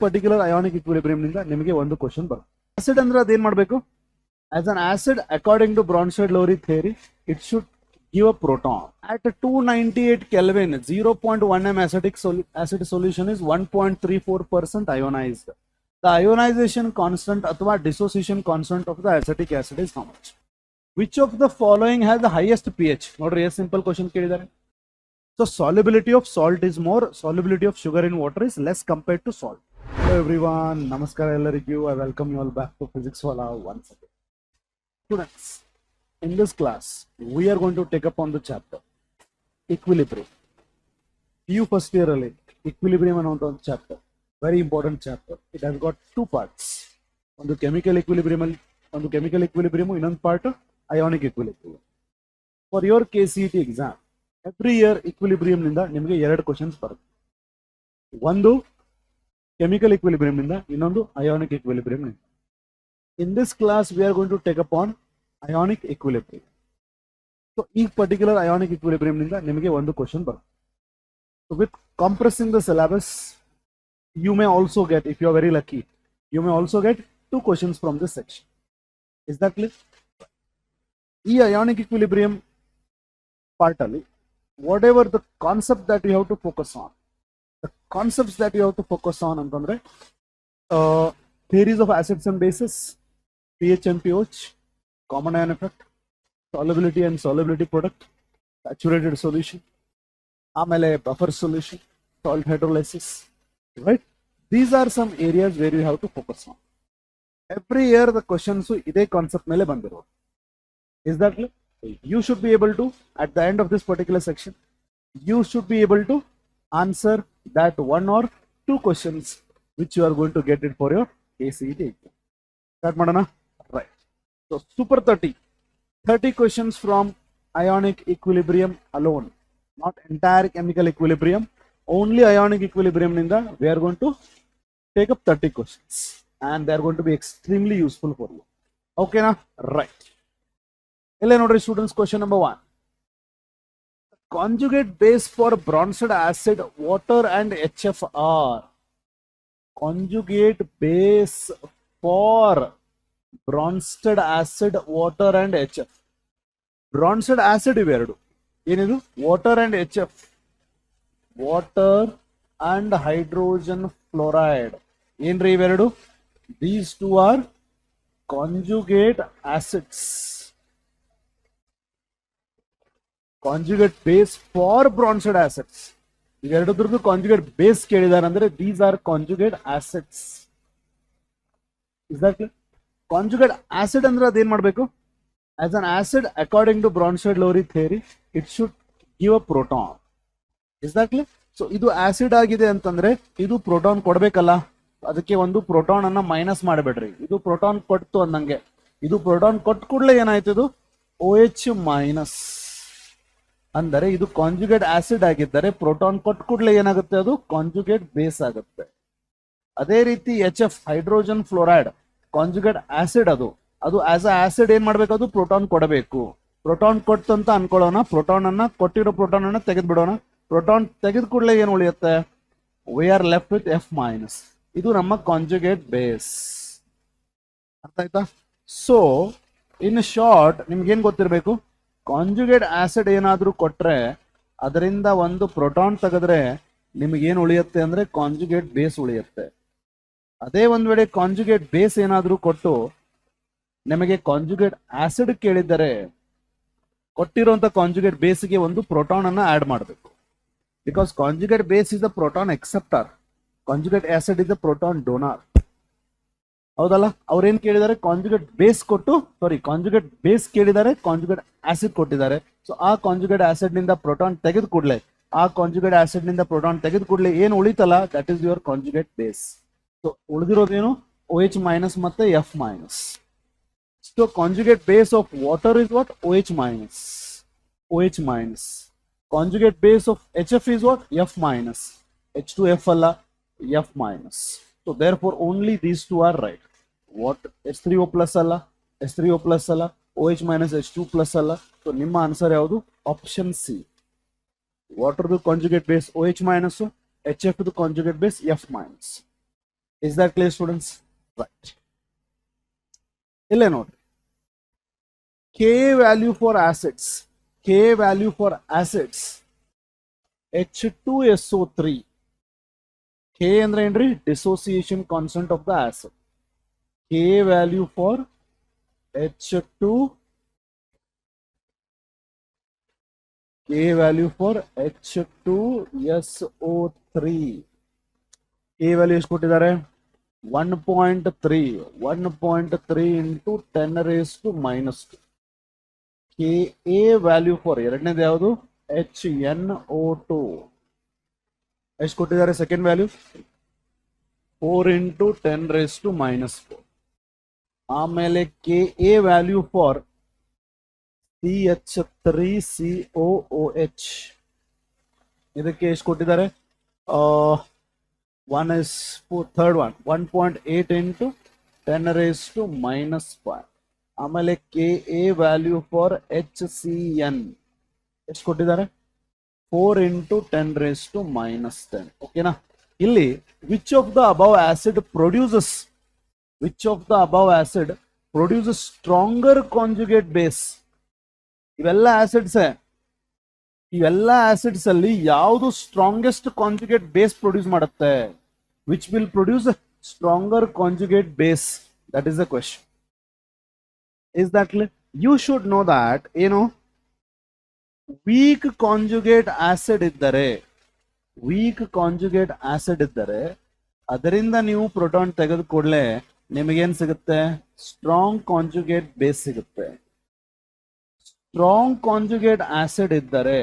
Particular ionic equilibrium ನಿಂದ ನಿಮಗೆ ಒಂದು ಕ್ವಶನ್ ಬರುತ್ತೆ. ಆಸಿಡ್ ಅಂದ್ರೆ ಅದೇನ್ ಮಾಡಬೇಕು? As an acid according to Bronsted Lowry theory it should give a proton at 298 Kelvin. 0.1 m acid solution is 1.34% ionized. The ionization constant athwa dissociation constant of the acetic acid is how much? Which of the following has the highest pH? Nodri, a simple question kelidare. So solubility of salt is more, solubility of sugar in water is less compared to salt. Hello everyone, namaskara ellarigu. I welcome you all back to Physics Wala once again. Students, in this class, we are going to take up on the chapter equilibrium. You first year early, equilibrium on chapter, very important chapter. It has got two parts. On the chemical equilibrium, ಇನ್ನೊಂದು part ionic equilibrium. For your KCET exam, every year equilibrium ನಿಂದ ನಿಮಗೆ ಎರಡು questions ಬರುತ್ತೆ. ಒಂದು chemical equilibrium ನಿಂದ, ಇನ್ನೊಂದು ionic equilibrium ನಿಂದ. In this class, we are going to take up on ionic equilibrium. So each particular ionic equilibrium ninda nimage ಒಂದು question ಬರುತ್ತೆ. So with compressing the syllabus, you may also get, if you are very lucky, you may also get two questions from this section. Is that clear? ಈ ionic equilibrium part ಅಲ್ಲಿ whatever the concept that you have to focus on, the concepts that you have to focus on ಅಂತಂದ್ರೆ theories of acids and bases, pH and pH, common ion effect, solubility and solubility product, saturated solution, amele buffer solution, salt hydrolysis, right? These are some areas where you have to focus on. Every year the questions ide concept mele bandiro. Is that clear? You should be able to, at the end of this particular section, you should be able to answer that one or two questions which you are going to get it for your KCET exam. Start madana? Right. So super 30 questions from ionic equilibrium alone, not entire chemical equilibrium, only ionic equilibrium ninda we are going to take up 30 questions and they are going to be extremely useful for you. Okay na? Right. Illa nodri students, question number 1. Conjugate base for bronzed acid, water and HF are. Conjugate base for bronzed acid, water and HF. Bronzed acid iveredu enidu water and HF, water and hydrogen fluoride. Enri iveredu, these two are conjugate acids, conjugate base for bronzed acids. iveredu conjugate base kelidare andre these are conjugate acids. Is that clear? Conjugate acid ಅಂದ್ರೆ ಅದೇನ್ ಮಾಡಬೇಕು? As an acid according to Bronsted Lowry theory it should give a proton. Is that clear? So ಇದು acid ಆಗಿದೆ ಅಂತಂದ್ರೆ ಇದು proton ಕೊಡ್ಬೇಕಲ್ಲ, ಅದಕ್ಕೆ ಒಂದು ಪ್ರೋಟಾನ್ ಅನ್ನ ಮೈನಸ್ ಮಾಡಬೇಡ್ರಿ. ಇದು ಪ್ರೋಟಾನ್ ಕೊಡ್ತು ಅನ್ನಂಗೆ, ಇದು ಪ್ರೋಟಾನ್ ಕೊಟ್ಟ ಕೂಡಲೇ ಏನಾಯ್ತು, ಇದು OH ಮೈನಸ್. ಅಂದರೆ ಇದು ಕಾಂಜುಗೇಟ್ ಆಸಿಡ್ ಆಗಿದ್ದರೆ ಪ್ರೋಟಾನ್ ಕೊಟ್ಟ ಕೂಡಲೇ ಏನಾಗುತ್ತೆ, ಅದು ಕಾಂಜುಗೇಟ್ ಬೇಸ್ ಆಗುತ್ತೆ. ಅದೇ ರೀತಿ HF hydrogen fluoride conjugate acid, ಅದು ಆಸ್ ಅ ಆಸಿಡ್ ಏನ್ ಮಾಡ್ಬೇಕು, ಅದು ಪ್ರೋಟಾನ್ ಕೊಡಬೇಕು. ಪ್ರೋಟಾನ್ ಕೊಟ್ಟು ಅಂತ ಅನ್ಕೊಳ್ಳೋಣ, ಪ್ರೋಟಾನ್ ಅನ್ನ ಕೊಟ್ಟಿರೋ ಪ್ರೋಟಾನ್ ಅನ್ನ ತೆಗೆದು ಬಿಡೋಣ. ಪ್ರೋಟಾನ್ ತೆಗೆದ ಕೂಡಲೇ ಏನು ಉಳಿಯುತ್ತೆ, we are left with F minus. ಇದು ನಮ್ಮ ಕಾಂಜುಗೇಟ್ ಬೇಸ್. ಅರ್ಥ ಆಯ್ತಾ? ಸೊ ಇನ್ ಶಾರ್ಟ್ ನಿಮ್ಗೆ ಏನ್ ಗೊತ್ತಿರಬೇಕು, ಕಾಂಜುಗೇಟ್ ಆಸಿಡ್ ಏನಾದ್ರೂ ಕೊಟ್ರೆ ಅದರಿಂದ ಒಂದು ಪ್ರೋಟಾನ್ ತೆಗೆದ್ರೆ ನಿಮ್ಗೆ ಏನ್ ಉಳಿಯುತ್ತೆ ಅಂದ್ರೆ ಕಾಂಜುಗೇಟ್ ಬೇಸ್ ಉಳಿಯುತ್ತೆ. ಅದೇ ಒಂದ್ ವೇಳೆ ಕಾಂಜುಗೇಟ್ ಬೇಸ್ ಏನಾದ್ರೂ ಕೊಟ್ಟು ನಿಮಗೆ ಕಾಂಜುಗೇಟ್ ಆಸಿಡ್ ಕೇಳಿದರೆ ಕೊಟ್ಟಿರುವಂತ ಕಾಂಜುಗೇಟ್ ಬೇಸ್ಗೆ ಒಂದು ಪ್ರೋಟಾನ್ ಅನ್ನ ಆಡ್ ಮಾಡಬೇಕು. Because conjugate base is the proton acceptor, conjugate acid is the proton donor. ಹೌದಲ್ಲ? ಅವ್ರೇನ್ ಕೇಳಿದ್ದಾರೆ, ಕಾಂಜುಗೇಟ್ ಬೇಸ್ ಕೊಟ್ಟು, ಕಾಂಜುಗೇಟ್ ಬೇಸ್ ಕೇಳಿದ್ದಾರೆ, ಕಾಂಜುಗೇಟ್ ಆಸಿಡ್ ಕೊಟ್ಟಿದ್ದಾರೆ. ಸೊ ಆ ಕಾಂಜುಗೇಟ್ ಆಸಿಡ್ ನಿಂದ ಪ್ರೋಟಾನ್ ತೆಗೆದು ಕೂಡಲೇ, ಆ ಕಾಂಜುಗೇಟ್ ಆಸಿಡ್ ನಿಂದ ಪ್ರೋಟಾನ್ ತೆಗೆದು ಕೂಡಲೇ ಏನು ಉಳಿತಲ್ಲ, that is your conjugate base. So ಉಳಿದಿರೋದೇನು, OH ಮೈನಸ್ ಮತ್ತೆ F minus. So conjugate base of water is what? OH minus. OH minus. Conjugate base of HF is what? F minus. H2F alla, F minus. So therefore only these two are right. What? H3O plus alla, H3O plus alla, OH minus H2 plus alla. So ನಿಮ್ಮ answer ಯಾವುದು? Option C. Water the conjugate base OH minus, HF the conjugate base F minus. Is that clear, students? Right. ಇಲ್ಲೇ ನೋಡ್ರಿ, K value for acids. K value for acids. H2SO3. K ಅಂದ್ರೆ ಏನ್ರಿ? Dissociation constant of the acid. K value for H2. K value for H2SO3. K value ಎಷ್ಟು ಕೊಟ್ಟಿದ್ದಾರೆ? 1.3. 1.3 into 10 raised to minus 2. Ka value for ಎರಡನೇದು ಯಾವುದು? HNO2. ಎಷ್ಟು ಕೊಟ್ಟಿದ್ದಾರೆ second value? 4 into 10 raised to minus 4. ಆಮೇಲೆ Ka value for CH3COOH. ಇದಕ್ಕೆ ಎಷ್ಟು ಕೊಟ್ಟಿದ್ದಾರೆ? One is for third one, 1.8 into 10 raised to minus 5. ಆಮೇಲೆ Ka ವ್ಯಾಲ್ಯೂ ಫಾರ್ HCN ಎಷ್ಟು ಕೊಟ್ಟಿದ್ದಾರೆ? 4 into 10 raised to minus 10. ಓಕೆನಾ? ಇಲ್ಲಿ which of the above acid produces stronger conjugate base? ಇವೆಲ್ಲ ಆಸಿಡ್ಸ್ ಅಲ್ಲಿ ಯಾವುದು ಸ್ಟ್ರಾಂಗೆಸ್ಟ್ ಕಾಂಜುಗೇಟ್ ಬೇಸ್ ಪ್ರೊಡ್ಯೂಸ್ ಮಾಡುತ್ತೆ? Which will produce stronger conjugate base? That is the question. Is that clear? You should know that ಏನು, weak conjugate acid ಇದ್ದರೆ ಅದರಿಂದ ನೀವು proton ತೆಗೆದು ಕೂಡಲೇ ನಿಮಗೇನ್ ಸಿಗುತ್ತೆ? ಸ್ಟ್ರಾಂಗ್ ಕಾಂಜುಗೇಟ್ ಬೇಸ್ ಸಿಗುತ್ತೆ. ಸ್ಟ್ರಾಂಗ್ ಕಾಂಜುಗೇಟ್ ಆಸಿಡ್ ಇದ್ದರೆ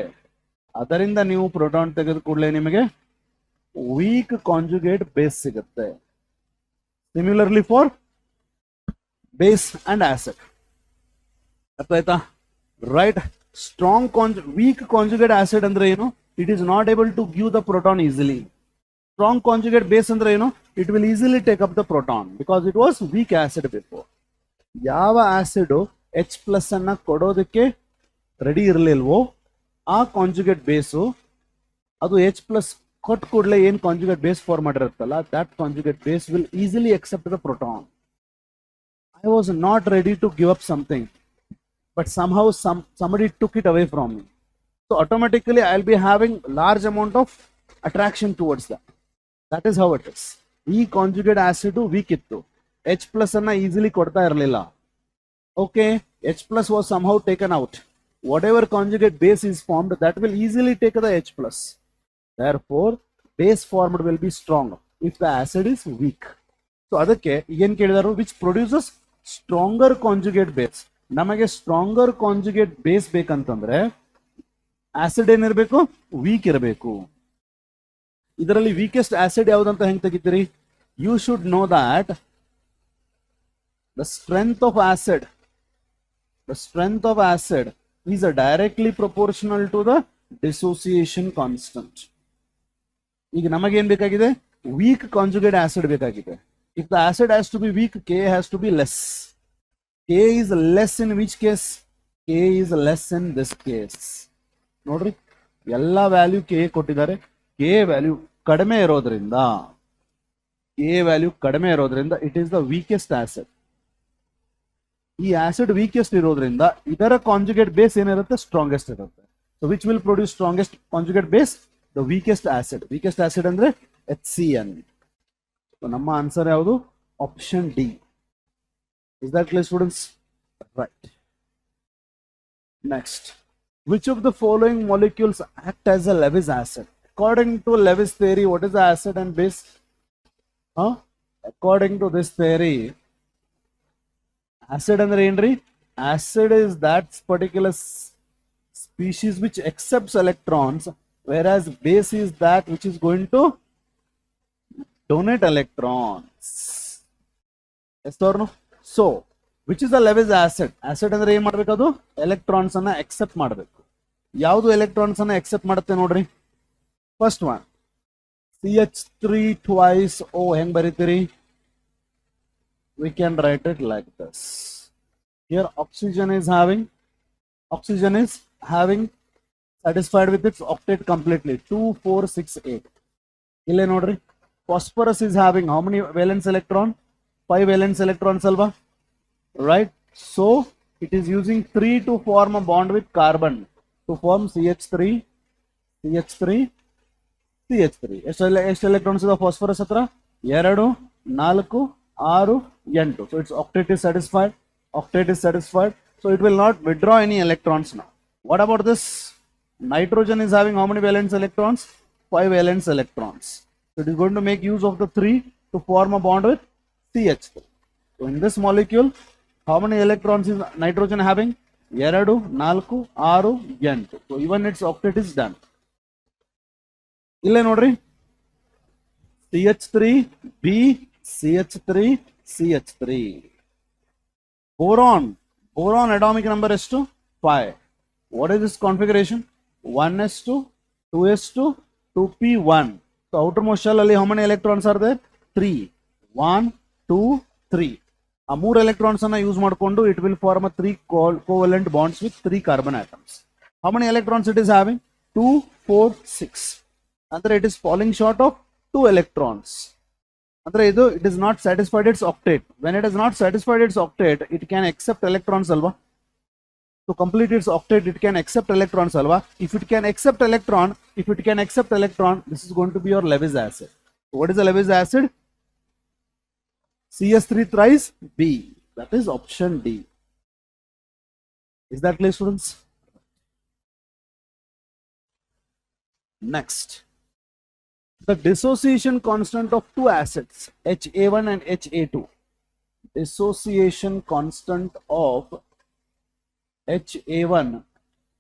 ಅದರಿಂದ ನೀವು ಪ್ರೋಟಾನ್ ತೆಗೆದು ಕೂಡಲೇ ನಿಮಗೆ ವೀಕ್ ಕಾಂಜುಗೇಟ್ ಬೇಸ್ ಸಿಗುತ್ತೆ. Similarly for base and acid. ಅರ್ಥ ಆಯ್ತಾ? ರೈಟ್. ವೀಕ್ ಕಾಂಜುಗೇಟ್ ಆಸಿಡ್ ಅಂದ್ರೆ ಏನು? It is not able to give the proton easily. Strong conjugate base ಅಂದ್ರೆ ಏನು? It will easily take up the proton because it was weak acid before. ಯಾವ acid H+ ಅನ್ನ ಕೊಡೋದಕ್ಕೆ ready ಇರಲಿಲ್ವೋ ಆ conjugate ಬೇಸು ಅದು H+ ಕೊಟ್ಟ ಕೂಡಲೇ ಏನ್ ಕಾಂಜುಗೇಟ್ ಬೇಸ್ ಫಾರ್ಮ್ ಮಾಡಿರುತ್ತಲ್ಲ, that conjugate base will easily accept the proton. I was not ready to give up something, but somehow somebody took it away from me. So automatically I'll be having large amount of attraction towards that. That is how it is. ಈ conjugate acid weak ಇತ್ತು, H+ ಅನ್ನ easily ಕೊಡ್ತಾ ಇರಲಿಲ್ಲ. Okay, H+ was somehow taken out. Whatever conjugate base is formed, that will easily take the H+. Therefore, base formed will be strong if the acid is weak. So ಅದಕ್ಕೆ ಏನ್ ಕೇಳಿದಾರು? which produces stronger conjugate base. ನಮಗೆ stronger conjugate base ಬೇಕಂತಂದ್ರೆ acid ಏನಿರಬೇಕು? Weak ಇರಬೇಕು. ಇದರಲ್ಲಿ weakest acid ಯಾವ್ದಂತ ಹೆಂಗ್ ತೆಗಿತೀರಿ? You should know that the strength of acid is directly proportional to the dissociation constant. ಈಗ ನಮಗೇನ್ ಬೇಕಾಗಿದೆ? ವೀಕ್ ಕಾಂಜುಗೇಟ್ ಆಸಿಡ್ ಬೇಕಾಗಿದೆ. If the acid has to be weak, K has to be less. K is less in which case? K is less in this case. ನೋಡ್ರಿ, ಎಲ್ಲ value K ಕೊಟ್ಟಿದ್ದಾರೆ. K value ಕಡಿಮೆ ಇರೋದ್ರಿಂದ it is the weakest acid. ಈ acid weakest ಇರೋದ್ರಿಂದ ಇದರ conjugate base ಏನಿರುತ್ತೆ? Strongest ಇರುತ್ತೆ. So which will produce strongest conjugate base? The weakest acid. Weakest acid ಅಂದ್ರೆ HCN. ನಮ್ಮ ಆನ್ಸರ್ ಯಾವುದು? Option D. Is that clear, students? Right. Next, which of the following molecules act as a Lewis acid? According to Lewis theory, what is the acid and base? According to this theory, acid ಅಂದ್ರೆ ಏನ್ರಿ? Acid is that particular species which accepts electrons, whereas base is that which is going to donate electrons. Yes or no? So, which is the Lewis acid? Acid ಅಂದ್ರೆ ಏನ್ ಮಾಡ್ಬೇಕು? ಅದು electrons ಅನ್ನ accept ಮಾಡಬೇಕು. ಯಾವುದು electrons ಅನ್ನ accept ಮಾಡುತ್ತೆ ನೋಡ್ರಿ? First one CH3 twice O. ಹೆಂಗ್ ಬರೀತೀರಿ? We can write it like this. Here oxygen is having satisfied with its octet completely, 2 4 6 8. ಇಲ್ಲೇ ನೋಡ್ರಿ, Phosphorus is having how many valence electron? 5 valence electrons, alva, right? So it is using 3 to form a bond with carbon to form CH3, CH3, CH3. ಎಷ್ಟು electrons ಇದೆ phosphorus ಹತ್ರ? 2, 4, 6, 8. So its octet is satisfied. Octet is satisfied. So it will not withdraw any electrons now. What about this? Nitrogen is having how many valence electrons? 5 valence electrons. So it is going to make use of the 3 to form a bond with CH3. So in this molecule, how many electrons is nitrogen having? 2, 4, 6, 8. So even its octet is done. Ille nodri, CH3, B, CH3, CH3. Boron atomic number is 5. What is this configuration? 1s2, 2s2, 2p1. So outermost shell alli how many electrons are there? 3. 1, 2, 3. ಆ 3 electrons ಅನ್ನ use ಮಾಡಿಕೊಂಡು it will form a 3 covalent bonds with 3 carbon atoms. How many electrons it is having? 2, 4, 6. ಅಂದ್ರೆ it is falling short of 2 electrons. ಅಂದ್ರೆ ಇದು it is not satisfied its octet. When it is not satisfied its octet, it can accept electrons alva. To complete its octet, it can accept electrons alva. If it can accept electron, this is going to be your Lewis acid. What is the Lewis acid? CS3 thrice B. That is option D. Is that clear, students? Next, the dissociation constant of two acids, HA1 and HA2. Dissociation constant of HA1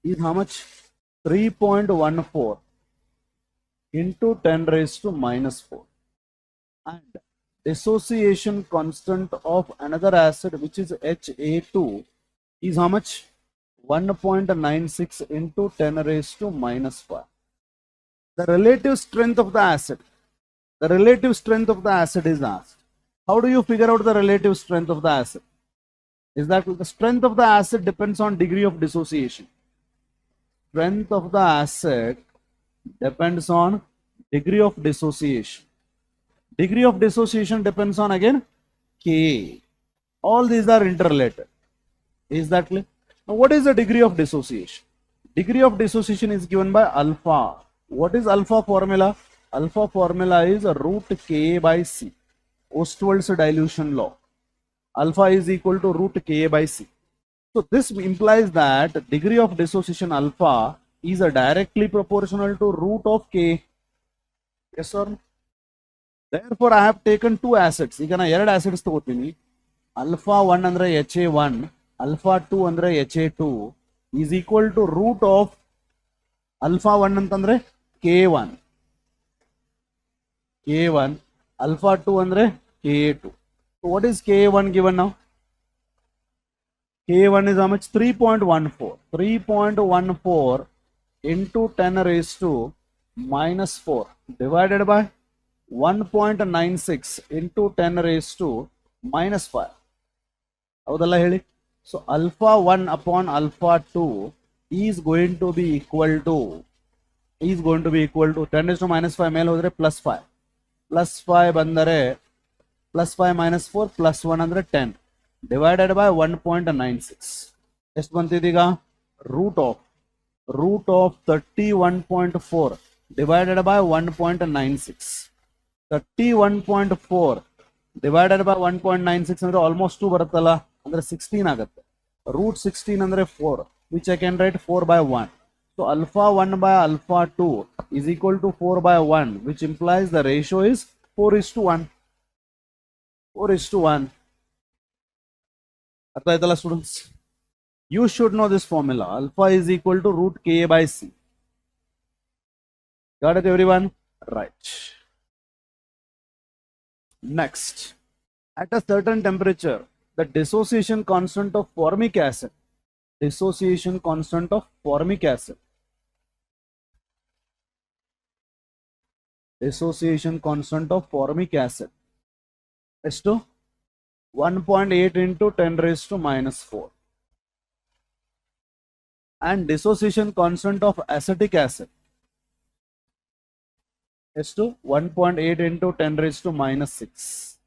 is how much? 3.14 into 10 raised to minus 4. And dissociation constant of another acid, which is HA2, is how much? 1.96 into 10 raised to minus 5. The relative strength of the acid. The relative strength of the acid is asked. How do you figure out the relative strength of the acid? Is that the strength of the acid depends on degree of dissociation. Strength of the acid depends on degree of dissociation. Degree of dissociation depends on again K. All these are interrelated. Is that clear? Now, what is the degree of dissociation? Degree of dissociation is given by alpha. What is alpha formula? Alpha formula is root Ka by C. Ostwald's dilution law. Alpha is equal to root Ka by C. So this implies that degree of dissociation alpha is directly proportional to root of K. Yes or no? Therefore, I have taken two acids. ಈಗ ನಾ ಎರಡು acids ತಗೋತೀನಿ. Alpha 1 ಅಂದ್ರೆ HA1, alpha 2 ಅಂದ್ರೆ HA2 is equal to root of alpha 1 ಅಂತಂದ್ರೆ K1. K1, alpha 2 ಅಂದ್ರೆ Ka2. So what is Ka1 given now? K1 is how much? 3.14. 3.14 into 10 raised to minus 4 divided by 1.96 into 10 raised to minus 5. ಹೌದಲ್ಲ ಹೇಳಿ? So alpha 1 upon alpha 2 is going to be equal to 10 raised to minus 5 ಮೇಲೆ ಹೋದ್ರೆ plus 5. Plus 5 ಬಂದರೆ plus 5 minus 4 plus 1 ಅಂದ್ರೆ 10 divided by 1.96. ಎಷ್ಟು ಬಂತಿದೀಗ? root of 31.4 divided by 1.96. 31.4 divided by 1.96 ಅಂದ್ರೆ almost 2 ಬರುತ್ತಲ್ಲ, ಅಂದ್ರೆ 16 ಆಗುತ್ತೆ. root 16 ಅಂದ್ರೆ 4, which I can write 4 by 1. So alpha 1 by alpha 2 is equal to 4 by 1, which implies the ratio is 4:1. 4:1. ಅರ್ಥ ಆಯ್ತಲ್ಲ students? You should know this formula. Alpha is equal to root Ka by C. Got it, everyone? Right. Next, at a certain temperature, the dissociation constant of formic acid is to 1.8 into 10 raised to minus 4. And dissociation constant of acetic acid ಎಷ್ಟು 1.8 into 10 raised to minus 6.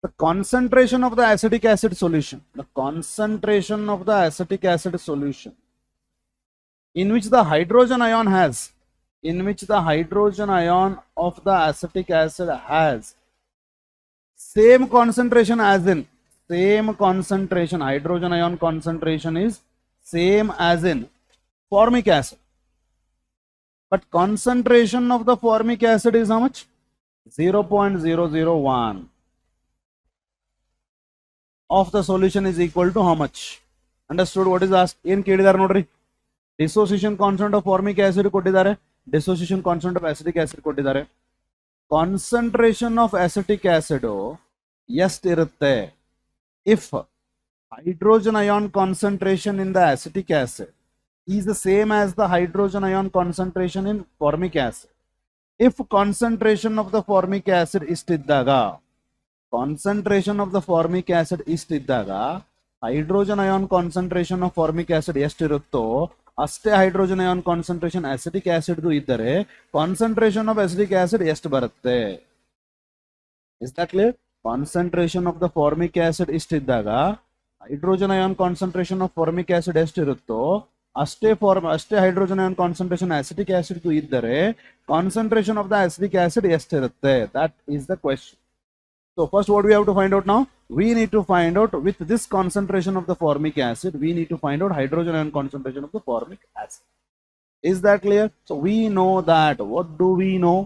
The concentration of the acetic acid solution, the concentration of the acetic acid solution in which the hydrogen ion has, in which the hydrogen ion of the acetic acid has same concentration as in, same concentration, hydrogen ion concentration is same as in formic acid, but concentration of the formic acid is how much? 0.001 of the solution is equal to how much? Understood what is asked? ಏನ್ ಕೇಳಿದಾರೆ ನೋಡ್ರಿ, dissociation constant of formic acid ಕೊಟ್ಟಿದ್ದಾರೆ, dissociation constant of acetic acid ಕೊಟ್ಟಿದ್ದಾರೆ. Concentration of acetic acid ಎಷ್ಟಿರುತ್ತೆ if hydrogen ion concentration in the acetic acid is the same as the hydrogen ion concentration in formic acid. If concentration of the formic acid ಇಷ್ಟಿದ್ದಾಗ, concentration of the formic acid ಇಷ್ಟಿದ್ದಾಗ hydrogen ion concentration of formic acid ಎಷ್ಟಿರುತ್ತೋ ಅಷ್ಟೇ hydrogen ion concentration acidic acid ಇದ್ದರೆ concentration of acidic acid ಎಷ್ಟು ಬರುತ್ತೆ? Is that clear? Concentration of the formic acid ಇಷ್ಟಿದ್ದಾಗ hydrogen ion concentration of formic acid ಎಷ್ಟಿರುತ್ತೋ ಅಷ್ಟೇ hydrogen ion concentration acidic acid ಇದ್ದರೆ concentration of the acidic acid ಎಷ್ಟಿರುತ್ತೆ? That is the question. So first what we have to find out now? We need to find out with this concentration of the formic acid, we need to find out hydrogen ion concentration of the formic acid. Is that clear? So we know that, what do we know?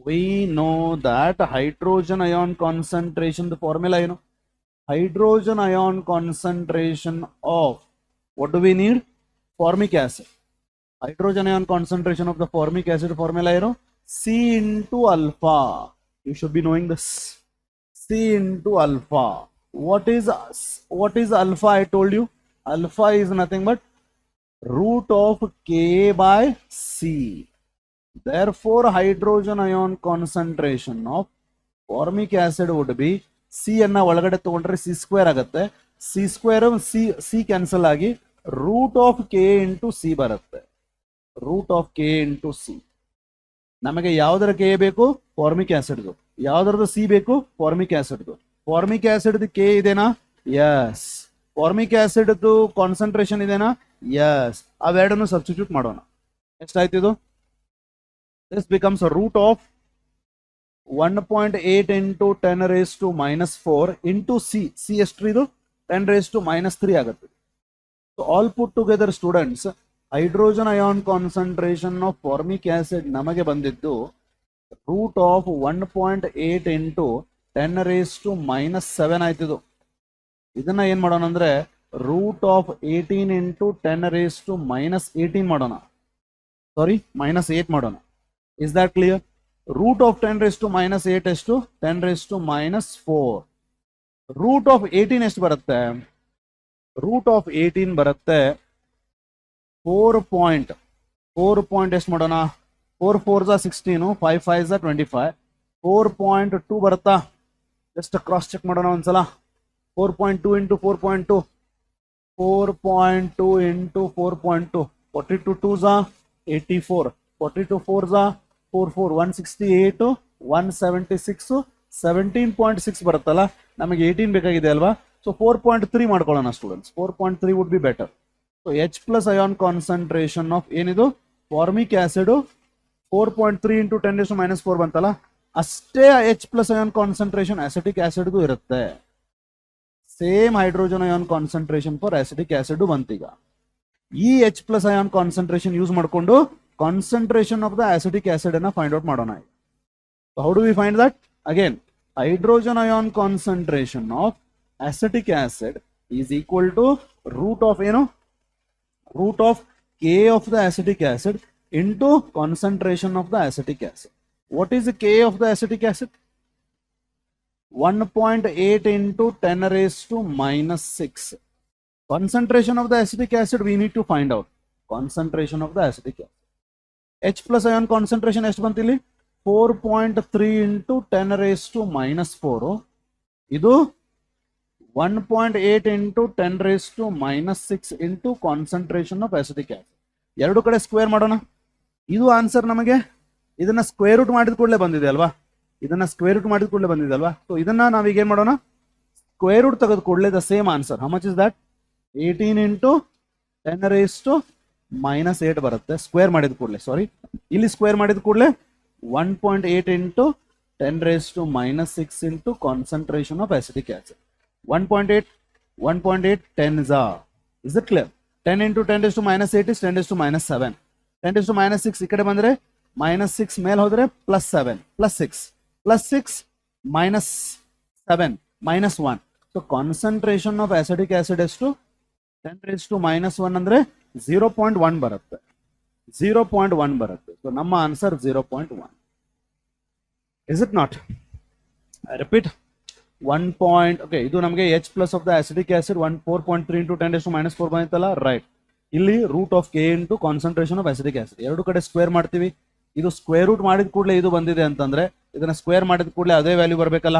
We know that hydrogen ion concentration, the formula you know, hydrogen ion concentration of, what do we need? Formic acid. Hydrogen ion concentration of the formic acid formula you know, C into alpha. You should be knowing this. C into alpha. What is alpha? I told you alpha is nothing but root of Ka by C. Therefore hydrogen ion concentration of formic acid would be C ಅನ್ನ ಒಳಗಡೆ ತಗೊಂಡ್ರೆ C square ಆಗುತ್ತೆ, C square C cancel ಆಗಿ root of K into C ಬರುತ್ತೆ, root of K into C. ನಮಗೆ ಯಾವುದರ K ಬೇಕು? Formic ಆಸಿಡ್ದು. ಯಾವುದರದ್ದು ಸಿ ಬೇಕು? ಫಾರ್ಮಿಕ್ ಆಸಿಡ್ದು. ಫಾರ್ಮಿಕ್ ಆಸಿಡ್ದು ಕೆ ಇದೆನಾ? ಯಸ್. ಫಾರ್ಮಿಕ್ ಆಸಿಡ್ದು ಕಾನ್ಸಂಟ್ರೇಷನ್ ಇದೆನಾ? ಯಸ್. ಅವೆರಡನ್ನು ಸಬ್ಸ್ಟಿಟ್ಯೂಟ್ ಮಾಡೋಣ. ಎಷ್ಟಾಯ್ತು ಇದು? This becomes root of 1.8 into 10 raised to minus 4 into C. C ಎಷ್ಟು ಇದು? 10 raised to minus 3 ಆಗುತ್ತೆ. So all put together students, hydrogen ion concentration of formic acid ನಮಗೆ ಬಂದಿದ್ದು root of 1.8 into 10 raised to minus 7 ಆಯ್ತಿದು. ಇದನ್ನ ಏನ್ ಮಾಡೋಣ ಅಂದ್ರೆ root of 18 into 10 raised to minus 18 ಮಾಡೋಣ, ಸಾರಿ minus 8 ಮಾಡೋಣ. Is that clear? Root of 10 raised to minus 8 ಎಷ್ಟು? 10 raised to minus 4. root of 18 ಎಷ್ಟು ಬರುತ್ತೆ? root of 18 ಬರುತ್ತೆ 4 ಎಷ್ಟು ಮಾಡೋಣ? 4 4s are 16, 5 5s are 25, 4.2 ಬರುತ್ತಾ? ಜಸ್ಟ್ ಕ್ರಾಸ್ ಚೆಕ್ ಮಾಡೋಣ ಒಂದ್ಸಲ. 4.2 into 4.2, 4.2 into 4.2, 42 2s are 84, 42 4s are 44, 168, 176, 17.6 ಬರುತ್ತಲ್ಲ, ನಮಗೆ 18 ಬೇಕಾಗಿದೆ ಅಲ್ವಾ? ಸೊ 4.3 ಮಾಡ್ಕೊಳ್ಳೋಣ students. 4.3 would be better. So H plus ion concentration of ಏನಿದು formic acid 4.3 into 10 raised to minus 4 ಬಂತಲ್ಲ, ಅಷ್ಟೇ H plus ion concentration acidic acidಗೂ ಇರುತ್ತೆ. Same hydrogen ion concentration for acidic acid ಬಂತೀಗ. ಈ H plus ion concentration use ಮಾಡಿಕೊಂಡು concentration of the acidic acid ಅನ್ನ find out ಮಾಡೋಣ. How do we find that? Again hydrogen ion concentration of acidic acid is equal to root of ಏನು? root of K of the acetic acid into concentration of the acetic acid. What is the K of the acetic acid? 1.8 into 10 raised to minus 6. Concentration of the acetic acid we need to find out. Concentration of the acetic acid. H plus ion concentration ಎಷ್ಟು ಬಂತಿಲ್ಲಿ? 4.3 into 10 raised to minus 4. ಇದು 1.8 into 10 raised to minus 6 into concentration of acetic acid. ಎರಡು ಕಡೆ square ಮಾಡೋಣ. ಇದು answer ನಮಗೆ ಇದನ್ನ square root ಮಾಡಿದ ಕೂಡಲೇ ಬಂದಿದೆ ಅಲ್ವಾ, ಇದನ್ನ ಸ್ಕ್ವೇರ್ ರೂಟ್ ಮಾಡಿದ ಕೂಡಲೇ ಬಂದಿದೆ ಅಲ್ವಾ. ಸೊ ಇದನ್ನ ನಾವೀಗ ಏನ್ ಮಾಡೋಣ, ಸ್ಕ್ವೇರ್ ರೂಟ್ ತೆಗೆದು ಕೂಡಲೇ the same answer. How much is that? 18 into 10⁻⁻8 ಬರುತ್ತೆ ಸ್ಕ್ವೇರ್ ಮಾಡಿದ ಕೂಡಲೇ. ಸಾರಿ, ಇಲ್ಲಿ ಸ್ಕ್ವೇರ್ ಮಾಡಿದ ಕೂಡಲೇ 1.8 into 10⁻⁻6 into concentration of acetic acid. 1.8 10s are. Is it clear? 10 into 10⁻⁸ is 10⁻⁷. 10⁻⁶ ಈ ಕಡೆ ಬಂದ್ರೆ -6 ಮೇಲೆ ಹೋದ್ರೆ +7 +6 +6 -7 -1. So concentration of acetic acid ಎಷ್ಟು? 10⁻⁻1 ಅಂದ್ರೆ 0.1 ಬರುತ್ತೆ. 0.1 ಬರುತ್ತೆ. ಸೊ ನಮ್ಮ answer 0.1. Is it not? I repeat, 1 point. Okay, ಇದು ನಮಗೆ H plus of the acidic acid 4.3 into 10⁻⁻4 ಬಂತಲ್ಲ, ರೈಟ್. ಇಲ್ಲಿ root of K into concentration of acetic acid ಎರಡು ಕಡೆ ಸ್ಕ್ವೇರ್ ಮಾಡ್ತೀವಿ. ಇದು ಸ್ಕ್ವೇರ್ ರೂಟ್ ಮಾಡಿದ ಕೂಡಲೇ ಇದು ಬಂದಿದೆ ಅಂತಂದ್ರೆ ಇದನ್ನ ಸ್ಕ್ವೇರ್ ಮಾಡಿದ ಕೂಡಲೇ ಅದೇ ವ್ಯಾಲ್ಯೂ ಬರಬೇಕಲ್ಲ.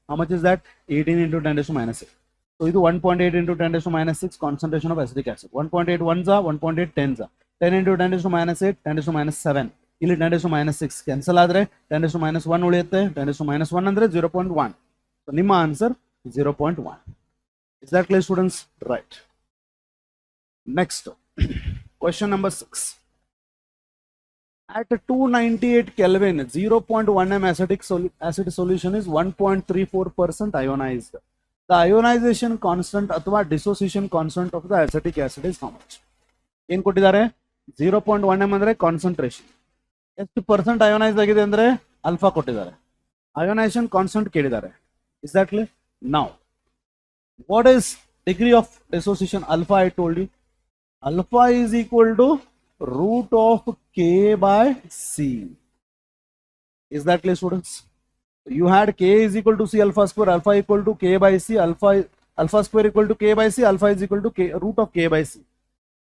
How much is that? 18 into 10⁻⁻6. So ಇದು 1.8 into 10⁻⁻6 concentration of acetic acid. 1.8 1s are, 1.8 10s are. 10 into 10⁻⁸ 10⁻⁷. ಇಲ್ಲಿ 10⁻�6 ಕ್ಯಾನ್ಸಲ್ ಆದ್ರೆ 10⁻⁻1 ಉಳಿಯುತ್ತೆ. 10⁻⁻1 ಅಂದ್ರೆ 0.1. ಸೊ ನಿಮ್ಮ answer 0.1. Is that clear, students? Right. Next, question number 6. At 298 Kelvin, 0.1 m acid solution is 1.34% ionized. The ionization constant ಅಥವಾ dissociation constant of the acetic acid is how much? ಏನ್ ಕೊಟ್ಟಿದ್ದಾರೆ? 0.1 m ಅಂದ್ರೆ concentration. ಎಷ್ಟು percent ಅಯೋನೈಸ್ ಆಗಿದೆ ಅಂದ್ರೆ alpha ಕೊಟ್ಟಿದ್ದಾರೆ. Ionisation constant ಕೇಳಿದ್ದಾರೆ. Is that clear? Now, what is degree of dissociation? Alpha I told you. Alpha is equal to root of K by C. Is that clear, students? You had K is equal to C alpha square, alpha equal to K by C, alpha square equal to K by C, alpha is equal to root of K by C.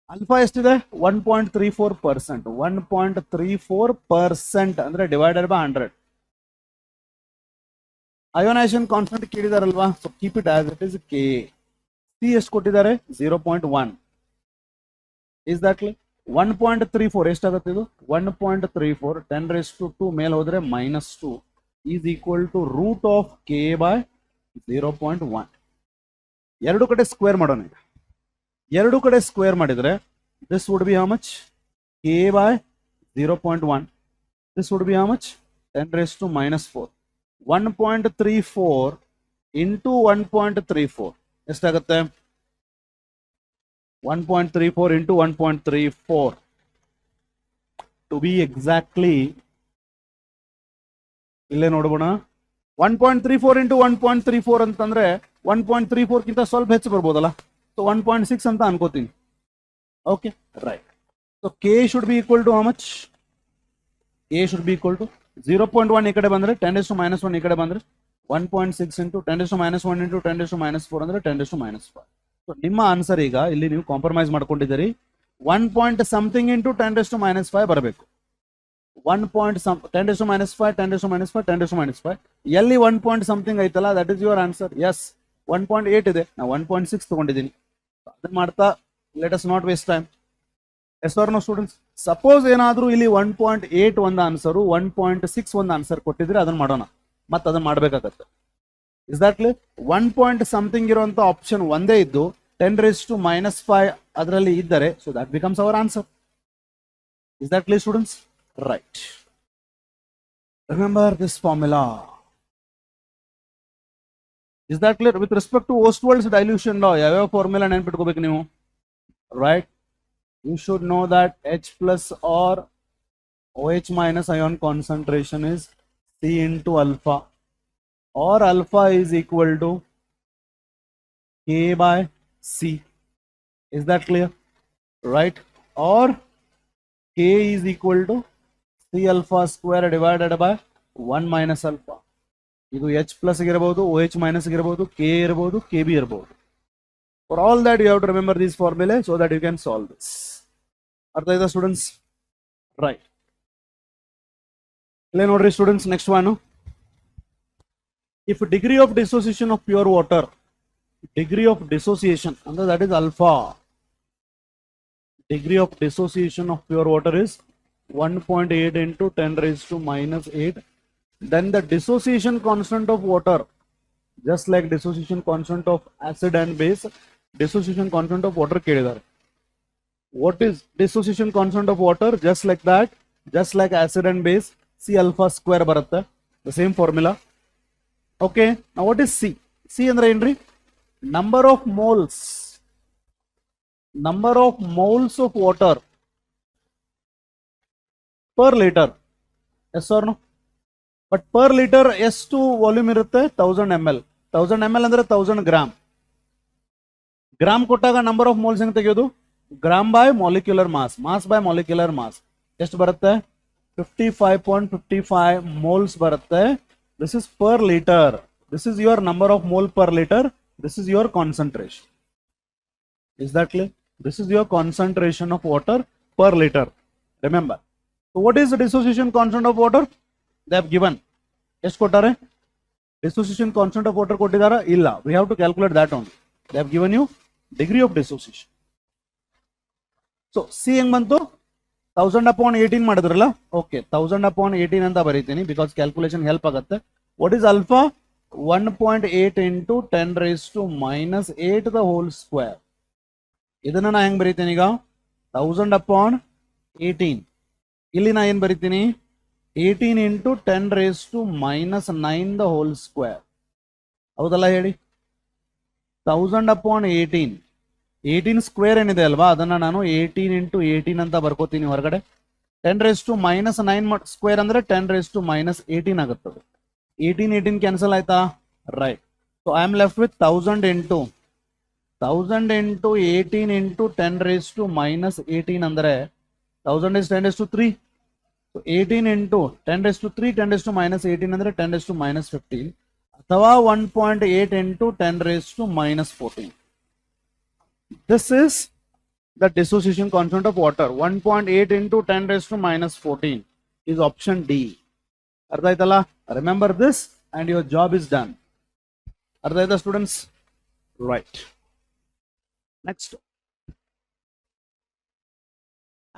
Alpha ಎಷ್ಟಿದೆ? 1.34%. 1.34% ಅಂದ್ರೆ divided by 100. Ionization constant ಕೇಳಿದಾರಲ್ವಾ, so keep it as it is K. C ಎಷ್ಟು ಕೊಟ್ಟಿದ್ದಾರೆ? 0.1. Is that clear? 1.34 ಎಷ್ಟಾಗುತ್ತೆ ಇದು? 1.34 10⁻² ಮೇಲೆ ಹೋದ್ರೆ -2 is equal to root of K by 0.1. ಎರಡು ಕಡೆ ಸ್ಕ್ವೇರ್ ಮಾಡೋಣ. ಎರಡು ಕಡೆ ಸ್ಕ್ವೇರ್ ಮಾಡಿದ್ರೆ this would be how much? K by 0.1. This would be how much? 10⁻⁻4. 1.34 into 1.34 ಎಷ್ಟಾಗುತ್ತೆ? 1.34 into 1.34 to be exactly, ಇಲ್ಲೇ ನೋಡೋಣ. 1.34 into 1.34 ಅಂತಂದ್ರೆ 1.34 ಗಿಂತ ಸ್ವಲ್ಪ ಹೆಚ್ಚು ಬರ್ಬೋದಲ್ಲ. ಸೊ 1.6 ಅಂತ ಅನ್ಕೋತೀನಿ. Okay, right. So K should be equal to how much? K should be equal to 0.1 ಈ ಕಡೆ ಬಂದ್ರೆ 10⁻⁻1 ಈ ಕಡೆ ಬಂದ್ರೆ 1.6 into 10⁻⁻1 into 10⁻⁻4 ಅಂದ್ರೆ 10⁻⁻5. ಸೊ ನಿಮ್ಮ ಆನ್ಸರ್ ಈಗ ಇಲ್ಲಿ ನೀವು ಕಾಂಪ್ರಮೈಸ್ ಮಾಡ್ಕೊಂಡಿದ್ದೀರಿ. 1 ಪಾಯಿಂಟ್ ಸಮಥಿಂಗ್ ಇಂಟು 10⁻⁻5 ಬರಬೇಕು. 1 ಪಾಯಿಂಟ್ 10⁻⁻5 10⁻⁻5 10⁻⁻5 ಎಲ್ಲಿ 1 ಪಾಯಿಂಟ್ ಸಮಥಿಂಗ್ ಐತಲ್ಲ, that is your answer. Yes, 1.8 ಇದೆ, ನಾವು 1.6 ತಗೊಂಡಿದ್ದೀನಿ. ಅದನ್ನ ಮಾಡ್ತಾ let us not waste time. Yes or no students? Suppose ಏನಾದ್ರೂ ಇಲ್ಲಿ 1.8 ಒಂದು ಆನ್ಸರು 1.6 ಒಂದು ಆನ್ಸರ್ ಕೊಟ್ಟಿದ್ರೆ ಅದನ್ನ ಮಾಡೋಣ, ಮತ್ತೆ ಅದನ್ನ ಮಾಡ್ಬೇಕಾಗತ್ತೆ. Is that clear? 1 point something ಇರುವಂತ ಆಪ್ಷನ್ ಒಂದೇ ಇದ್ದು 10⁻⁻5 ಅದರಲ್ಲಿ ಇದ್ದರೆ, so that becomes our answer. Is that clear, students? Right. Remember this formula. Is that clear? With respect to Ostwald's dilution law ಯಾವ್ಯಾವ ಫಾರ್ಮುಲಾ ನೆನ್ಪಿಟ್ಕೋಬೇಕು ನೀವು? Right. You should know that H plus or OH minus ion concentration is C into alpha, or alpha is equal to K by C. Is that clear? Right? Or K is equal to C alpha square divided by 1 minus alpha. ಇದು H plus ಇರಬಹುದು, OH minus ಇರಬಹುದು, K ಇರಬಹುದು, KB ಇರಬಹುದು. For all that you have to remember these formulae so that you can solve this. ಅರ್ಥ ಆಯ್ತಾ students? Right. ಇಲ್ಲೇ ನೋಡ್ರಿ students, next one. If degree of dissociation of pure water, degree of dissociation ಅಂದ್ರೆ that is alpha. Degree of dissociation of pure water is 1.8 into 10 raised to minus 8. Then the dissociation constant of water, just like dissociation constant of acid and base, dissociation constant of water ಕೇಳಿದ್ದಾರೆ. What is dissociation constant of water? Just like that, just like acid and base, C alpha square ಬರುತ್ತೆ, the same formula. Okay, now what is C? C ಅಂದ್ರೆ ಏನ್ರಿ? Number of moles of water per liter. Yes or no? But per liter ಎಷ್ಟು volume ಇರುತ್ತೆ? 1000 ml. 1000 ml ಅಂದ್ರೆ 1000 gram. Gram ಕೊಟ್ಟಾಗ number of moles ಹೆಂಗ್ ತೆಗೆಯೋದು? Gram by molecular mass, mass by molecular mass. ಎಷ್ಟು ಬರುತ್ತೆ? 55.55 moles ಬರುತ್ತೆ. This is per liter. This is your number of mole per liter. This is your concentration. Is that clear? This is your concentration of water per liter. Remember. So what is the dissociation constant of water? They have given. ಎಷ್ಟು ಕೊಟ್ಟಾರೆ? Dissociation constant of water ಕೊಟ್ಟಿದಾರ? ಇಲ್ಲ. We have to calculate that only. They have given you degree of dissociation. So C ಹೆಂಗ್ ಬಂತು? 1000/18 ಮಾಡಿದ್ರಲ್ಲ? Okay, 1000/18 ಅಂತ ಬರೀತೀನಿ because calculation help ಆಗುತ್ತೆ. What is alpha? 1.8 into 10 raised to minus 8 the whole square. ಇದನ್ನ ನಾ ಹೆಂಗ್ ಬರೀತೀನಿ ಈಗ? 1000/18. ಇಲ್ಲಿ ನಾ ಏನ್ ಬರೀತೀನಿ? 18 into 10 raised to minus 9 the whole square. ಹೌದಲ್ಲ ಹೇಳಿ? 1000/18. 18 ಸ್ಕ್ವೇರ್ ಏನಿದೆ ಅಲ್ವಾ, ಅದನ್ನ ನಾನು 18 into 18 ಅಂತ ಬರ್ಕೋತೀನಿ ಹೊರಗಡೆ. 10 raised to minus 9 ಸ್ಕ್ವೇರ್ ಅಂದ್ರೆ 10 raised to minus 18 ಆಗುತ್ತದೆ. 18 ಕ್ಯಾನ್ಸಲ್ ಆಯ್ತಾ? Right. So I am left with 1000 into 18 into 10 raised to minus 18 ಅಂದ್ರೆ 1000 is 10 raised to 3. So 18 into 10 raised to 3, 10 raised to minus 18 ಅಂದ್ರೆ 10 raised to minus 15 ಅಥವಾ 1.8 into 10 raised to minus 14. This is the dissociation constant of water. 1.8 into 10 raised to minus 14 is option D. ಅರ್ಥ ಆಯ್ತಲ್ಲ? Remember this and your job is done. ಅರ್ಥ ಆಯ್ತಾ students? Right. Next.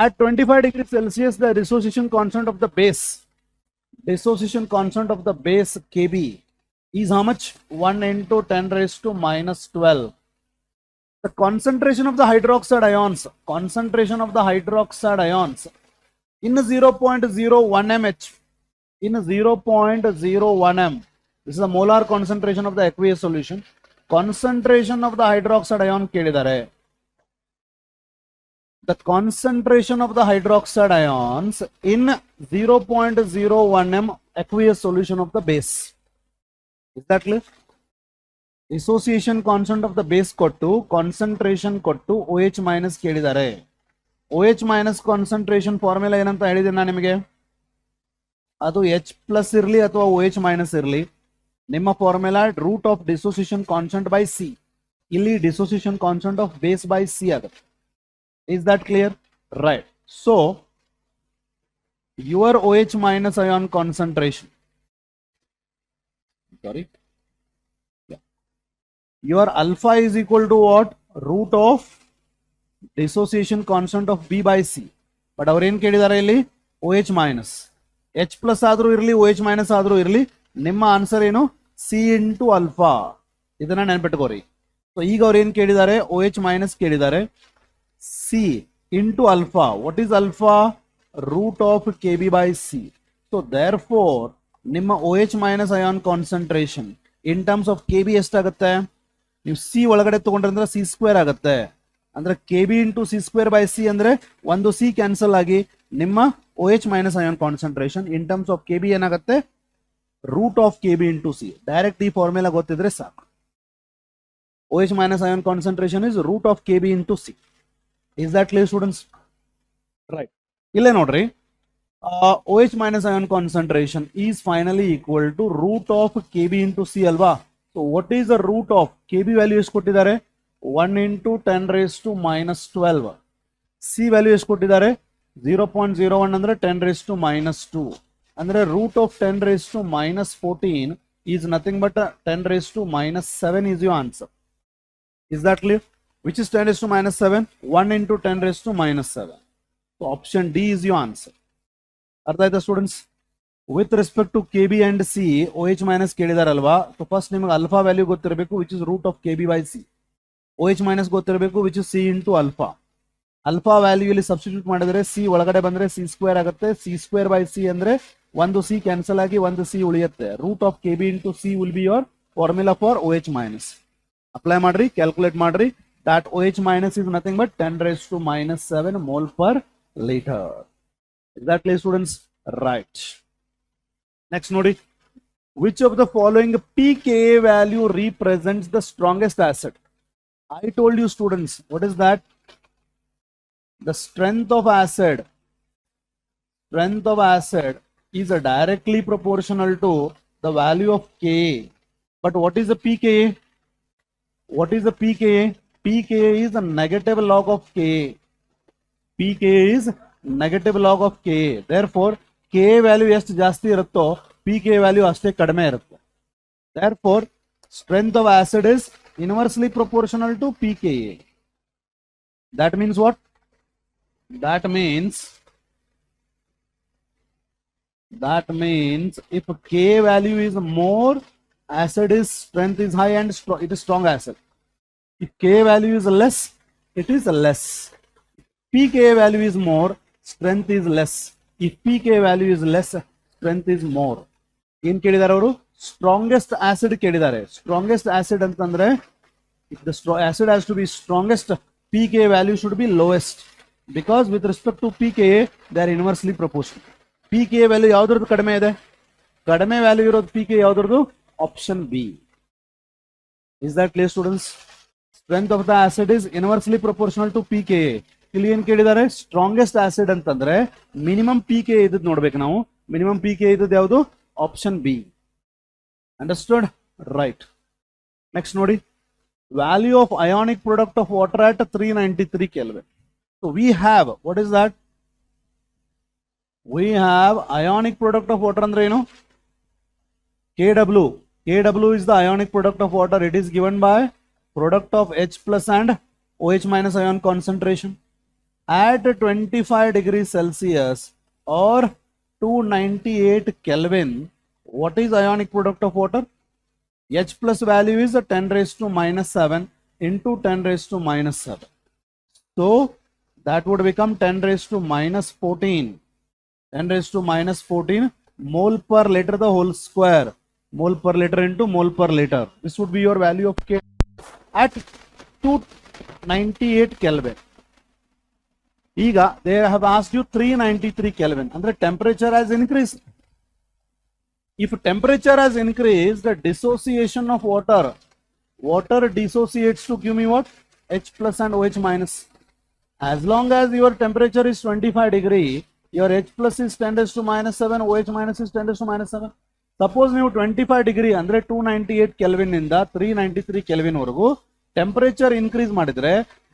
At 25 degrees Celsius, the dissociation constant of the base Kb is how much? 1 into 10 raised to minus 12. The concentration of the hydroxide ions in 0.01 mH, in 0.01 m. This is the molar concentration of the aqueous solution. Concentration of the hydroxide ion ಕೇಳಿದ್ದಾರೆ. The concentration of the hydroxide ions in 0.01 m aqueous solution of the base. Is that clear? Dissociation constant of the base ಕೊಟ್ಟು concentration ಕೊಟ್ಟು OH minus ಕೇಳಿದ್ದಾರೆ. OH minus concentration formula ಏನಂತ ಹೇಳಿದ್ದೀನಿ ನಾನು ನಿಮಗೆ? ಅದು H plus ಇರಲಿ ಅಥವಾ OH minus ಇರಲಿ, ನಿಮ್ಮ formula root of dissociation constant by C. ಇಲ್ಲಿ dissociation constant of base by C ಆಗುತ್ತೆ. Is that clear? Right. So your OH minus ion concentration, sorry, yeah, your alpha is equal to what? Root of dissociation constant of B by C. But ಅವ್ರು ಏನ್ ಕೇಳಿದಾರೆ ಇಲ್ಲಿ? OH minus. H plus ಆದ್ರೂ ಇರಲಿ, OH minus ಆದ್ರೂ ಇರಲಿ, ನಿಮ್ಮ answer ಏನು? C into alpha. ಇದನ್ನ ನೆನ್ಪಿಟ್ಕೋರಿ. ಸೊ ಈಗ ಅವ್ರು ಏನ್ ಕೇಳಿದ್ದಾರೆ? OH minus ಕೇಳಿದ್ದಾರೆ. C into alpha. What is alpha? Root of Kb by C. So therefore, ನಿಮ್ಮ OH minus ion concentration in terms of Kb ಎಷ್ಟಾಗುತ್ತೆ? ನೀವು C ಒಳಗಡೆ ತಗೊಂಡ್ರೆ C ಸ್ಕ್ವೇರ್ ಆಗುತ್ತೆ. ಅಂದ್ರೆ Kb into C square by C ಅಂದ್ರೆ ಒಂದು C ಕ್ಯಾನ್ಸಲ್ ಆಗಿ ನಿಮ್ಮ OH minus ion concentration in terms of Kb ಏನಾಗುತ್ತೆ? Root of Kb into C. Direct ಈ ಫಾರ್ಮುಲಾ ಗೊತ್ತಿದ್ರೆ ಸಾಕು. OH minus ion concentration is root of Kb into C. Is that clear, students? Right. Ille nodri, OH minus ion concentration is finally equal to root of Kb into C alva. So what is the root of Kb value is kottidare? 1 into 10 raised to minus 12. C value is kottidare 0.01 andre 10 raised to minus 2. Andre root of 10 raised to minus 14 is nothing but 10 raised to minus 7 is your answer. Is that clear? Which is 10 raised to minus 7? 1 into 10 raised to minus 7. So option D is your answer. ಅರ್ಥ ಆಯ್ತಾ students? With respect to K B and C O H minus ಕೇಳಿದಾರಲ್ವಾ, so first ನಿಮಗೆ alpha value ಗೊತ್ತಿರಬೇಕು which is root of K B by C. O H minus ಗೊತ್ತಿರಬೇಕು which is C into alpha. Alpha value ಇಲ್ಲಿ substitute ಮಾಡಿದ್ರೆ C ಒಳಗಡೆ ಬಂದ್ರೆ C square ಆಗುತ್ತೆ. C square by C ಅಂದ್ರೆ ಒಂದು ಸಿ ಕ್ಯಾನ್ಸಲ್ ಆಗಿ ಒಂದು ಸಿ ಉಳಿಯುತ್ತೆ. Root of K B into C will be your formula for O H minus. Apply ಮಾಡ್ರಿ, ಕ್ಯಾಲ್ಕುಲೇಟ್ ಮಾಡ್ರಿ. that OH minus is nothing but 10 raised to minus 7 mole per liter. Is that clear, students? Right. Next, nodi. Which of the following pKa value represents the strongest acid? I told you, students, what is that? The strength of acid is directly proportional to the value of Ka. But what is the pKa? What is the pKa? pKa is the negative log of Ka. pKa is negative log of Ka. Therefore, Ka value ಎಷ್ಟು ಜಾಸ್ತಿ ಇರುತ್ತೋ pKa value ಅಷ್ಟೇ ಕಡಿಮೆ ಇರುತ್ತೆ. Therefore, strength of acid is inversely proportional to pKa. That means what? That means if Ka value is more, acid is strength is high and it is strong acid. If K value is less, it is less. pKa value is more, strength is less. If pKa value is less, strength is more. ಏನ್ ಕೇಳಿದಾರೆ ಅವರು? Strongest acid ಕೇಳಿದ್ದಾರೆ. Strongest acid ಅಂತಂದ್ರೆ if the acid has to be strongest, pKa value should be lowest, because with respect to pKa they are inversely proportional. pKa value ಯಾವ್ದ್ರದ್ದು ಕಡಿಮೆ ಇದೆ? ಕಡಿಮೆ value ಇರೋದು pKa ಯಾವ್ದ್ರದ್ದು? Option B. Is that clear, students? Strength of the acid is inversely proportional to pKa. ಇಲ್ಲಿ ಏನ್ ಕೇಳಿದ್ದಾರೆ? Strongest acid ಅಂತಂದ್ರೆ ಮಿನಿಮಮ್ pKa ಇದ್ದದ್ದು ನೋಡ್ಬೇಕು ನಾವು. ಮಿನಿಮಮ್ pKa ಇದ್ದದ್ದು ಯಾವುದು? Option B. Understood? Right. Next ನೋಡಿ, value of ionic product of water at 393 Kelvin. So we have, what is that? We have ionic product of water ಅಂದ್ರೆ ಏನು? Kw. Kw is the ionic product of water. It is given by product of H plus and OH minus ion concentration at 25 degrees Celsius or 298 Kelvin. What is ionic product of water? H plus value is 10 raised to minus 7 into 10 raised to minus 7. So that would become 10 raised to minus 14. 10 raised to minus 14 mole per liter the whole square. Mole per liter into mole per liter. This would be your value of K at 298 Kelvin. ಈಗ they have asked you 393 Kelvin. ಅಂದ್ರೆ temperature has increased. If temperature has increased, the dissociation of water dissociates to give me what? H plus and OH minus. As long as your temperature is 25 degree, your H plus is 10 raised to minus 7, OH minus is 10 raised to minus 7. Suppose ನೀವು 25 degree ಅಂದ್ರೆ 298 kelvin ಇಂದ 393 kelvin ವರೆಗೂ temperature increase ಮಾಡಿದ್ರೆ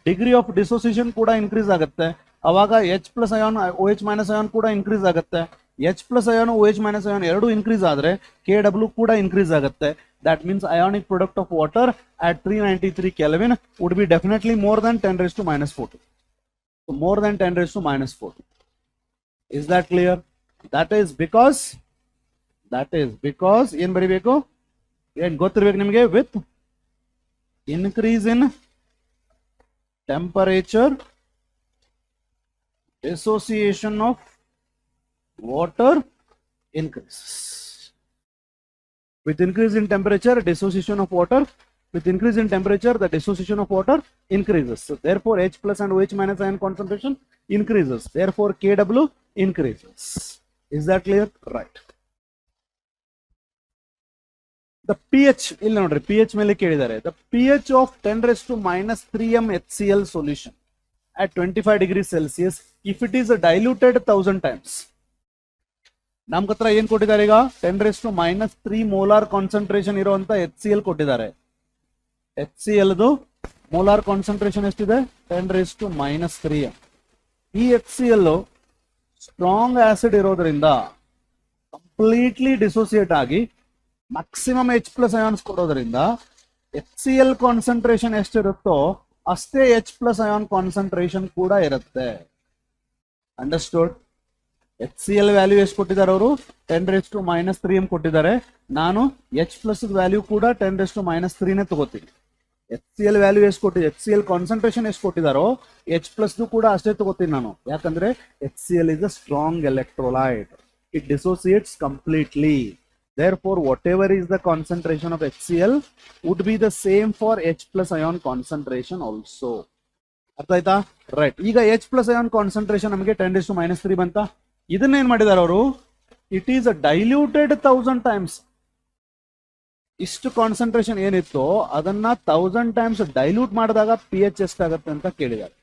degree of dissociation ಕೂಡ increase ಆಗುತ್ತೆ. ಅವಾಗ H plus ion OH minus ion ಕೂಡ increase ಆಗುತ್ತೆ. H plus ion OH minus ion ಎರಡು ಇನ್ಕ್ರೀಸ್ ಆದ್ರೆ KW ಕೂಡ ಇನ್ಕ್ರೀಸ್ ಆಗುತ್ತೆ. That means ionic product of water at 393 kelvin would be definitely more than 10 raised to minus 40. So more than 10 raised to minus 40. Is that clear? That is because ಏನ್ ಬರಿಬೇಕು? ಏನ್ ಗೊತ್ತಿರ್ಬೇಕು ನಿಮಗೆ? With increase in temperature dissociation of water increases. With increase in temperature, dissociation of water. With increase in temperature, the dissociation of water increases. So therefore, H plus and OH minus ion concentration increases. Therefore, KW increases. Is that clear? Right. The pH, ಇಲ್ಲಿ ನೋಡ್ರಿ, pH ಮೇಲೆ ಕೇಳಿದ್ದಾರೆ. The pH of 10 raised to minus 3m HCl solution at 25 degrees Celsius if it is diluted 1000 times. ನಮ್ ಹತ್ರ ಏನ್ ಕೊಟ್ಟಿದ್ದಾರೆ ಈಗ? 10 raised to minus 3 molar concentration ಇರುವಂತ HCl ಕೊಟ್ಟಿದ್ದಾರೆ. HCl ಮೋಲಾರ್ ಕಾನ್ಸಂಟ್ರೇಷನ್ ಎಷ್ಟಿದೆ? 10 raised to minus 3m. ಈ HCl ಸ್ಟ್ರಾಂಗ್ ಆಸಿಡ್ ಇರೋದ್ರಿಂದ ಕಂಪ್ಲೀಟ್ಲಿ ಡಿಸೋಸಿಯೇಟ್ ಆಗಿ ಮ್ಯಾಕ್ಸಿಮಮ್ H ಪ್ಲಸ್ ಅಯಾನ್ಸ್ ಕೊಡೋದ್ರಿಂದ HCl ಕಾನ್ಸಂಟ್ರೇಷನ್ ಎಷ್ಟಿರುತ್ತೋ ಅಷ್ಟೇ H ಪ್ಲಸ್ ಅಯಾನ್ ಕಾನ್ಸಂಟ್ರೇಷನ್ ಕೂಡ ಇರುತ್ತೆ. ಅಂಡರ್ಸ್ಟುಡ್? HCl ವ್ಯಾಲ್ಯೂ ಎಷ್ಟು ಕೊಟ್ಟಿದ್ದಾರೆ ಅವರು 10⁻³ ಕೊಟ್ಟಿದ್ದಾರೆ. ನಾನು H ಪ್ಲಸ್ ವ್ಯಾಲ್ಯೂ ಕೂಡ 10⁻³ ತಗೋತೀನಿ. HCl ವ್ಯಾಲ್ಯೂ ಎಷ್ಟು ಕೊಟ್ಟಿದೆ, HCl ಕಾನ್ಸಂಟ್ರೇಷನ್ ಎಷ್ಟು ಕೊಟ್ಟಿದಾರೋ H ಪ್ಲಸ್ ಕೂಡ ಅಷ್ಟೇ ತಗೋತೀನಿ ನಾನು. ಯಾಕಂದ್ರೆ HCl is a strong electrolyte. It dissociates completely. Therefore, whatever is the concentration of HCl would be the same for H plus ion concentration also. ಅರ್ಥ ಆಯ್ತಾ? ರೈಟ್. ಈಗ H ಪ್ಲಸ್ ಅಯಾನ್ ಕಾನ್ಸಂಟ್ರೇಷನ್ ನಮಗೆ 10⁻³ ಬಂತ. ಇದನ್ನ ಏನ್ ಮಾಡಿದಾರೆ ಅವರು, ಇಟ್ ಈಸ್ ಡೈಲ್ಯೂಟೆಡ್ 1000 ಟೈಮ್ಸ್. ಇಷ್ಟು ಕಾನ್ಸಂಟ್ರೇಷನ್ ಏನಿತ್ತು ಅದನ್ನ 1000 ಟೈಮ್ಸ್ ಡೈಲ್ಯೂಟ್ ಮಾಡಿದಾಗ pH ಎಷ್ಟಾಗತ್ತೆ ಅಂತ ಕೇಳಿದ್ದಾರೆ.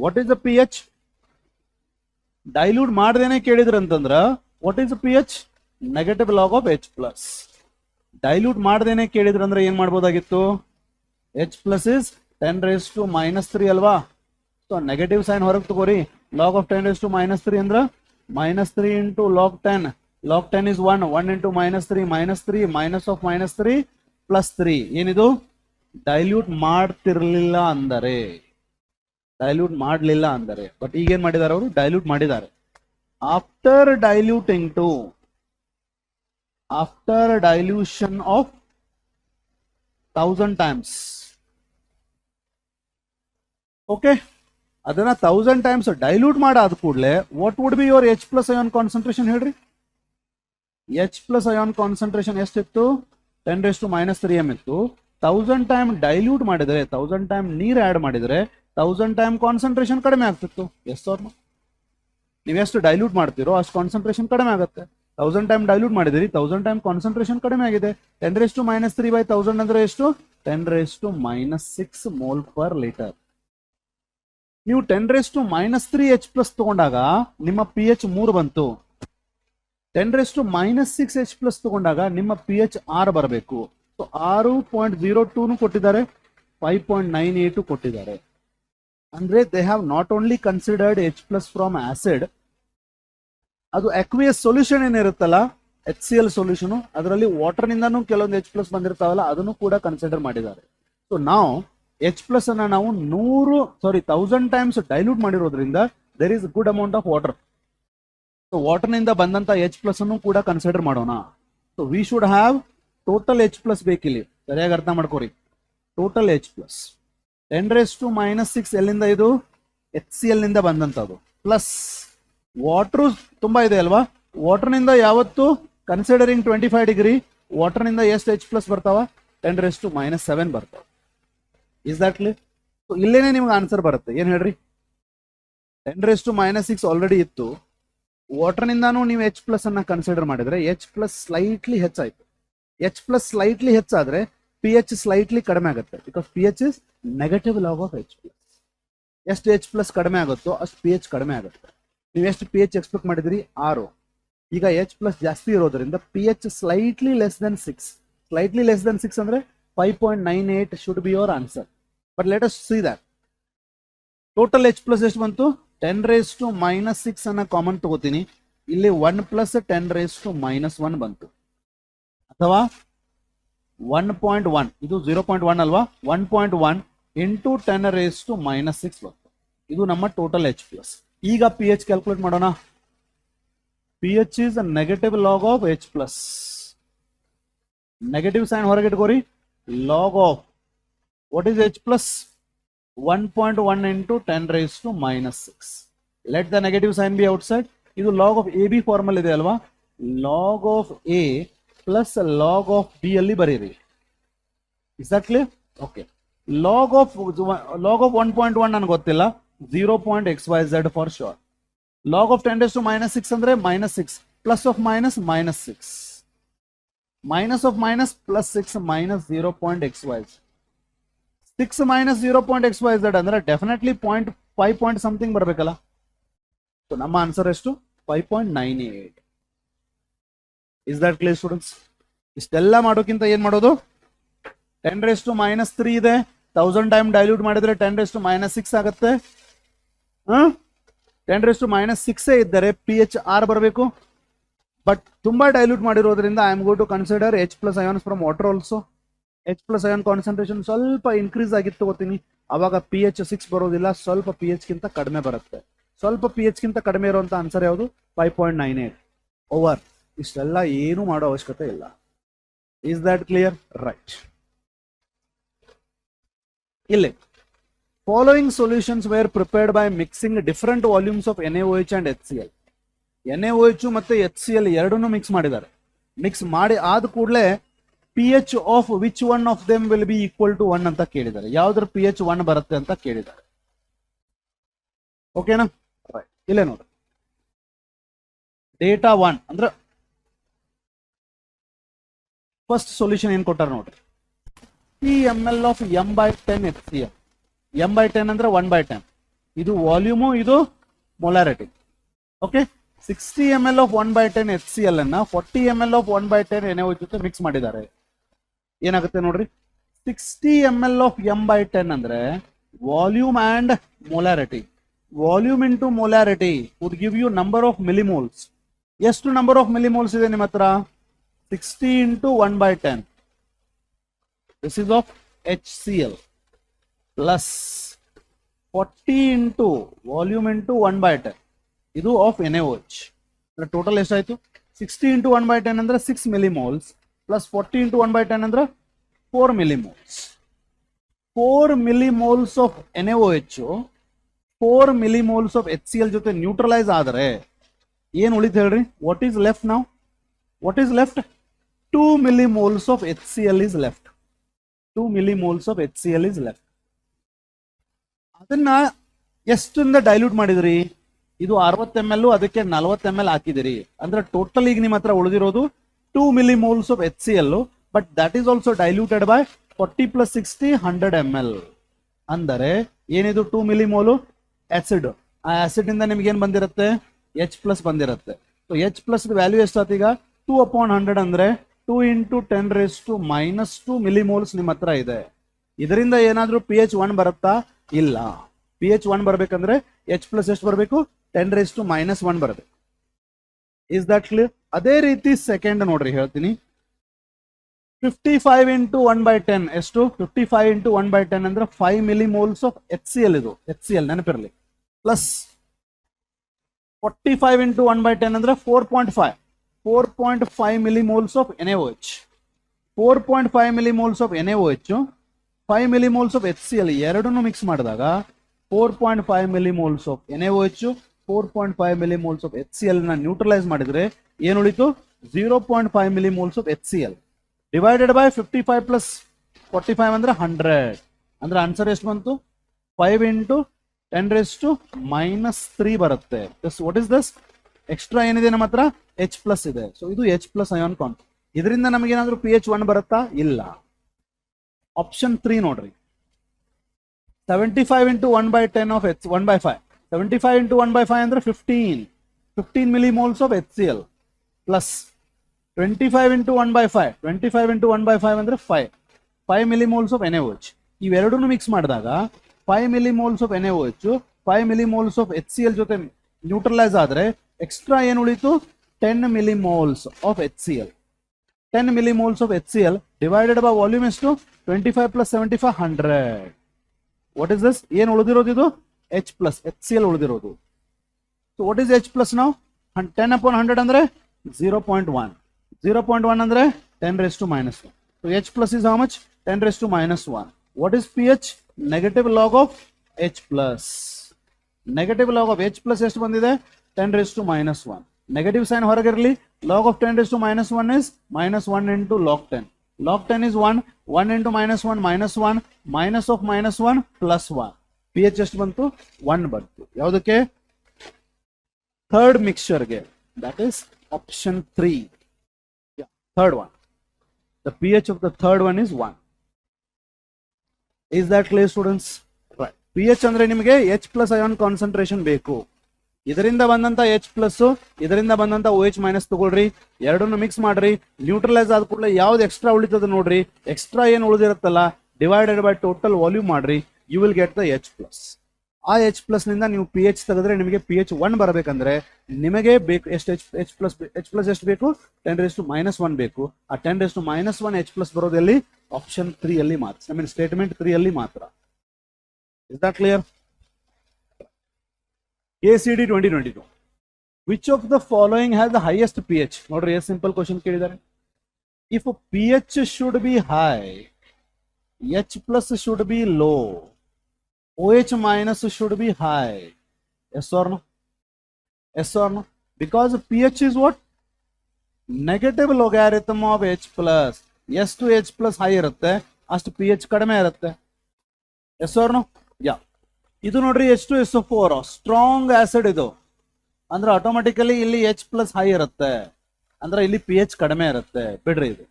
What is the pH? Dilute ಮಾಡದೇನೆ ಕೇಳಿದ್ರಂತಂದ್ರ what is the pH? Negative log of H plus. Dilute ಮಾಡದೇನೆ ಕೇಳಿದ್ರಂದ್ರೆ ಏನ್ ಮಾಡ್ಬೋದಾಗಿತ್ತು, H ಪ್ಲಸ್ ಇಸ್ 10⁻³ ಅಲ್ವಾ. ಸೊ ನೆಗೆಟಿವ್ ಸೈನ್ ಹೊರಗೆ ತಗೋರಿ. ಲಾಗ್ ಆಫ್ 10⁻³ ಅಂದ್ರ -3 into log 10. Log 10 is 1. 1 into -3 -3 minus of -3 plus 3. ಏನಿದು? ಡೈಲ್ಯೂಟ್ ಮಾಡ್ತಿರ್ಲಿಲ್ಲ ಅಂದರೆ, ಡೈಲ್ಯೂಟ್ ಮಾಡಲಿಲ್ಲ ಅಂದರೆ. ಬಟ್ ಈಗ ಏನ್ ಮಾಡಿದ್ದಾರೆ ಅವರು, ಡೈಲ್ಯೂಟ್ ಮಾಡಿದ್ದಾರೆ. After diluting to, after dilution of 1000 times. Okay, ಅದನ್ನ 1000 ಟೈಮ್ಸ್ ಡೈಲ್ಯೂಟ್ ಮಾಡಾದ ಕೂಡಲೇ what would be your H plus ion concentration ಹೇಳ್ರಿ. H ಪ್ಲಸ್ ಅಯಾನ್ ಕಾನ್ಸಂಟ್ರೇಷನ್ ಎಷ್ಟಿತ್ತು? 10⁻³ ಇತ್ತು. 1000 ಟೈಮ್ ಡೈಲ್ಯೂಟ್ ಮಾಡಿದ್ರೆ, 1000 ಟೈಮ್ ನೀರು ಆಡ್ ಮಾಡಿದ್ರೆ 1000 ಟೈಮ್ ಕಾನ್ಸಂಟ್ರೇಷನ್ ಕಡಿಮೆ ಆಗ್ತಿತ್ತು. Yes or no? ನೀವೆಷ್ಟು ಡೈಲ್ಯೂಟ್ ಮಾಡ್ತೀರೋ ಅಷ್ಟು ಕಾನ್ಸಂಟ್ರೇಷನ್ ಕಡಿಮೆ ಆಗುತ್ತೆ. 1000 ಟೈಮ್ ಡೈಲ್ಯೂಟ್ ಮಾಡಿದಿರಿ, 1000 ಟೈಮ್ ಕಾನ್ಸಂಟ್ರೇಷನ್ ಕಡಿಮೆ ಆಗಿದೆ. 10⁻³ ಅಂದ್ರೆ ಎಷ್ಟು? 10⁻⁻6 ಮೋಲ್ ಪರ್ ಲೀಟರ್. ನೀವು 10⁻³ H ಪ್ಲಸ್ ತಗೊಂಡಾಗ ನಿಮ್ಮ pH 3 ಬಂತು. 10⁻⁻6 H ಪ್ಲಸ್ ತಗೊಂಡಾಗ ನಿಮ್ಮ pH 6 ಬರಬೇಕು. ಸೊ 6.02 ಕೊಟ್ಟಿದ್ದಾರೆ, 5.98 ಕೊಟ್ಟಿದ್ದಾರೆ. ಅಂದ್ರೆ they have not only considered H plus from acid, ಅದು ಅಕ್ವಿಯಸ್ ಸೊಲ್ಯೂಷನ್ ಏನಿರುತ್ತಲ್ಲ HCl ಸೊಲ್ಯೂಷನ್, ಅದರಲ್ಲಿ ವಾಟರ್ ನಿಂದಾನು ಕೆಲವೊಂದು H ಪ್ಲಸ್ ಬಂದಿರ್ತಾವಲ್ಲ ಅದನ್ನು ಕೂಡ ಕನ್ಸಿಡರ್ ಮಾಡಿದ್ದಾರೆ. ಸೊ ನಾವು H ಪ್ಲಸ್ ಅನ್ನ ನಾವು 1000 ಟೈಮ್ಸ್ ಡೈಲ್ಯೂಟ್ ಮಾಡಿರೋದ್ರಿಂದ there is good amount of water. So water ನಿಂದ ಬಂದಂತ H ಪ್ಲಸ್ ಅನ್ನು ಕೂಡ ಕನ್ಸಿಡರ್ ಮಾಡೋಣ. So we should have total H plus ಬೇಕಿಲ್ಲಿ, ಸರಿಯಾಗಿ ಅರ್ಥ ಮಾಡ್ಕೋರಿ. ಟೋಟಲ್ H ಪ್ಲಸ್ 10⁻⁻6 ಎಲ್ಲಿಂದ? ಇದು HCl ನಿಂದ ಬಂದಂತದ್ದು. ಪ್ಲಸ್ ವಾಟರ್ ತುಂಬಾ ಇದೆ ಅಲ್ವಾ, ವಾಟರ್ ನಿಂದ ಯಾವತ್ತು ಕನ್ಸಿಡರಿಂಗ್ 25 ಡಿಗ್ರಿ ವಾಟರ್ ನಿಂದ ಎಷ್ಟು H ಪ್ಲಸ್ ಬರ್ತಾವ? 10⁻⁻7 ಬರ್ತಾವ. Is that clear? ಸೊ ಇಲ್ಲೇನೆ ನಿಮ್ಗೆ ಆನ್ಸರ್ ಬರುತ್ತೆ. ಏನ್ ಹೇಳ್ರಿ, 10⁻⁻6 ಆಲ್ರೆಡಿ ಇತ್ತು, ವಾಟರ್ ನಿಂದಾನು ನೀವು H ಪ್ಲಸ್ ಅನ್ನ ಕನ್ಸಿಡರ್ ಮಾಡಿದ್ರೆ H ಪ್ಲಸ್ ಸ್ಲೈಟ್ಲಿ ಹೆಚ್ಚಾಯ್ತು. H ಪ್ಲಸ್ ಸ್ಲೈಟ್ಲಿ ಹೆಚ್ಚಾದ್ರೆ pH ಸ್ಲೈಟ್ಲಿ ಕಡಿಮೆ ಆಗುತ್ತೆ. Because pH is negative log of H plus. ಎಷ್ಟು H ಪ್ಲಸ್ ಕಡಿಮೆ ಆಗುತ್ತೋ ಅಷ್ಟು pH ಕಡಿಮೆ ಆಗುತ್ತೆ. ನೀವು ಎಷ್ಟು pH ಎಕ್ಸ್ಪೆಕ್ಟ್ ಮಾಡಿದ್ರಿ? 6. ಈಗ H ಪ್ಲಸ್ ಜಾಸ್ತಿ ಇರೋದ್ರಿಂದ pH slightly less than 6. Slightly less than 6 ಅಂದ್ರೆ 5.98 should be your answer. But let us see that. Total H plus ಎಷ್ಟು ಬಂತು? 10⁻⁻6 ಅನ್ನ ಕಾಮನ್ ತಗೋತೀನಿ. ಇಲ್ಲಿ 1 ಪ್ಲಸ್ 10⁻⁻1 ಬಂತು. ಅಥವಾ 1.1, ಇದು 0.1 ಅಲ್ವಾ, 1.1 ಇಂಟು 10⁻⁻6 ಬಂತು. ಇದು ನಮ್ಮ ಟೋಟಲ್ H ಪ್ಲಸ್. ಈಗ pH ಕ್ಯಾಲ್ಕುಲೇಟ್ ಮಾಡೋಣ. pH is negative log of H plus. Negative sign ಹೊರಗೆ ಇಟ್ಕೋರಿ. Log of what is H plus? 1.1 into 10⁻⁻6. Let the negative sign be outside. ಇದು ಲಾಗ್ ಆಫ್ AB ಫಾರ್ಮಲ್ ಇದೆ ಅಲ್ವಾ, log of A plus log of B ಅಲ್ಲಿ ಬರೀರಿ. Exactly? Okay. Log of 1.1 ನನಗೆ ಗೊತ್ತಿಲ್ಲ, 0.xyz for sure. Log of 10⁻⁻6 ಅಂದ್ರೆ -6, plus of minus -6, minus of minus plus 6 minus 0.xyz. 6 minus 0.xyz ಅಂದ್ರೆ definitely 0.5 point something ಬರಬೇಕಲ್ಲ. So ನಮ್ಮ answer ಎಷ್ಟು? 5.98. Is that clear students? ಇಷ್ಟೆಲ್ಲ ಮಾಡೋಕ್ಕಿಂತ ಏನ್ ಮಾಡೋದು? 10⁻⁻3 ಇದೆ, 1000 ಟೈಮ್ ಡೈಲ್ಯೂಟ್ ಮಾಡಿದ್ರೆ 10⁻⁻6 ಆಗುತ್ತೆ. 10⁻⁻6 ಇದ್ದರೆ pH 6 ಬರಬೇಕು. ಬಟ್ ತುಂಬಾ ಡೈಲ್ಯೂಟ್ ಮಾಡಿರೋದ್ರಿಂದ I am going to consider H plus ions from water also. H plus ion concentration ಸ್ವಲ್ಪ ಇನ್ಕ್ರೀಸ್ ಆಗಿತ್ತು ತಗೋತೀನಿ, ಅವಾಗ pH 6 ಬರೋದಿಲ್ಲ, ಸ್ವಲ್ಪ pH ಗಿಂತ ಕಡಿಮೆ ಬರುತ್ತೆ. ಸ್ವಲ್ಪ pH ಗಿಂತ ಕಡಿಮೆ ಇರುವಂತ ಆನ್ಸರ್ ಯಾವುದು? 5.98 ಓವರ್. ಇಷ್ಟೆಲ್ಲ ಏನು ಮಾಡೋ ಅವಶ್ಯಕತೆ ಇಲ್ಲ. Is that clear? ರೈಟ್. ಇಲ್ಲಿ following solutions were prepared by mixing different volumes of NaOH and HCl. NaOH ಮತ್ತೆ HCl ಎರಡನ್ನೂ ಮಿಕ್ಸ್ ಮಾಡಿದ್ದಾರೆ. ಮಿಕ್ಸ್ ಮಾಡಿ ಆದ ಕೂಡಲೇ pH of which one of them will be equal to 1 ಅಂತ ಕೇಳಿದ್ದಾರೆ. ಯಾವ್ದ್ರ pH 1 ಬರುತ್ತೆ ಅಂತ ಕೇಳಿದ್ದಾರೆ. ಓಕೆನಾ? ರೈಟ್. ಇಲ್ಲೇ ನೋಡ್ರಿ, ಡೇಟಾ 1 ಅಂದ್ರೆ ಫಸ್ಟ್ ಸೊಲ್ಯೂಷನ್ ಏನ್ ಕೊಟ್ಟಾರ ನೋಡ್ರಿ, ml of m/10 HCl. m/10 ಅಂದ್ರೆ 1/10. ಇದು ವಾಲ್ಯೂಮು, ಇದು molarity. Okay, 60 ml of 1/10 HCl ಅನ್ನ 40 ml ಆಫ್ 1/10 NaOH ಜೊತೆ ಮಿಕ್ಸ್ ಮಾಡಿದ್ದಾರೆ. ಏನಾಗುತ್ತೆ ನೋಡ್ರಿ, 60 ml ಆಫ್ m/10 ಅಂದ್ರೆ volume and molarity. Volume into molarity would give you number of millimoles. ಎಷ್ಟು ನಂಬರ್ ಆಫ್ ಮಿಲಿಮೋಲ್ಸ್ ಇದೆ ನಿಮ್ಮ ಹತ್ರ? 60 into 1/10. This is of HCl plus 40 into volume into 1/10. ಇದು ಆಫ್ NaOH. ಟೋಟಲ್ ಎಷ್ಟಾಯ್ತು? 60 into 1/10 ಅಂದ್ರೆ 6 millimoles plus 40 into 1/10 ಅಂದ್ರೆ 4 millimoles. 4 millimoles of NaOH 4 millimoles of HCl ಜೊತೆ neutralise ಆದರೆ ಏನು ಉಳಿತು ಹೇಳ್ರಿ? What is left now? What is left? 2 millimoles of HCl is left. 2 millimoles of HCl is left. ಅದನ್ನ ಎಷ್ಟಿಂದ dilute ಮಾಡಿದ್ರಿ? ಇದು 60 ml, ಅದಕ್ಕೆ 40 ml ಹಾಕಿದಿರಿ. ಅಂದ್ರೆ ಟೋಟಲ್ ಈಗ ನಿಮ್ಮ ಹತ್ರ ಉಳಿದಿರೋದು 2 millimoles of HCl, but that is also diluted by 40 plus 60 100 ml. ಅಂದರೆ ಏನಿದು 2 millimole ಆಸಿಡ್. ಆ ಆಸಿಡ್ ಇಂದ ನಿಮ್ಗೆ ಏನ್ ಬಂದಿರುತ್ತೆ? H plus ಬಂದಿರುತ್ತೆ. ಸೊ H plus ವ್ಯಾಲ್ಯೂ ಎಷ್ಟಾಯ್ತು ಈಗ? 2/100 ಅಂದ್ರೆ 2 into 10 raised to -2 millimoles ನಿಮ್ಮ ಹತ್ರ ಇದೆ. ಇದರಿಂದ ಏನಾದ್ರೂ pH 1 ಬರುತ್ತಾ? ಇಲ್ಲ. pH 1 ಬರ್ಬೇಕಂದ್ರೆ H plus ಎಷ್ಟು ಬರಬೇಕು? 10 raised to -1 ಬರಬೇಕು. Is that clear? ಅದೇ ರೀತಿ ಸೆಕೆಂಡ್ ನೋಡ್ರಿ ಹೇಳ್ತೀನಿ. 55 into 1/10 ಎಷ್ಟು? 55 into 1/10 ಅಂದ್ರೆ 5 millimoles ಆಫ್ HCl. ಇದು HCl ನೆನಪಿರಲಿ. ಪ್ಲಸ್ 45 into 1/10 ಅಂದ್ರೆ 4.5 millimoles of NaOH. 4.5 millimoles of NaOH 5 millimoles of HCl ಎರಡನ್ನು ಮಿಕ್ಸ್ ಮಾಡಿದಾಗ 4.5 millimoles of NaOH 4.5 millimoles of HCl ನ ನ್ಯೂಟ್ರಲೈಸ್ ಮಾಡಿದ್ರೆ ಏನು ಉಳಿತು? 0.5 millimoles of HCl divided by 55 plus 45 ಅಂದ್ರೆ 100. ಅಂದ್ರೆ ಆನ್ಸರ್ ಎಷ್ಟು ಬಂತು? 5 into 10 raised to -3 ಬರುತ್ತೆ. What is this? ಎಕ್ಸ್ಟ್ರಾ ಏನಿದೆ ನಮ್ಮ ಹತ್ರ? H plus ಇದೆ. ಸೊ ಇದು H plus ಅಯಾನ್ ಕಾಂಪೌಂಡ್. ಇದರಿಂದ ನಮಗೇನಾದ್ರೂ pH 1 ಬರುತ್ತಾ? ಇಲ್ಲ. ಆಪ್ಷನ್ 3 ನೋಡ್ರಿ. 75 into 1/10 of 1/5. 75 into 1/5 ಅಂದ್ರೆ 15 millimoles of HCl plus 25 into 1/5. 25 into 1/5 ಅಂದ್ರೆ 5 millimoles of NaOH. ಇವೆರಡನ್ನು ಮಿಕ್ಸ್ ಮಾಡಿದಾಗ 5 millimoles of NaOH 5 millimoles of HCl ಜೊತೆ ನ್ಯೂಟ್ರಲೈಸ್ ಆದ್ರೆ ಎಕ್ಸ್ಟ್ರಾ ಏನು ಉಳಿತು? 10 millimoles of HCl. 10 millimoles of HCl divided by volume ಎಷ್ಟು? 25 plus 75 100. What is this? ಏನು ಉಳಿದಿರೋದು? ಇದು H plus HCl ಉಳಿದಿರೋದು. So what is H plus now? 10/100 ಅಂದ್ರೆ 0.1. 0.1 ಅಂದ್ರೆ 10 raised to -1. So H plus is how much? 10 raised to -1. What is pH? Negative log of H plus. Negative log of H plus ಎಷ್ಟು ಬಂದಿದೆ? 10 raised to -1. Negative sign ಹೊರಗಿರಲಿ. log of 10 raised to -1 is -1 into log 10. log 10 is 1. 1 into -1 -1. minus of -1 plus 1. pH ಎಷ್ಟು ಬಂತು? 1 ಬಂತು. ಯಾವುದಕ್ಕೆ? Third ಮಿಕ್ಸ್ಚರ್ಗೆ. That is option 3. Third one. The pH of the third one is 1. Is that clear, students? Right. pH ಅಂದ್ರೆ ನಿಮಗೆ H plus ion concentration ಬೇಕು. ಇದರಿಂದ ಬಂದಂತ H ಪ್ಲಸ್, ಇದರಿಂದ ಬಂದಂತ OH ಮೈನಸ್ ತಗೊಳ್ರಿ, ಎರಡನ್ನು ಮಿಕ್ಸ್ ಮಾಡ್ರಿ, ನ್ಯೂಟ್ರಲೈಸ್ ಆದ ಕೂಡಲೇ ಯಾವ್ದು ಎಕ್ಸ್ಟ್ರಾ ಉಳಿತದ ನೋಡ್ರಿ. ಎಕ್ಸ್ಟ್ರಾ ಏನು ಉಳಿದಿರುತ್ತಲ್ಲ ಡಿವೈಡೆಡ್ ಬೈ ಟೋಟಲ್ ವಾಲ್ಯೂಮ್ ಮಾಡ್ರಿ, you will get the H plus. ಆ H ಪ್ಲಸ್ ನಿಂದ ನೀವು pH ತೆಗೆದ್ರೆ ನಿಮಗೆ pH 1 ಬರಬೇಕಂದ್ರೆ ನಿಮಗೆ ಬೇಕು ಎಷ್ಟು? H ಪ್ಲಸ್ ಎಷ್ಟು ಬೇಕು? 10 raised to -1 ಬೇಕು. ಆ 10 raised to -1 H ಪ್ಲಸ್ ಬರೋದಲ್ಲಿ ಆಪ್ಷನ್ 3 ಅಲ್ಲಿ ಮಾತ್ರ. ಐ ಮೀನ್ ಸ್ಟೇಟ್ಮೆಂಟ್ 3 ಅಲ್ಲಿ ಮಾತ್ರ. Is that clear? KCD 2022. Which of the following has the highest P H? ನೋಡ್ರಿ ಎಷ್ಟು ಸಿಂಪಲ್ ಕ್ವಶನ್ ಕೇಳಿದ್ದಾರೆ. If P H should be high, H plus should be low, OH minus should be high. Yes or no? Yes or no? Because pH is what? Negative logarithm of H plus. S to H plus high ಇರುತ್ತೆ, ಅಷ್ಟು pH ಕಡಿಮೆ ಇರುತ್ತೆ. Yes or no? Yeah. ಇದು ನೋಡ್ರಿ H2SO4 strong acid ಇದು, ಅಂದ್ರೆ automatically ಇಲ್ಲಿ H plus high ಇರುತ್ತೆ, ಅಂದ್ರೆ ಇಲ್ಲಿ pH ಕಡಿಮೆ ಇರುತ್ತೆ. ಬಿಡ್ರಿ ಇದು.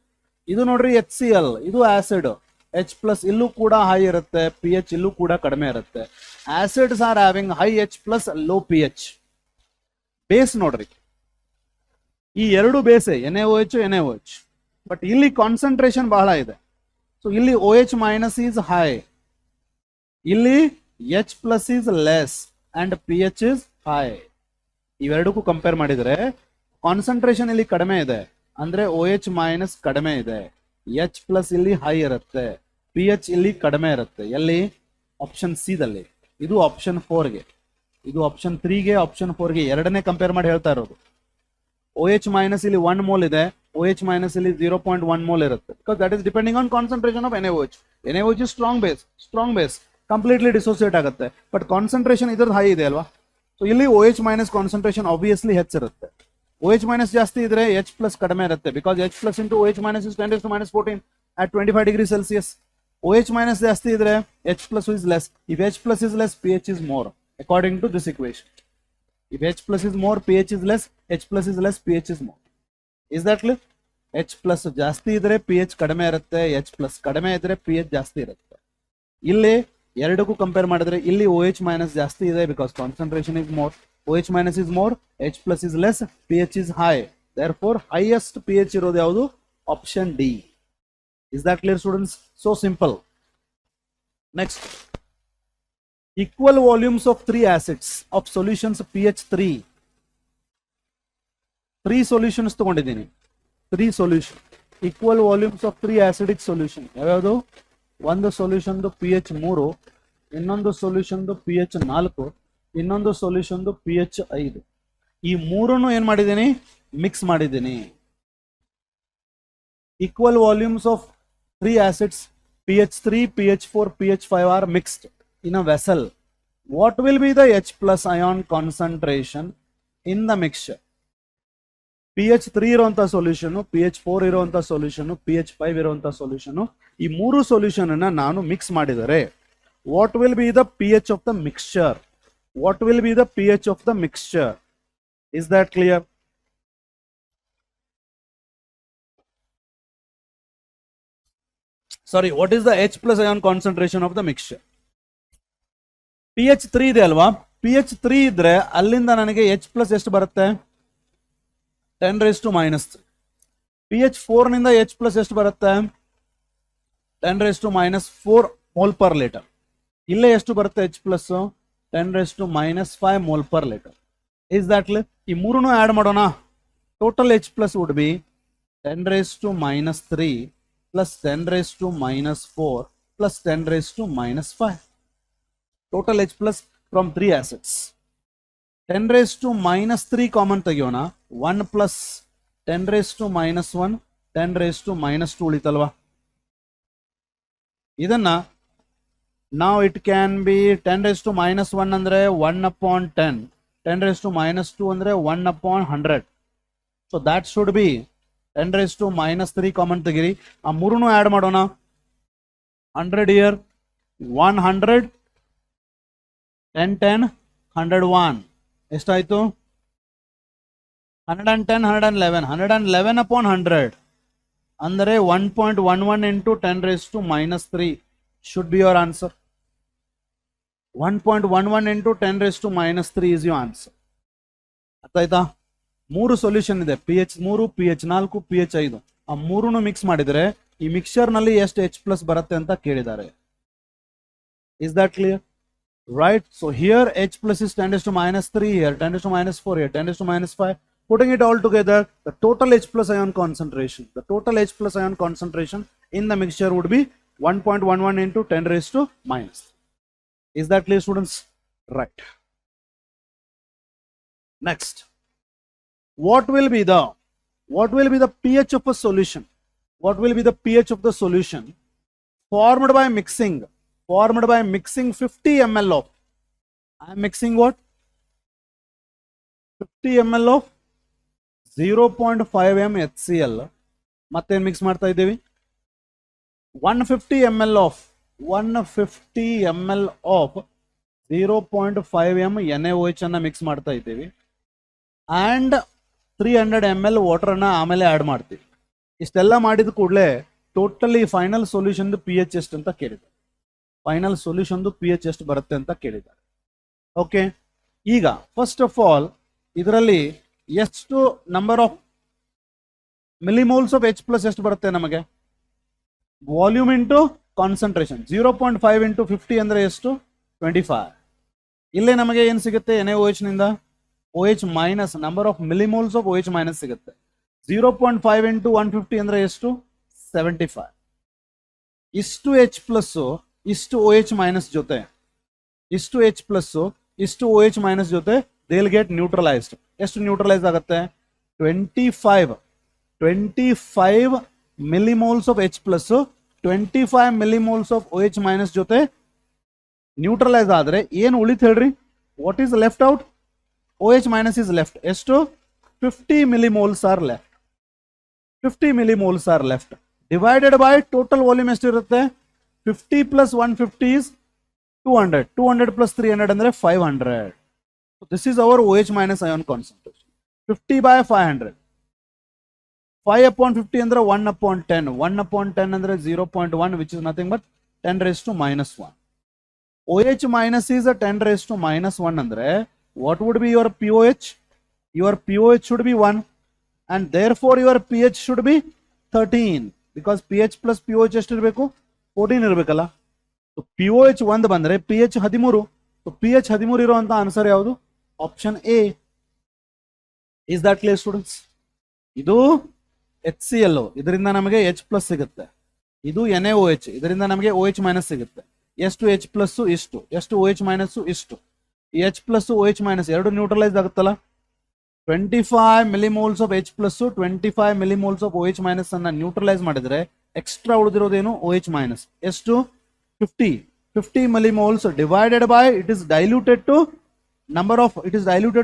ಇದು ನೋಡ್ರಿ HCl, ಇದು ಆಸಿಡ್, H ಪ್ಲಸ್ ಇಲ್ಲೂ ಕೂಡ ಹೈ ಇರುತ್ತೆ, pH ಇಲ್ಲೂ ಕೂಡ ಕಡಿಮೆ ಇರುತ್ತೆ. Acids are having high H plus low pH. Base ನೋಡ್ರಿ, ಈ ಎರಡು ಬೇಸೆ NaOH NaOH, ಬಟ್ ಇಲ್ಲಿ ಕಾನ್ಸಂಟ್ರೇಷನ್ ಬಹಳ ಇದೆ. ಸೊ ಇಲ್ಲಿ OH ಮೈನಸ್ ಈಸ್ ಹೈ, ಇಲ್ಲಿ H plus is less and pH is high. ಇವೆರಡಕ್ಕೂ ಕಂಪೇರ್ ಮಾಡಿದ್ರೆ ಕಾನ್ಸಂಟ್ರೇಷನ್ ಇಲ್ಲಿ ಕಡಿಮೆ ಇದೆ, ಅಂದ್ರೆ OH ಮೈನಸ್ ಕಡಿಮೆ ಇದೆ, H ಪ್ಲಸ್ ಇಲ್ಲಿ ಹೈ ಇರುತ್ತೆ, pH ಇಲ್ಲಿ ಕಡಿಮೆ ಇರುತ್ತೆ. ಎಲ್ಲಿ? ಆಪ್ಷನ್ ಸಿ ದಲ್ಲಿ. ಇದು ಆಪ್ಷನ್ 4ಗೆ, ಇದು ಆಪ್ಷನ್ 3ಗೆ, ಆಪ್ಷನ್ 4ಗೆ ಎರಡನೇ ಕಂಪೇರ್ ಮಾಡಿ ಹೇಳ್ತಾ ಇರೋದು. OH ಮೈನಸ್ ಇಲ್ಲಿ 1 ಮೋಲ್ ಇದೆ, OH ಮೈನಸ್ ಇಲ್ಲಿ 0.1 ಮೋಲ್ ಇರುತ್ತೆ. Because that is depending on concentration of NaOH. NaOH is strong base, completely dissociate ಆಗುತ್ತೆ, ಬಟ್ ಕಾನ್ಸಂಟ್ರೇಷನ್ ಇದ್ರದ್ದು ಹೈ ಇದೆ ಅಲ್ವಾ. ಸೊ ಇಲ್ಲಿ OH ಮೈನಸ್ ಕಾನ್ಸಂಟ್ರೇಷನ್ ಆಬ್ವಿಯಸ್ಲಿ ಹೆಚ್ಚಿರುತ್ತೆ. OH ಮೈನಸ್ ಜಾಸ್ತಿ ಇದ್ರೆ H ಪ್ಲಸ್ ಕಡಿಮೆ ಇರುತ್ತೆ, because H plus into OH minus is 10⁻⁴ at 25 degrees Celsius. OH minus ಜಾಸ್ತಿ ಇದ್ರೆ H plus is less. If H plus is less, pH is more, according to this equation. If H plus is more, pH is less. H plus is less, pH is more. Is that clear? H plus ಜಾಸ್ತಿ ಇದ್ರೆ pH ಕಡಿಮೆ ಇರುತ್ತೆ, H plus ಕಡಿಮೆ ಇದ್ರೆ pH ಜಾಸ್ತಿ ಇರುತ್ತೆ. ಇಲ್ಲಿ ಎರಡಕ್ಕೂ ಕಂಪೇರ್ ಮಾಡಿದ್ರೆ ಇಲ್ಲಿ OH minus ಜಾಸ್ತಿ ಇದೆ, because concentration is more. OH minus is more, H plus is less, pH is high. Therefore, highest pH ಇರೋದು ಯಾವುದು? Option D. Is that clear, students? So simple. Next, equal volumes of 3 acids of solutions pH 3. 3 solutions ತಗೊಂಡಿದ್ದೀನಿ, 3 solution, equal volumes of 3 acidic solution. ಯಾವ್ಯಾವುದು? ಒಂದು ಸೊಲ್ಯೂಷನ್ದು pH 3, ಇನ್ನೊಂದು ಸೊಲ್ಯೂಷನ್ದು pH 4, ಇನ್ನೊಂದು ಸೊಲ್ಯೂಷನ್ದು pH 5. ಈ ಮೂರನ್ನು ಏನ್ ಮಾಡಿದ್ದೀನಿ? ಮಿಕ್ಸ್ ಮಾಡಿದ್ದೀನಿ. Equal volumes of 3 acids pH 3, pH 4, pH 5 are mixed in a vessel. What will be the H plus ion concentration in the mixture? pH 3 ಇರುವಂತ ಸೊಲ್ಯೂಷನ್, pH 4 ಇರುವಂತ ಸೊಲ್ಯೂಷನ್, pH 5 ಇರುವಂತ solution, ಈ ಮೂರು ಸೊಲ್ಯೂಷನ್ ಅನ್ನ ನಾನು mix ಮಾಡಿದರೆ what will be the pH of the mixture? What will be the pH of the mixture? Is that clear? Sorry, what is the H plus ion concentration of the mixture? pH 3 ಇದೆ ಅಲ್ವಾ, pH 3 ಇದ್ರೆ ಅಲ್ಲಿಂದ ನನಗೆ H plus ಎಷ್ಟು ಬರುತ್ತೆ? 10⁻⁻3. pH 4 ನಿಂದ H plus ಎಷ್ಟು ಬರುತ್ತೆ? 10⁻⁻4 ಮೋಲ್ ಪರ್ ಲೀಟರ್. ಇಲ್ಲೇ ಎಷ್ಟು ಬರುತ್ತೆ H plus? 10⁻⁻5 mole per litre. Is that clear? ಈ ಮೂರನ್ನು ಆಡ್ ಮಾಡೋಣ. Total H plus would be 10⁻³ plus 10⁻⁻4 plus 10⁻⁻5. Total H plus from 3 acids. 10⁻³ common ತೆಗಿಯೋಣ. 1 plus 10⁻⁻1, 10⁻⁻2 ಉಳಿತಲ್ವಾ? ಇದನ್ನ now it can be 10⁻⁻1 ಅಂದ್ರೆ 1/10, 10⁻⁻2 ಅಂದ್ರೆ 1/100. So that should be 10⁻³ common ತೆಗಿರಿ. ಆ ಮೂರನ್ನು add ಮಾಡೋಣ. 100 here, 100, 10, 10, 101. ಎಷ್ಟಾಯ್ತು? 110, 111, 111/100 ಅಂದರೆ 1.11 into 10⁻³ should be your answer. 1.11 into 10⁻³ is your answer. ಅರ್ಥ ಆಯ್ತಾ? ಮೂರು ಸೊಲ್ಯೂಷನ್ ಇದೆ, pH 3, pH 4, pH 5. ಆ ಮೂರನ್ನು ಮಿಕ್ಸ್ ಮಾಡಿದ್ರೆ ಈ ಮಿಕ್ಸ್ಚರ್ ನಲ್ಲಿ ಎಷ್ಟು H plus ಬರುತ್ತೆ ಅಂತ ಕೇಳಿದ್ದಾರೆ. Is that clear? Right? So here H plus is 10⁻⁻3, here 10⁻⁴, here 10⁻⁵. Putting it all together, the total H plus ion concentration, the total H plus ion concentration in the mixture would be 1.11 into 10⁻⁻. Is that clear, students? Right. Next. what will be the pH of a solution? What will be the pH of the solution formed by mixing 50 ml of, I am mixing what, 50 ml of 0.5 m HCl. ಮತ್ತೆ mix ಮಾಡ್ತಾ ಇದ್ದೀವಿ 150 ml of 0.5 m NaOH ಅನ್ನ mix ಮಾಡ್ತಾ ಇದ್ದೀವಿ and 300 ml water ಅನ್ನ ಆಮೇಲೆ add ಮಾಡ್ತೀವಿ. ಇಷ್ಟೆಲ್ಲ ಮಾಡಿದ ಕೂಡಲೇ totally final solution P H ಎಷ್ಟು ಅಂತ ಕೇಳಿದ್ದಾರೆ. ಫೈನಲ್ ಸೊಲ್ಯೂಷನ್ ಪಿ ಎಚ್ ಎಷ್ಟು ಬರುತ್ತೆ ಅಂತ ಕೇಳಿದ್ದಾರೆ. ಓಕೆ, ಈಗ ಫಸ್ಟ್ ಆಫ್ ಆಲ್ ಇದರಲ್ಲಿ ಎಷ್ಟು number of millimoles of H plus ಎಷ್ಟು ಬರುತ್ತೆ ನಮಗೆ? ವಾಲ್ಯೂಮ್ ಇಂಟು ಕಾನ್ಸಂಟ್ರೇಷನ್ 0.5 ಇಂಟು 50 ಅಂದ್ರೆ ಎಷ್ಟು? 25. ಇಲ್ಲೇ ನಮಗೆ ಏನು ಸಿಗುತ್ತೆ? NaOH ನಿಂದ OH minus number of millimoles of OH minus ಸಿಗುತ್ತೆ. 0.5 ಇಂಟು 150 ಅಂದ್ರೆ ಎಷ್ಟು? 75. ಇಷ್ಟು H ಪ್ಲಸ್ ಇಷ್ಟು OH ಮೈನಸ್ ಜೊತೆ ಇಷ್ಟು H ಪ್ಲಸ್ ಇಷ್ಟು OH ಮೈನಸ್ ಜೊತೆ ದೇ ವಿಲ್ ಗೆಟ್ ನ್ಯೂಟ್ರಲೈಸ್ಡ್. ಎಷ್ಟು ನ್ಯೂಟ್ರಲೈಸ್ ಆಗುತ್ತೆ? 25 millimoles of H plus 25 millimoles of OH minus ಜೊತೆ ನ್ಯೂಟ್ರಲೈಸ್ ಆದ್ರೆ ಏನು ಉಳಿತು ಹೇಳ್ರಿ? What is left out? OH minus is left. ಎಷ್ಟು? 50 millimoles are left. 50 millimoles are left. Divided by total volume ಎಷ್ಟು ಇರುತ್ತೆ? 50 plus 150 is 200. 200 plus 300 ಅಂದ್ರೆ 500. So this is our OH minus ion concentration. 50 by 500. 5 upon 50 ಅಂದ್ರೆ 1 upon 10. 1 upon 10 ಅಂದ್ರೆ 0.1, which is nothing but 10 raised to minus 1. OH minus is a 10 raised to minus 1 ಅಂದ್ರೆ what would be your POH? Your POH should be 1 and therefore your pH should be 13 because pH plus POH ಎಷ್ಟು ಇರಬೇಕು? 14 ಇರಬೇಕಲ್ಲ. So POH 1 ಬಂದ್ರೆ pH 13. So pH 13 ಇರುವಂತ answer ಯಾವುದು? Option A. Is that clear students? ಇದು HCl, ಇದರಿಂದ ನಮಗೆ H plus ಸಿಗುತ್ತೆ. ಇದು NaOH, ಇದರಿಂದ ನಮಗೆ OH ಮೈನಸ್ ಸಿಗುತ್ತೆ. ಎಷ್ಟು H ಪ್ಲಸ್ ಇಷ್ಟು, ಎಷ್ಟು OH ಮೈನಸ್ ಇಷ್ಟು. ಈ H ಪ್ಲಸ್ OH ಮೈನಸ್ ಎರಡು ನ್ಯೂಟ್ರಲೈಸ್ ಆಗುತ್ತಲ್ಲ. 25 millimoles of H plus 25 millimoles of OH minus ಅನ್ನ ನ್ಯೂಟ್ರಲೈಸ್ ಮಾಡಿದ್ರೆ ಎಕ್ಸ್ಟ್ರಾ ಉಳಿದಿರೋದೇನು? OH minus. ಎಷ್ಟು? 50 millimoles divided by it is diluted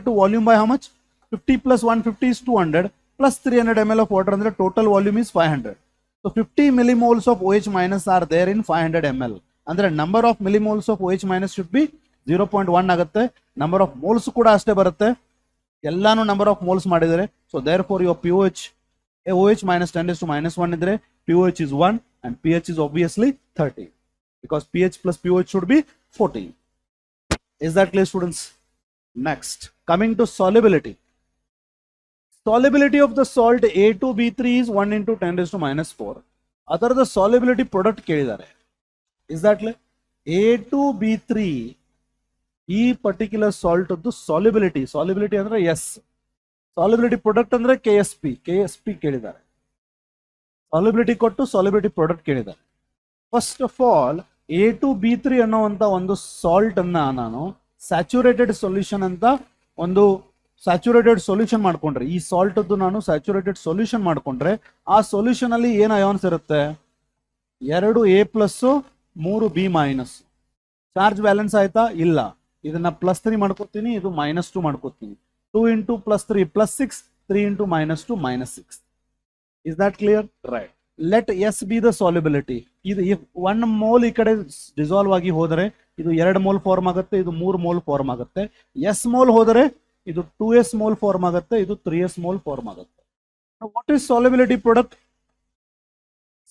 to volume by how much? 50 plus 150 is 200 plus 300 ml of water ಅಂದ್ರೆ total volume is 500. So 50 millimoles of OH minus are there in 500 ml. ಅಂದ್ರೆ number of millimoles of OH minus should be 0.1 ಆಗುತ್ತೆ. number of moles ಕೂಡ ಅಷ್ಟೇ ಬರುತ್ತೆ. ಎಲ್ಲಾನು number of moles ಮಾಡಿದರೆ. So therefore your POH OH minus 10 raised to minus 1 ಇದ್ರೆ POH is 1 and pH is obviously 30 because pH plus POH should be 14. Is that clear students? Next, coming to solubility. Solubility of the salt A2B3 is 1 into 10 raised to minus 4. Other the solubility product ಕೇಳಿದ್ದಾರೆ. Is that clear? A2B3 ಈ particular salt solubility ಅಂದ್ರೆ S, solubility product ಅಂದ್ರೆ KSP ಕೇಳಿದ್ದಾರೆ. Solubility ಕೊಟ್ಟು solubility product ಕೇಳಿದ್ದಾರೆ. First of all A2B3 ಅನ್ನೋವಂಥ ಒಂದು salt ಅನ್ನ ನಾನು ಸ್ಯಾಚುರೇಟೆಡ್ ಸೊಲ್ಯೂಷನ್ ಅಂತ ಒಂದು ಸ್ಯಾಚುರೇಟೆಡ್ ಸೊಲ್ಯೂಷನ್ ಮಾಡ್ಕೊಂಡ್ರೆ, ಈ ಸಾಲ್ಟ್ ನಾನು ಸ್ಯಾಚುರೇಟೆಡ್ ಸೊಲ್ಯೂಷನ್ ಮಾಡ್ಕೊಂಡ್ರೆ ಆ ಸೊಲ್ಯೂಷನ್ ಅಲ್ಲಿ ಏನ್ ಅಯಾನ್ಸ್ ಇರುತ್ತೆ? 2 A plus 3 B minus. Charge balance ಆಯ್ತಾ? ಇಲ್ಲ. ಇದನ್ನ +3 ಮಾಡ್ಕೋತೀನಿ, ಇದು -2 ಮಾಡ್ಕೋತೀನಿ. 2 into +3 +6, 3 into -2 -6. Is that clear? Right. Let S be the solubility. ಇದು if 1 mole ಈ ಕಡೆ ಡಿಸಾಲ್ವ್ ಆಗಿ ಹೋದರೆ ಇದು 2 mole ಫಾರ್ಮ್ ಆಗುತ್ತೆ, ಇದು 3 mole ಫಾರ್ಮ್ ಆಗುತ್ತೆ. S mole ಹೋದರೆ ಇದು 2S mole ಫಾರ್ಮ್ ಆಗುತ್ತೆ, ಇದು 3S mole ಫಾರ್ಮ್ ಆಗುತ್ತೆ. What is solubility product?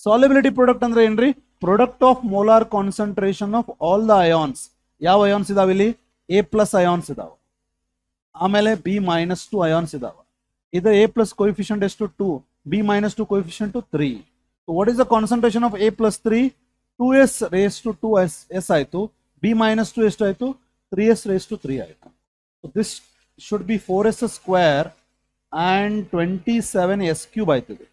Solubility product ಅಂದ್ರೆ ಏನ್ರಿ? Product of molar concentration of all the ions. ಯಾವ ಅಯಾನ್ಸ್ ಇದಾವೆ ಇಲ್ಲಿ? A ಪ್ಲಸ್ ಅಯಾನ್ಸ್ ಇದಾವೆ, ಆಮೇಲೆ B-2 ಅಯಾನ್ಸ್ ಇದಾವೆ. ಇದು A ಪ್ಲಸ್ ಕೋಎಫಿಷಿಯಂಟ್ ಎಷ್ಟು? 2, B-2 coefficient 3. So what is the concentration of A plus 3? 2S raised to 2S ಆಯ್ತು. B-2 ಎಷ್ಟು ಆಯ್ತು? 3S raised to 3 ಆಯ್ತು. So this should be 4S square and 27S cube ಆಯ್ತದೆ.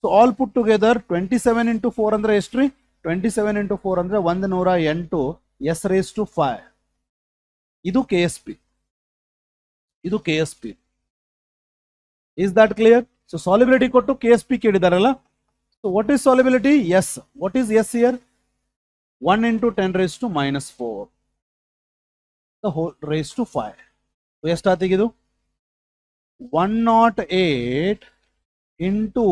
So all put together 27 into 4 ಅಂದ್ರೆ ಎಷ್ಟ್ರಿ? 27 into 4 ಅಂದ್ರೆ 108 S raised to 5. ಇದು KSP. Is that clear? So solubility ಕೊಟ್ಟು KSP ಕೇಳಿದಾರಲ್ಲ. So what is solubility? Yes. What is yes here? 1 into 10 raised to minus 4 the whole raised to 5. So ಎಷ್ಟಾತಿಗಿದು 108 into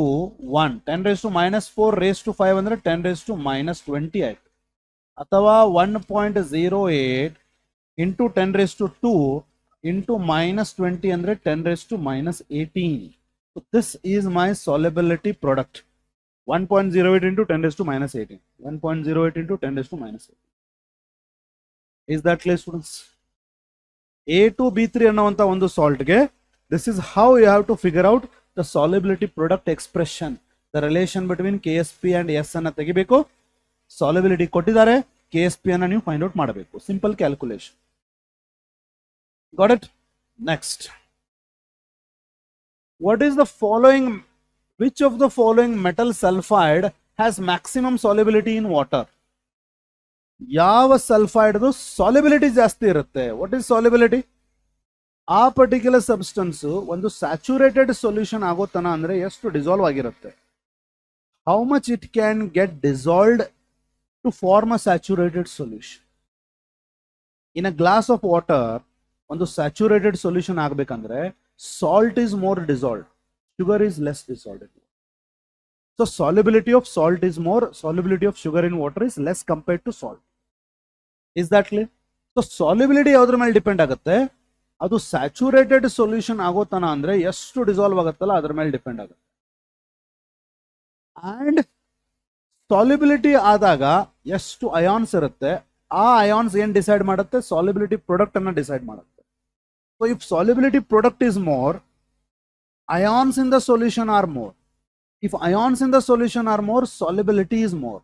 1 10 raised to minus 4 raised to 5 ಅಂದ್ರೆ 10 raised to minus 20 ಆಯ್ತು. ಅಥವಾ 1.08 into 10 raised to 2 into minus 20 ಅಂದ್ರೆ 10 raised to minus 18. So this is my solubility product. 1.08 into 10 raised to minus 18. 1.08 into 10 raised to minus 18. Is that clear, students? A2B3 ಅನ್ನುವಂತ ಒಂದು ಸಾಲ್ಟ್ಗೆ this is how you have to figure out the solubility product expression. The relation between KSP and S ಅನ್ನ ತೆಗಿಬೇಕು. Solubility ಕೊಟ್ಟಿದ್ದಾರೆ, KSP ಅನ್ನ ನೀವು find out ಮಾಡಬೇಕು. Simple calculation. Got it? Next. What is the following? Which of the following metal sulfide has maximum solubility in water? ಯಾವ sulphide solubility ಜಾಸ್ತಿ ಇರುತ್ತೆ? What is solubility? ಆ ಪರ್ಟಿಕ್ಯುಲರ್ ಸಬ್ಸ್ಟೆನ್ಸ್ ಒಂದು saturated solution ಆಗೋತನ ಅಂದ್ರೆ ಎಷ್ಟು dissolve ಆಗಿರುತ್ತೆ? How much it can get dissolved to form a saturated solution. In a glass of water ಒಂದು ಸ್ಯಾಚುರೇಟೆಡ್ ಸೊಲ್ಯೂಷನ್ ಆಗ್ಬೇಕಂದ್ರೆ salt is more dissolved, sugar is less dissolved. So solubility of salt is more, solubility of sugar in water is less compared to salt. Is that clear? So solubility ಯಾವ್ದ್ರ ಮೇಲೆ depend ಆಗುತ್ತೆ? ಅದು saturated solution ಆಗೋತನ ಅಂದ್ರೆ ಎಷ್ಟು dissolve ಆಗುತ್ತಲ್ಲ ಅದ್ರ ಮೇಲೆ ಡಿಪೆಂಡ್ ಆಗುತ್ತೆ. ಅಂಡ್ ಸಾಲಿಬಿಲಿಟಿ ಆದಾಗ ಎಷ್ಟು ಅಯಾನ್ಸ್ ಇರುತ್ತೆ, ಆ ಅಯಾನ್ಸ್ ಏನ್ ಡಿಸೈಡ್ ಮಾಡುತ್ತೆ? ಸಾಲಿಬಿಲಿಟಿ ಪ್ರಾಡಕ್ಟ್ ಅನ್ನ ಡಿಸೈಡ್ ಮಾಡುತ್ತೆ. So if solubility product is more, ions in the solution are more. If ions in the solution are more, solubility is more.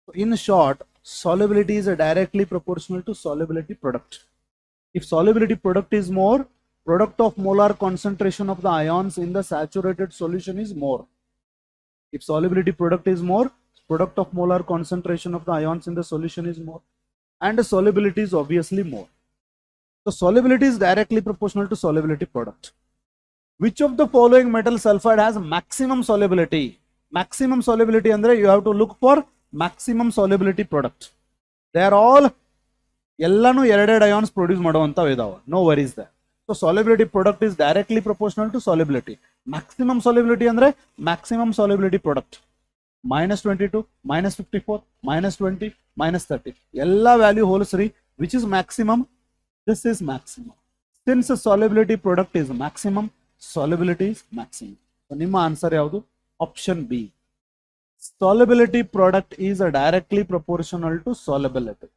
So in short, solubility is directly proportional to solubility product. If solubility product is more, product of molar concentration of the ions in the saturated solution is more. If solubility product is more, product of molar concentration of the ions in the solution is more. And the solubility is obviously more. So solubility is directly proportional to solubility product. Which of the following metal sulfide has maximum solubility? Maximum solubility andre you have to look for maximum solubility product. They are all ellanu ಎರಡೆರಡು ions produce ಮಾಡುವಂತವು ಇದಾವೆ. No worries there. So solubility product is directly proportional to solubility. Maximum solubility andre maximum solubility product. Minus 22, minus 54, minus 20, minus 30. Ella value ಹೋಲಿಸ್ರಿ. Which is maximum? This is maximum. Since solubility product is maximum, solubility is maximum. So ನಿಮ್ಮ answer ಯಾವುದು? Option B. Solubility product is directly proportional to solubility.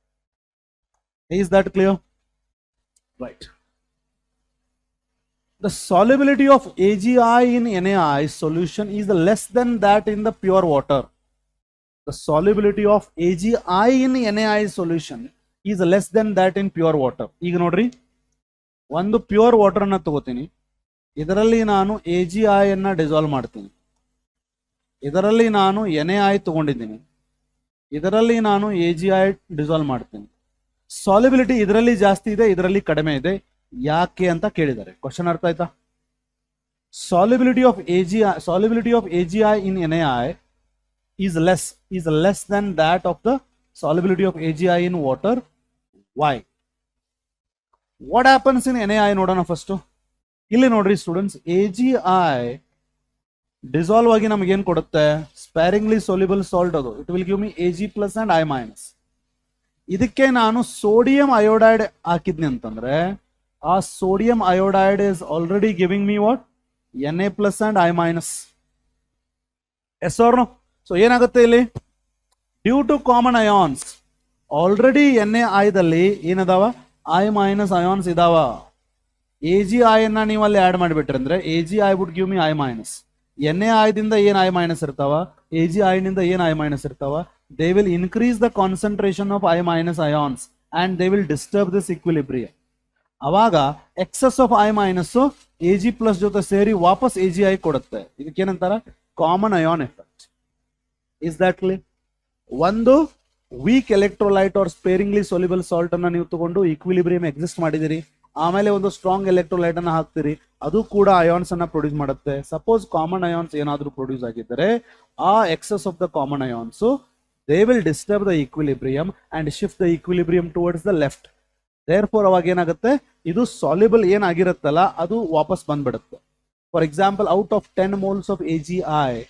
Is that clear? Right. The solubility of AgI in NaI solution is less than that in the pure water. The solubility of AgI in NaI solution is less than that in pure water. ಈಗ ನೋಡ್ರಿ, ಒಂದು pure water ಅನ್ನ ತಗೋತೀನಿ, ಇದರಲ್ಲಿ ನಾನು AgI ಅನ್ನ dissolve ಮಾಡ್ತೀನಿ, ಇದರಲ್ಲಿ ನಾನು NaI ತಗೊಂಡಿದ್ದೀನಿ, ಇದರಲ್ಲಿ ನಾನು AgI ಡಿಸಾಲ್ವ್ ಮಾಡ್ತೀನಿ. ಸಾಲಿಬಿಲಿಟಿ ಇದರಲ್ಲಿ ಜಾಸ್ತಿ ಇದೆ, ಇದರಲ್ಲಿ ಕಡಿಮೆ ಇದೆ, ಯಾಕೆ ಅಂತ ಕೇಳಿದ್ದಾರೆ. ಕ್ವಶನ್ ಅರ್ಥ ಆಯ್ತಾ? Solubility of AgI in NaI is less than that of the solubility of AgI in water. Why? What happens in NaI ನೋಡೋಣ ಫಸ್ಟ್. ಇಲ್ಲಿ ನೋಡ್ರಿ ಸ್ಟೂಡೆಂಟ್ಸ್, AgI ಡಿಸಾಲ್ವ್ ಆಗಿ ನಮ್ಗೆ ಏನ್ ಕೊಡುತ್ತೆ? Sparingly soluble salt. ಅದು it will give me Ag plus and I minus. ಇದಕ್ಕೆ ನಾನು ಸೋಡಿಯಂ ಅಯೋಡೈಡ್ ಹಾಕಿದ್ನಿ ಅಂತಂದ್ರೆ ಆ sodium iodide is already giving me what? Na plus and I minus. Yes or no? So ಏನಾಗುತ್ತೆ ಇಲ್ಲಿ? Due to common ions already NaI ದಲ್ಲಿ ಏನದಾವ? I minus ions ಇದಾವ. AgI ಅನ್ನ ನೀವು ಅಲ್ಲಿ ಆಡ್ ಮಾಡಿಬಿಟ್ರೆ ಅಂದ್ರೆ AgI wood give me I minus. NaI ದಿಂದ ಏನ್ I ಮೈನಸ್ ಇರ್ತಾವ, AgI ನಿಂದ ಏನ್ I ಮೈನಸ್ ಇರ್ತಾವ, they will increase the concentration of I minus ions and they will disturb this equilibrium. ಅವಾಗ excess of I minus Ag plus ಜೊತೆ ಸೇರಿ ವಾಪಸ್ AgI ಕೊಡುತ್ತೆ. ಇದಕ್ಕೇನಂತಾರ? Common ion effect. Is that clear? ಒಂದು weak electrolyte or sparingly soluble salt ಅನ್ನ ನೀವು ತಗೊಂಡು ಇಕ್ವಿಲಿಬ್ರಿಯಂ ಎಕ್ಸಿಸ್ಟ್ ಮಾಡಿದಿರಿ, ಆಮೇಲೆ ಒಂದು ಸ್ಟ್ರಾಂಗ್ ಎಲೆಕ್ಟ್ರೋಲೈಟ್ ಅನ್ನ ಹಾಕ್ತೀರಿ, ಅದು ಕೂಡ ಅಯಾನ್ಸ್ ಅನ್ನ ಪ್ರೊಡ್ಯೂಸ್ ಮಾಡುತ್ತೆ. ಸಪೋಸ್ ಕಾಮನ್ ಅಯಾನ್ಸ್ ಏನಾದ್ರೂ ಪ್ರೊಡ್ಯೂಸ್ ಆಗಿದ್ದರೆ ಆ excess of the common ions they will disturb the equilibrium and shift the equilibrium towards the left. Therefore ಅವಾಗ ಏನಾಗುತ್ತೆ, ಇದು ಸಾಲ್ಯುಬಲ್ ಏನಾಗಿರುತ್ತಲ್ಲ ಅದು ವಾಪಸ್ ಬಂದ್ಬಿಡುತ್ತೆ. For example, out of 10 moles of AgI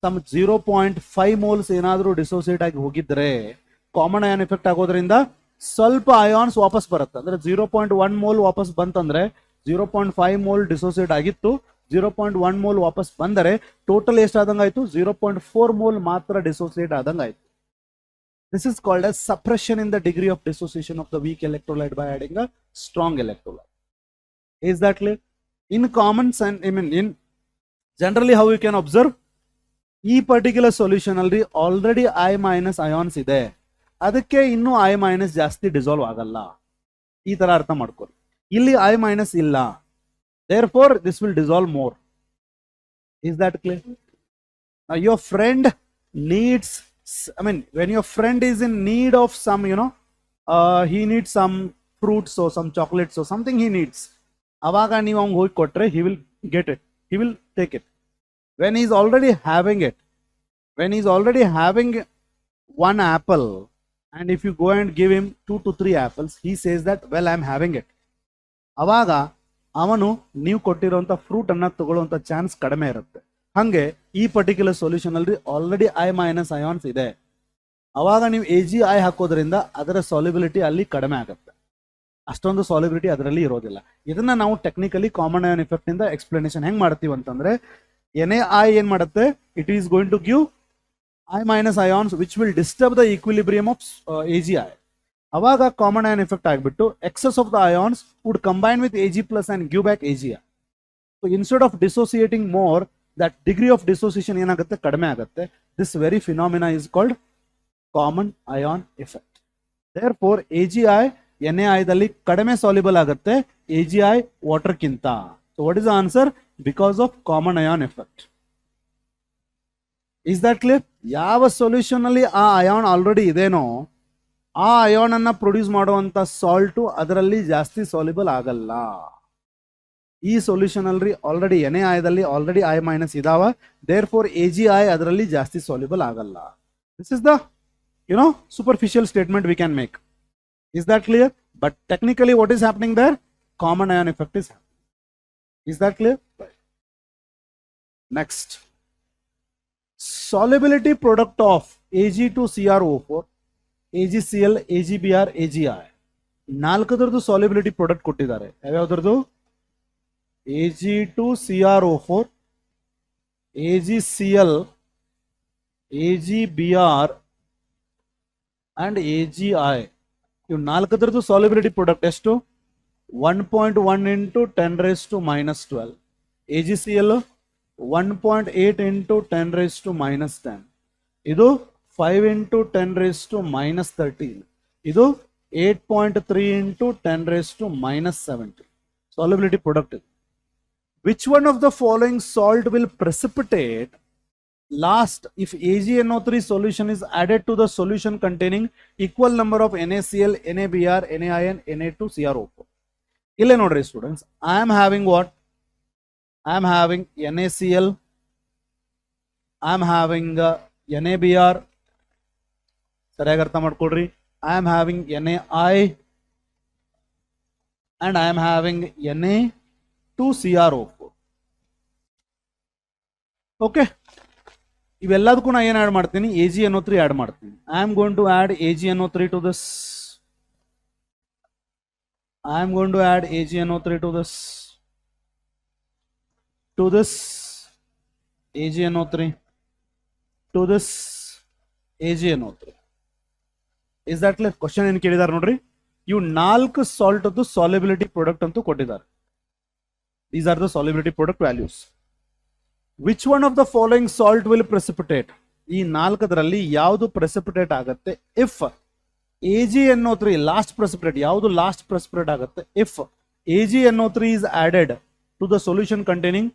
some 0.5 moles ಏನಾದ್ರೂ ಡಿಸೋಸಿಯೇಟ್ ಆಗಿ ಹೋಗಿದ್ರೆ ಕಾಮನ್ ಅಯಾನ್ ಎಫೆಕ್ಟ್ ಆಗೋದ್ರಿಂದ ಸ್ವಲ್ಪ ಅಯಾನ್ಸ್ ವಾಪಸ್ ಬರುತ್ತೆ. ಅಂದ್ರೆ 0.1 mole ವಾಪಸ್ ಬಂತಂದ್ರೆ 0.5 mole ಡಿಸೋಸಿಯೇಟ್ ಆಗಿತ್ತು, 0.1 mole ವಾಪಸ್ ಬಂದರೆ ಟೋಟಲ್ ಎಷ್ಟಾದಂಗ ಆಯ್ತು, 0.4 mole ಮಾತ್ರ ಡಿಸೋಸಿಯೇಟ್ ಆದಂಗ ಆಯ್ತು. This is called as suppression in the degree of dissociation of the weak electrolyte by adding a strong electrolyte. Is that clear? In common sense, in generally how you can observe, ಈ particular solution ಅಲ್ಲಿ already I- ions ಇದೆ, ಅದಕ್ಕೆ ಇನ್ನೂ I- ಜಾಸ್ತಿ dissolve ಆಗಲ್ಲ. ಈ ತರ ಅರ್ಥ ಮಾಡ್ಕೊಳ್ಳಿ. ಇಲ್ಲಿ I- ಇಲ್ಲ, therefore this will dissolve more. Is that clear? Now your friend needs, when your friend is in need of some, he needs some fruits or some chocolates or something he needs, ಅವಾಗ ನೀವು ಅವ್ನಿಗೆ ಹೋಗಿ ಕೊಟ್ರೆ he will get it, he will take it. When he's already having it, when he's already having one apple, and if you go and give him 2 to 3 apples, he says that, well, I'm having it. ಅವಾಗ ಅವನು ನೀವು ಕೊಟ್ಟಿರುವಂತ fruit ಅನ್ನ ತಗೊಳ್ಳುವಂತ chance ಕಡಿಮೆ ಇರುತ್ತೆ. ಹಂಗೆ ಈ particular solution ಅಲ್ಲಿ already I- ions ಇದೆ, ಅವಾಗ ನೀವು AgI ಹಾಕೋದ್ರಿಂದ ಅದರ ಸಾಲ್ಯುಬಿಲಿಟಿ ಅಲ್ಲಿ ಕಡಿಮೆ ಆಗುತ್ತೆ, ಅಷ್ಟೊಂದು ಸಾಲ್ಯುಬಿಲಿಟಿ ಅದರಲ್ಲಿ ಇರೋದಿಲ್ಲ. ಇದನ್ನ ನಾವು ಟೆಕ್ನಿಕಲಿ ಕಾಮನ್ ಅಯಾನ್ ಎಫೆಕ್ಟ್ ಇಂದ ಎಕ್ಸ್ಪ್ಲನೇಷನ್ ಹೆಂಗ್ ಮಾಡ್ತೀವಿ ಅಂತಂದ್ರೆ, NaI ಏನ್ ಮಾಡುತ್ತೆ, it is going to give I- ions which will disturb the equilibrium of AgI. ಅವಾಗ ಕಾಮನ್ ಅಯಾನ್ ಎಫೆಕ್ಟ್ ಆಗಿಬಿಟ್ಟು excess of the ions would combine with Ag plus and give back AgI. So instead of dissociating more, that degree of dissociation ಏನಾಗುತ್ತೆ, ಕಡಿಮೆ ಆಗುತ್ತೆ. This very phenomena is called common ion effect. Therefore AgI NaI ದಲ್ಲಿ ಕಡಿಮೆ soluble ಆಗುತ್ತೆ AgI water ಕಿಂತ. So what is the answer? Because of common ion effect. Is that clear? ಯಾವ solution ಅಲ್ಲಿ ಆ ಅಯಾನ್ ಆಲ್ರೆಡಿ ಇದೇನೋ ಆ ಅಯಾನ್ ಅನ್ನ ಪ್ರೊಡ್ಯೂಸ್ ಮಾಡುವಂತ ಸಾಲ್ಟ್ ಅದರಲ್ಲಿ ಜಾಸ್ತಿ ಸಾಲ್ಯುಬಲ್ ಆಗಲ್ಲ. ಈ ಸೊಲ್ಯೂಷನ್ ಅಲ್ಲಿ ಆಲ್ರೆಡಿ NaI ದಲ್ಲಿ ಆಲ್ರೆಡಿ I- ಇದಾವ, ದೇರ್ ಫೋರ್ AgI ಅದರಲ್ಲಿ ಜಾಸ್ತಿ ಸಾಲ್ಯುಬಲ್ ಆಗಲ್ಲ. This is the superficial statement we can make. Is that clear? But technically what is happening there? Common ion effect is happening. Is that clear? Right. Next, solubility product of Ag2CrO4, AgCl, AgBr, AgI. ನಾಲ್ಕದರದು solubility product ಕೊಟ್ಟಿದ್ದಾರೆ. ಯಾವ್ಯಾವ್ದ್ರದ್ದು? Ag2CrO4, AgCl, AgBr and AgI. ಇವು ನಾಲ್ಕದರದು solubility product ಎಷ್ಟು? 1.1 into 10 raised to minus 12. AgCl 1.8 into 10 raised to minus 10. ಇದು 5 into 10 raised to minus 13. ಇದು 8.3 into 10 raised to minus 70. Solubility product. Which one of the following salt will precipitate last if AgNO3 solution is added to the solution containing equal number of NaCl, NaBr, NaI and Na2CrO4? Ille nodri students, I am having what? I am having NaCl, I am having NaBr, sariyagi artha madkolri, I am having NaI and I am having Na2CrO4. Okay, ಇವೆಲ್ಲದಕ್ಕೂ ನಾನು ಏನು add ಮಾಡ್ತೀನಿ? AgNO3 add ಮಾಡ್ತೀನಿ. I am going to add AgNO3 to this. I am going to add AgNO3 to this, AgNO3, to this AgNO3. Is that clear? Question ಏನು ಕೇಳಿದಾರೆ ನೋಡ್ರಿ, ಇವು 4 salt ಅದು solubility product ಅಂತೂ ಕೊಟ್ಟಿದ್ದಾರೆ. These are the solubility product values. Which one of the following salt will precipitate? ಈ 4ದರಲ್ಲಿ ಯಾವುದು precipitate ಆಗುತ್ತೆ? If AgNO3 last precipitate, ಯಾವುದು ಲಾಸ್ಟ್ precipitate ಆಗುತ್ತೆ? If AgNO3 is added to the solution containing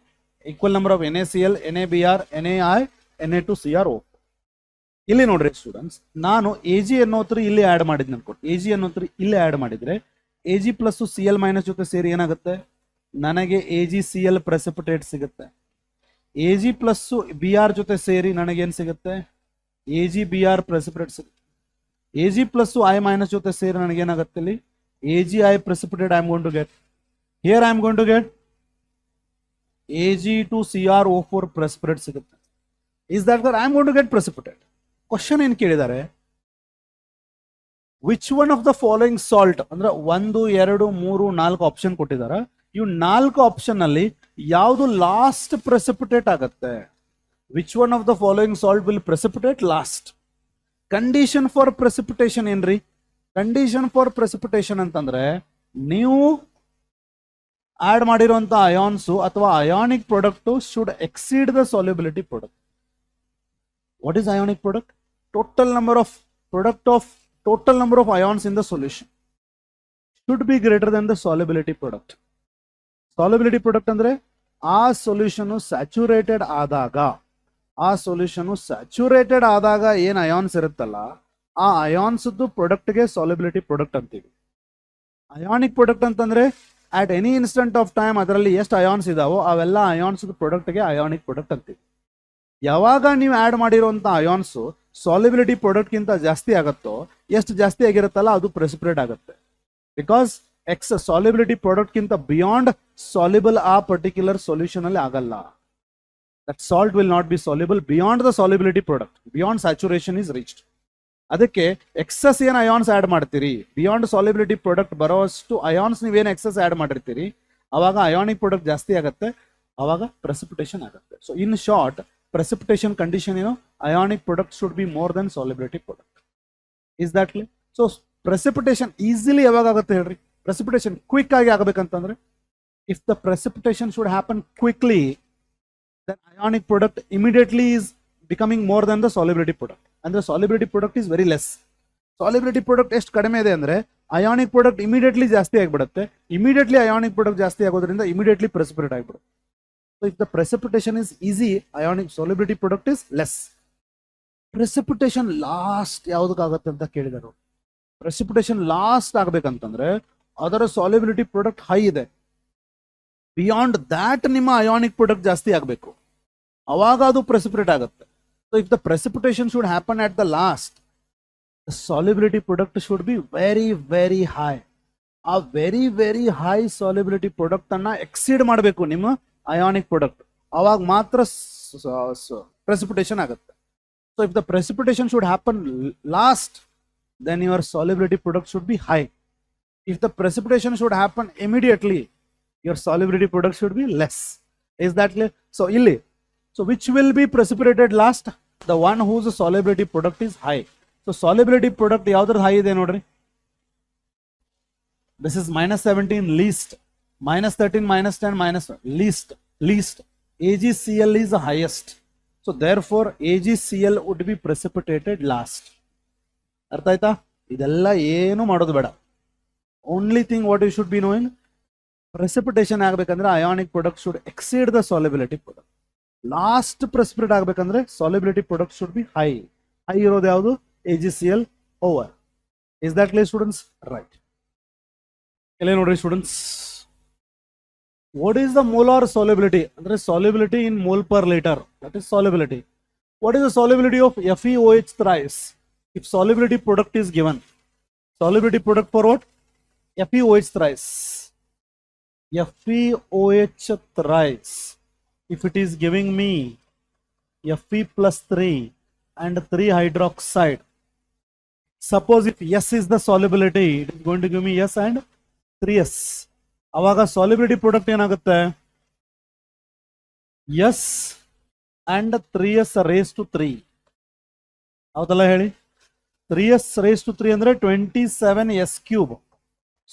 equal number of NaCl, NaBr, NaI, Na2CrO. ಇಲ್ಲಿ ನೋಡ್ರಿ students, ನಾನು AgNO3 ಇಲ್ಲಿ add ಮಾಡಿದ್ನ ಅನ್ಕೊಟ್ಟು, AgNO3 ಇಲ್ಲಿ ಆಡ್ ಮಾಡಿದ್ರೆ A G plus C L minus ಜೊತೆ ಸೇರಿ ಏನಾಗುತ್ತೆ, ನನಗೆ A G C L precipitate ಸಿಗುತ್ತೆ. A G plus B R ಜೊತೆ ಸೇರಿ ನನಗೇನು ಸಿಗುತ್ತೆ, A G B R precipitate ಸಿಗುತ್ತೆ. A G plus I minus ಜೊತೆ ಸೇರಿ ನನಗೇನಾಗುತ್ತೆ ಇಲ್ಲಿ, A G I precipitate I am going to get. Here I am going to get A G two C R O four precipitate ಸಿಗುತ್ತೆ. Is that I am going to get precipitate. Question ಏನು ಕೇಳಿದ್ದಾರೆ, which one of the following salt ಅಂದ್ರೆ 1 2 3 4 option ಕೊಟ್ಟಿದ್ದಾರೆ. ಇವು 4 option ಅಲ್ಲಿ ಯಾವುದು last precipitate ಆಗುತ್ತೆ. Which one of the following salt will precipitate last. Condition for precipitation ಏನ್ರಿ, condition for precipitation ಅಂತಂದ್ರೆ ನೀವು ಆಡ್ ಮಾಡಿರುವಂತ ಅಯಾನ್ಸ್ ಅಥವಾ ionic product should exceed the solubility product. What is ionic product? Total number of product of total number of ions in the solution should be greater than the solubility product. Solubility product ಅಂದ್ರೆ ಆ solution saturated ಆದಾಗ, ಆ solution saturated ಆದಾಗ ಏನ್ ions ಇರುತ್ತಲ್ಲ, ಆ ions ಪ್ರಾಡಕ್ಟ್ಗೆ solubility product ಅಂತೀವಿ. Ionic product ಅಂತಂದ್ರೆ at any instant of time ಅದರಲ್ಲಿ ಎಷ್ಟು ಅಯಾನ್ಸ್ ಇದಾವೋ ಅವೆಲ್ಲ ಅಯಾನ್ಸ್ ಪ್ರಾಡಕ್ಟ್ಗೆ ಅಯಾನಿಕ್ ಪ್ರಾಡಕ್ಟ್ ಅಂತೀವಿ. ಯಾವಾಗ ನೀವು ಆಡ್ ಮಾಡಿರುವಂತ ಅಯಾನ್ಸ್ ಸಾಲ್ಯುಬಿಲಿಟಿ ಪ್ರಾಡಕ್ಟ್ ಗಿಂತ ಜಾಸ್ತಿ ಆಗುತ್ತೋ, ಎಷ್ಟು ಜಾಸ್ತಿ ಆಗಿರುತ್ತಲ್ಲ ಅದು ಪ್ರೆಸಿಪಿಟೇಟ್ ಆಗುತ್ತೆ. ಬಿಕಾಸ್ ಎಕ್ಸ್ ಸಾಲ್ಯುಬಿಲಿಟಿ ಪ್ರಾಡಕ್ಟ್ ಗಿಂತ ಬಿಯಾಂಡ್ ಸಾಲ್ಯುಬಲ್ ಆ ಪರ್ಟಿಕ್ಯುಲರ್ ಸೊಲ್ಯೂಷನ್ ಅಲ್ಲಿ ಆಗಲ್ಲ. That salt will not be soluble beyond the solubility product, beyond saturation is reached. ಅದಕ್ಕೆ ಎಕ್ಸಸ್ ಏನ್ ಅಯಾನ್ಸ್ ಆಡ್ ಮಾಡ್ತೀರಿ, ಬಿಯಾಂಡ್ ಸಾಲ್ಯುಬಿಲಿಟಿ ಪ್ರಾಡಕ್ಟ್ ಬರೋಷ್ಟು ಅಯಾನ್ಸ್ ನೀವೇನು ಎಕ್ಸಸ್ ಆಡ್ ಮಾಡಿರ್ತೀರಿ, ಅವಾಗ ionic product ಜಾಸ್ತಿ ಆಗುತ್ತೆ, ಅವಾಗ ಪ್ರೆಸಿಪಿಟೇಷನ್ ಆಗುತ್ತೆ. So in short precipitation condition, ionic product should be more than solubility product. Is that clear? So precipitation easily yavaga agutte helri, precipitation quick agi agabekantandre, if the precipitation should happen quickly, then ionic product immediately is becoming more than the solubility product, and the solubility product is very less. Solubility product ಎಷ್ಟು ಕಡಿಮೆ ಇದೆ ಅಂದ್ರೆ ionic product immediately ಜಾಸ್ತಿ ಆಗಿಬಿಡುತ್ತೆ, immediately ionic product ಜಾಸ್ತಿ ಆಗೋದ್ರಿಂದ immediately precipitate ಆಗಿಬಿಡುತ್ತೆ. So if the precipitation is easy, ionic solubility product is less. Precipitation last ಯಾವುದಕ್ಕಾಗತ್ತೆ ಅಂತ ಕೇಳಿದರು. Precipitation last ಆಗಬೇಕಂತಂದ್ರೆ ಅದರ solubility product ಹೈ ಇದೆ, ಬಿಯಾಂಡ್ ದ್ಯಾಟ್ ನಿಮ್ಮ ಅಯಾನಿಕ್ ಪ್ರಾಡಕ್ಟ್ ಜಾಸ್ತಿ ಆಗಬೇಕು, ಅವಾಗ ಅದು ಪ್ರೆಸಿಪಿಟೇಟ್ ಆಗುತ್ತೆ. So if the precipitation should happen at the last, the solubility product should be very very high. ಆ very very high solubility product ಅನ್ನ ಎಕ್ಸೀಡ್ ಮಾಡಬೇಕು ನಿಮ್ಮ ಅಯಾನಿಕ್ ಪ್ರಾಡಕ್ಟ್, ಅವಾಗ ಮಾತ್ರ ಪ್ರೆಸಿಪಿಟೇಷನ್ ಆಗುತ್ತೆ. So if the precipitation should happen last, then your solubility product should be high. If the precipitation should happen immediately, your solubility product should be less. Is that clear? So illi, so which will be precipitated last? The one whose solubility product is high. So solubility product yaudar high ide nodri, this is -17 least, -13 -10 least, AgCl is the highest. So therefore AgCl would be precipitated last. ಅರ್ಥ ಆಯ್ತಾ? ಇದೆಲ್ಲ ಏನು ಮಾಡೋದು ಬೇಡ. Only thing what you should be knowing, precipitation ಆಗಬೇಕಂದ್ರೆ ionic product should exceed the solubility product. Last precipitate ಆಗಬೇಕಂದ್ರೆ solubility product should be high. High ಇರೋದು ಯಾವುದು? AgCl over. Is that clear students? Right. ಎಲ್ಲ ನೋಡ್ರಿ students, what is the molar solubility ಅಂದ್ರೆ solubility in mole per litre, that is solubility. What is the solubility of FeOH thrice? If solubility product is given, solubility product for what? FeOH thrice. FeOH thrice. If it is giving me Fe plus 3 and 3 hydroxide, suppose if S is the solubility, it is going to give me S and 3S. Avaga solubility product ಏನಾಗುತ್ತೆ? S and 3S raised to 3. ಹೌದಲ್ಲ ಹೇಳಿ? 3s raised to 3 ಅಂದ್ರೆ 27s cube.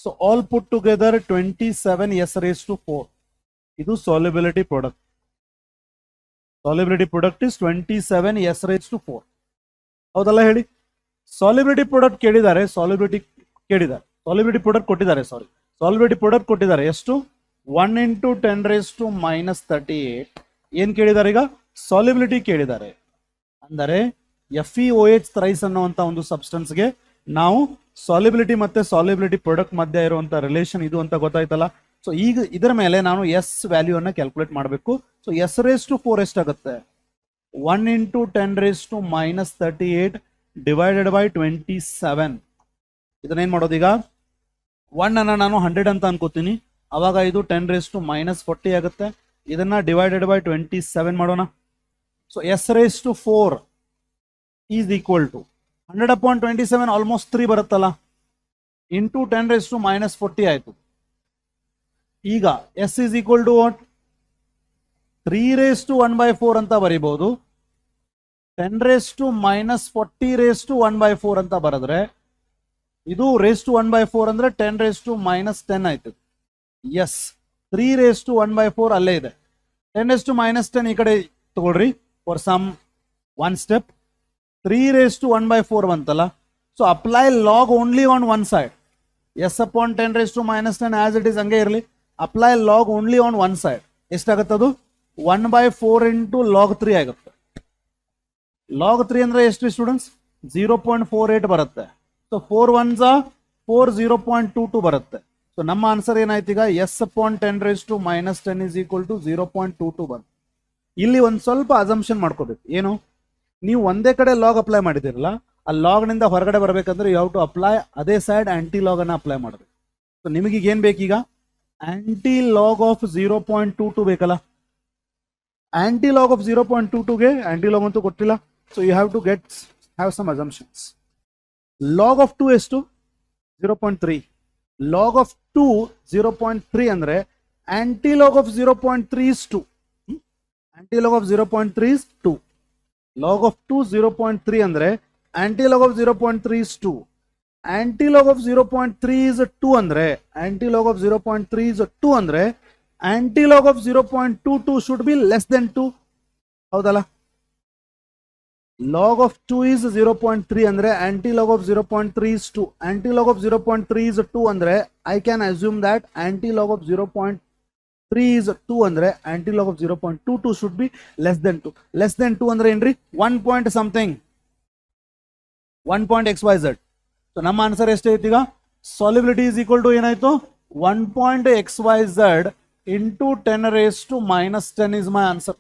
So all put together 27s raised to 4. ಇದು solubility product. Solubility product is 27s raised to 4. ಹೌದಲ್ಲ ಹೇಳಿ? Solubility product ಕೇಳಿದ್ದಾರೆ, solubility product ಕೊಟ್ಟಿದ್ದಾರೆ, solubility product ಕೊಟ್ಟಿದ್ದಾರೆ ಎಷ್ಟು? 1 into 10 raised to -38. ಏನ್ ಕೇಳಿದ್ದಾರೆ ಈಗ? solubility ಕೇಳಿದ್ದಾರೆ. ಅಂದರೆ FeOH thrice ಅನ್ನುವಂತ ಒಂದು ಸಬ್ಸ್ಟೆನ್ಸ್ಗೆ ನಾವು ಸಾಲಿಬಿಲಿಟಿ ಮತ್ತೆ ಸಾಲಿಬಿಲಿಟಿ ಪ್ರಾಡಕ್ಟ್ ಮಧ್ಯೆ ಇರುವಂತ ರಿಲೇಷನ್ ಇದು ಅಂತ ಗೊತ್ತಾಯ್ತಲ್ಲ. ಸೊ ಈಗ ಇದರ ಮೇಲೆ ನಾನು ಎಸ್ ವ್ಯಾಲ್ಯೂ ಅನ್ನ ಕ್ಯಾಲ್ಕುಲೇಟ್ ಮಾಡಬೇಕು. ಸೊ ಎಸ್ ರೇಸ್ ಟು 4 ಎಷ್ಟಾಗುತ್ತೆ? 1 into 10 raise to minus 38 divided by 27. ಇದನ್ನೇನ್ ಮಾಡೋದು ಈಗ? 1 ಅನ್ನ ನಾನು 100 ಅಂತ ಅನ್ಕೋತೀನಿ, ಅವಾಗ ಇದು 10 ರೇಸ್ ಟು ಮೈನಸ್ 40 ಆಗುತ್ತೆ. ಇದನ್ನ ಡಿವೈಡೆಡ್ ಬೈ 27 ಮಾಡೋಣ. So S raise to 4 is equal to 100 upon 27 almost 3 ಬರುತ್ತಲ್ಲ, ಇಂಟು 10 ರೇಸ್ ಟು ಮೈನಸ್ 40 ಆಯ್ತು. ಈಗ S is equal to what? 3 raise to 1/4 ಅಂತ ಬರೀಬಹುದು. 10 raise to minus 40 raise to 1/4 ಅಂತ ಬರೆದ್ರೆ ಇದು ರೇಸ್ ಟು 1/4 ಅಂದ್ರೆ 10 ರೇಸ್ ಟು ಮೈನಸ್ 10 ಆಯ್ತು. ಎಸ್ 3 ರೇಸ್ ಟು 1/4 ಅಲ್ಲೇ ಇದೆ. 10 ರೇಸ್ ಟು ಮೈನಸ್ 10 ಈ ಕಡೆ ತಗೊಳ್ರಿ for some one step. 3 raise to 1/4 ಬಂತಲ್ಲ, so apply log only on one side. S upon 10 raise to minus 10 as it is ಹಂಗೆ ಇರಲಿ. Apply log only on one side. ಎಷ್ಟಾಗುತ್ತದು? 1/4 into log 3 ಆಗುತ್ತೆ. Log 3 ಅಂದ್ರೆ ಎಷ್ಟು ಸ್ಟೂಡೆಂಟ್ಸ್? 0.48 ಬರುತ್ತೆ. So 4 1s 4, 0.22 ಬರುತ್ತೆ. So ನಮ್ಮ ಆನ್ಸರ್ ಏನಾಯ್ತು ಈಗ? S upon 10 raise to minus 10 is equal to 0.22 ಬಂತು. ಇಲ್ಲಿ ಒಂದು ಸ್ವಲ್ಪ ಅಸಂಪ್ಷನ್ ಮಾಡ್ಕೋಬೇಕು. ಏನು? ನೀವು ಒಂದೇ ಕಡೆ ಲಾಗ್ ಅಪ್ಲೈ ಮಾಡಿದಿರಲ್ಲ, ಆ ಲಾಗ್ ನಿಂದ ಹೊರಗಡೆ ಬರಬೇಕಂದ್ರೆ ಯು ಹ್ಯಾವ್ ಟು ಅಪ್ಲೈ ಅದೇ ಸೈಡ್ ಆಂಟಿ ಲಾಗ್ ಅನ್ನ ಅಪ್ಲೈ ಮಾಡಬೇಕು. ಸೊ ನಿಮಗೆ ಏನ್ ಬೇಕೀಗ? ಆಂಟಿ ಲಾಗ್ ಆಫ್ 0.22 ಬೇಕಲ್ಲ. ಆಂಟಿ ಲಾಗ್ ಆಫ್ 0.22ಗೆ ಆಂಟಿ ಲಾಗ್ ಅಂತೂ ಕೊಟ್ಟಿಲ್ಲ. So you have to have some assumptions. Log of 2 ಎಷ್ಟು? 0.3. ಲಾಗ್ ಆಫ್ 2 0.3 ಅಂದ್ರೆ antilog of 0.3 is 2. Antilog of 0.3 is 2. Log of 2 0.3 ಅಂದ್ರೆ antilog of 0.3 is 2. Antilog of 0.3 is 2 ಅಂದ್ರೆ antilog of 0.3 is 2 ಅಂದ್ರೆ antilog of 0.22 should be less than 2. ಹೌದಲ್ಲ? Log of 2 is 0.3 ಅಂದ್ರೆ antilog of 0.3 is 2. Antilog of 0.3 is 2 ಅಂದ್ರೆ I can assume that aunty log of 0.3 is 2 ಅಂದ್ರೆ antilog of 0.22 should be less than 2. Less than 2 ಅಂದ್ರೆ ಏನ್ರಿ? 1 point something, 1.xyz. So ನಮ್ಮ answer ಎಷ್ಟೈತಿ ಈಗ? Solubility is equal to ಏನಾಯ್ತು? 1.xyz into 10 raise to minus 10 is my answer.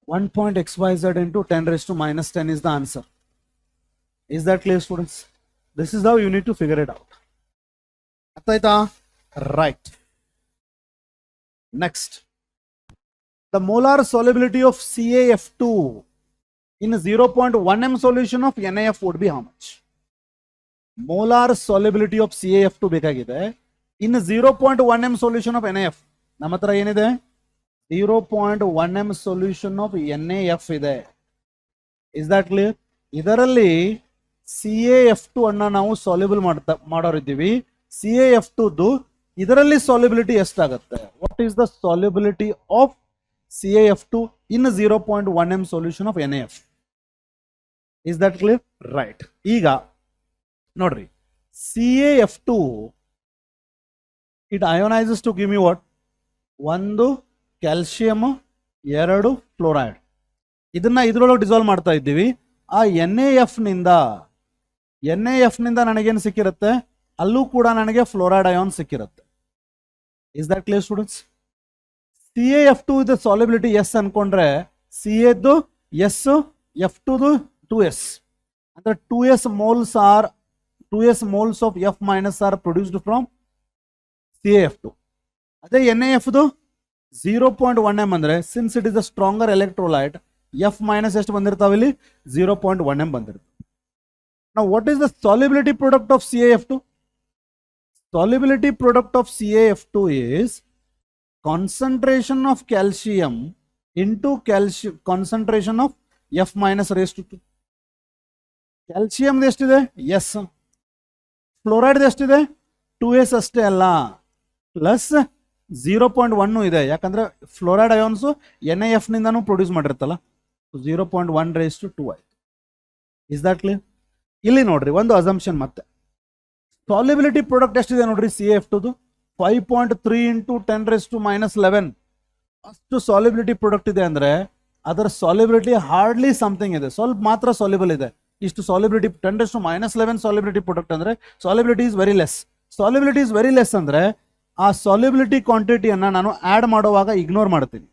1.xyz into 10 raised to minus 10 is the answer. Is that clear, students? This is how you need to figure it out. Right. Next. The molar solubility of CaF2 in 0.1 m solution of NaF would be how much? Molar solubility of CaF2 ಬೇಕಾಗಿದೆ. In 0.1 m solution of NaF. ನಮ್ಮ ಹತ್ರ ಏನಿದೆ? 0.1 m solution of NaF ಇದೆ. Is that clear? ಇದರಲ್ಲಿ CaF2 ಅನ್ನ ನಾವು soluble ಮಾಡೋರಿದ್ದೀವಿ. CaF2 ಇದರಲ್ಲಿ solubility ಎಷ್ಟಾಗುತ್ತೆ? What is the solubility of CaF2 in 0.1 m solution of NaF? Is that clear? Right. ಈಗ ನೋಡ್ರಿ, CaF2 it ionizes to give me what? 1 calcium, 2 fluoride. ಇದನ್ನ ಇದ್ರೊಳಗೆ dissolve ಮಾಡ್ತಾ ಇದ್ದೀವಿ. ಆ NaF ನಿಂದ ನನಗೇನು ಸಿಕ್ಕಿರುತ್ತೆ? ಅಲ್ಲೂ ಕೂಡ ನನಗೆ ಫ್ಲೋರೈಡ್ ಅಯಾನ್ ಸಿಕ್ಕಿರುತ್ತೆ. Is that clear students? CaF2 ಇದು ಸಾಲ್ಯುಬಿಲಿಟಿ ಎಸ್ ಅನ್ಕೊಂಡ್ರೆ Caದು ಎಸ್, F2 2s ಅಂದ್ರೆ 2s moles of F minus are produced from CaF2. ಅದೇ NaFದು 0.1 m ಅಂದ್ರೆ since it is a stronger electrolyte, F minus ಎಷ್ಟು ಬಂದಿರ್ತಾವೆ ಇಲ್ಲಿ? 0.1 m ಬಂದಿರ್ತವೆ. Now what is the solubility product of CaF2? Solubility product of CaF2 is concentration of calcium into concentration of F minus raised to 2. Calcium ಎಷ್ಟಿದೆ? S. Fluoride ಎಷ್ಟಿದೆ? 2s ಅಷ್ಟೇ ಅಲ್ಲ, plus 0.1 ಇದೆ. ಯಾಕಂದ್ರೆ fluoride ions NaF ನಿಂದಾನು produce ಮಾಡಿರ್ತಲ್ಲ. 0.1 raised to 2 ಆಯ್ತು. Is that clear? ಇಲ್ಲಿ ನೋಡ್ರಿ ಒಂದು ಅಸಂಪ್ಷನ್ ಮತ್ತೆ. ಸಾಲ್ಯುಬಿಲಿಟಿ ಪ್ರಾಡಕ್ಟ್ ಎಷ್ಟಿದೆ ನೋಡ್ರಿ CaF2 5.3 into 10 raised to minus 11. ಅಷ್ಟು ಸಾಲ್ಯುಬಿಲಿಟಿ ಪ್ರಾಡಕ್ಟ್ ಇದೆ ಅಂದ್ರೆ ಅದರ ಸಾಲ್ಯುಬಿಲಿಟಿ ಹಾರ್ಡ್ಲಿ ಸಮಥಿಂಗ್ ಇದೆ, ಸ್ವಲ್ಪ ಮಾತ್ರ ಸಾಲ್ಯುಬಲ್ ಇದೆ. ಇಷ್ಟು ಸಾಲಿಬಿಲಿಟಿ 10⁻11 ಸಾಲಿಬಿಲಿಟಿ ಪ್ರಾಡಕ್ಟ್ ಅಂದ್ರೆ solubility is very less. Solubility is very less ಅಂದ್ರೆ ಆ ಸಾಲಿಬಿಲಿಟಿ ಕ್ವಾಂಟಿಟಿಯನ್ನ ನಾನು ಆಡ್ ಮಾಡುವಾಗ ಇಗ್ನೋರ್ ಮಾಡ್ತೀನಿ.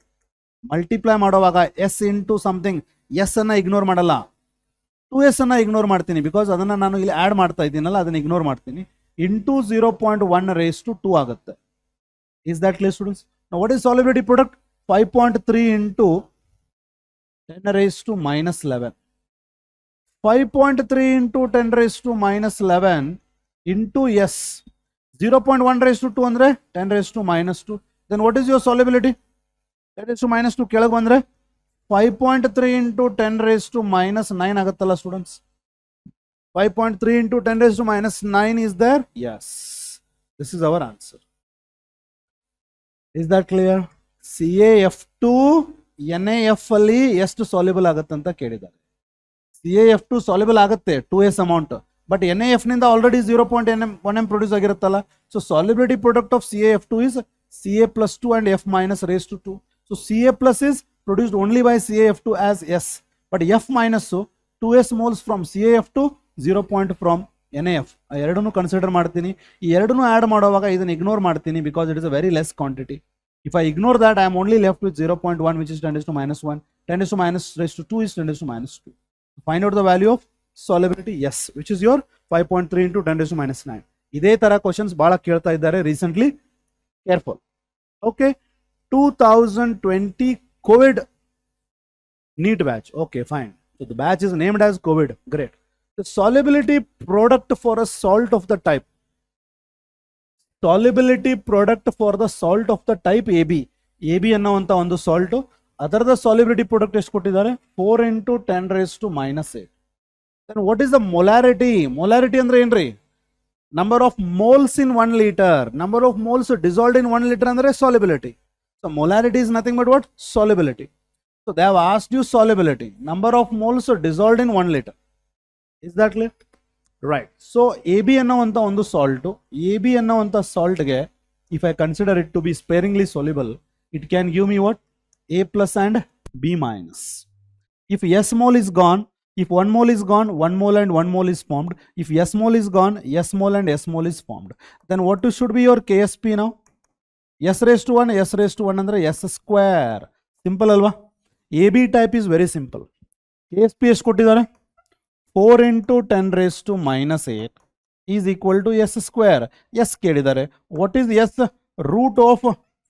ಮಲ್ಟಿಪ್ಲೈ ಮಾಡುವಾಗ ಎಸ್ ಇಂಟು ಸಮಥಿಂಗ್ ಎಸ್ ಅನ್ನ ಇಗ್ನೋರ್ ಮಾಡಲ್ಲ, 2s ಅನ್ನ ಇಗ್ನೋರ್ ಮಾಡ್ತೀನಿ. ಬಿಕಾಸ್ ಅದನ್ನ ನಾನು ಇಲ್ಲಿ ಆಡ್ ಮಾಡ್ತಾ ಇದ್ದೀನಲ್ಲ, ಅದನ್ನ ಇಗ್ನೋರ್ ಮಾಡ್ತೀನಿ. ಇಂಟು 0.1 ಆಗುತ್ತೆ. Is that clear students? Now what is solubility product? 5.3 into 10⁻11. 5.3 into 10⁻11 into s. 0.1 ಅಂದ್ರೆ 10⁻². Then what is your solubility? 10⁻² ಕೆಳಗೆ ಬಂದ್ರೆ 5.3 into 10⁻9 ಆಗುತ್ತಲ್ಲ students. 5.3 into 10⁻9 is there? Yes. This is our answer. Is that clear? CaF2 NaF ಅಲ್ಲಿ ಎಷ್ಟು soluble ಆಗುತ್ತೆ ಅಂತ ಕೇಳಿದ್ದಾರೆ. CaF2 soluble ಆಗುತ್ತೆ 2s ಅಮೌಂಟ್, ಬಟ್ NaF ನಿಂದ ಆಲ್ರೆಡಿ 0.1m ಪ್ರೊಡ್ಯೂಸ್ ಆಗಿರುತ್ತಲ್ಲ. So solubility product of CaF2 is Ca+2 and F minus raised to 2. So Ca plus is produced only by CaF2 as S, but F minus 2s moles from CaF2, 0. from NaF. ಆ ಎರಡನ್ನು consider ಮಾಡ್ತೀನಿ. ಈ ಎರಡನ್ನು add ಮಾಡುವಾಗ ಇದನ್ನು ignore ಮಾಡ್ತೀನಿ because it is a very less quantity. If I ignore that, I am only left with 0.1, which is 10⁻1. 10⁻2 is 10⁻2. Find out the value of solubility. Yes, which is your 5.3 into 10⁻9. ಇದೇ ತರ questions ಬಹಳ ಕೇಳ್ತಾ ಇದ್ದಾರೆ recently. Careful. Okay, 2020 COVID NEET batch. Okay, fine. So the batch is named as COVID. Great. The solubility product for a salt of the type. Solubility product for the salt of the type AB. AB ಅನ್ನುವಂಥ ಒಂದು salt, ಅದರದ solubility product ಎಷ್ಟು ಕೊಟ್ಟಿದ್ದಾರೆ? 4 into 10⁻8. Then what is the molarity? Molarity ಅಂದ್ರೆ ಏನ್ರಿ? Number of moles in 1 liter. Number of moles dissolved in 1 liter ಅಂದ್ರೆ solubility. So molarity is nothing but what? Solubility. So they have asked you solubility. Number of moles dissolved in 1 liter. Is that clear? Right. So AB ಅನ್ನುವಂಥ ಒಂದು salt, AB ಅನ್ನುವಂಥ ಸಾಲ್ಟ್ಗೆ if I consider it to be sparingly soluble, it can give me what? A plus and B minus. If S mole is gone, if 1 mole is gone, 1 mole and 1 mole is formed. If S mole is gone, S mole and S mole is formed. Then what should be your KSP now? S⁻1, S⁻1 ಅಂದ್ರೆ S square. Simple ಅಲ್ವಾ? AB type is very simple. KSP ಎಷ್ಟು ಕೊಟ್ಟಿದ್ದಾರೆ? 4 into 10⁻8 is equal to S square. S ಕೇಳಿದ್ದಾರೆ. What is S? Root of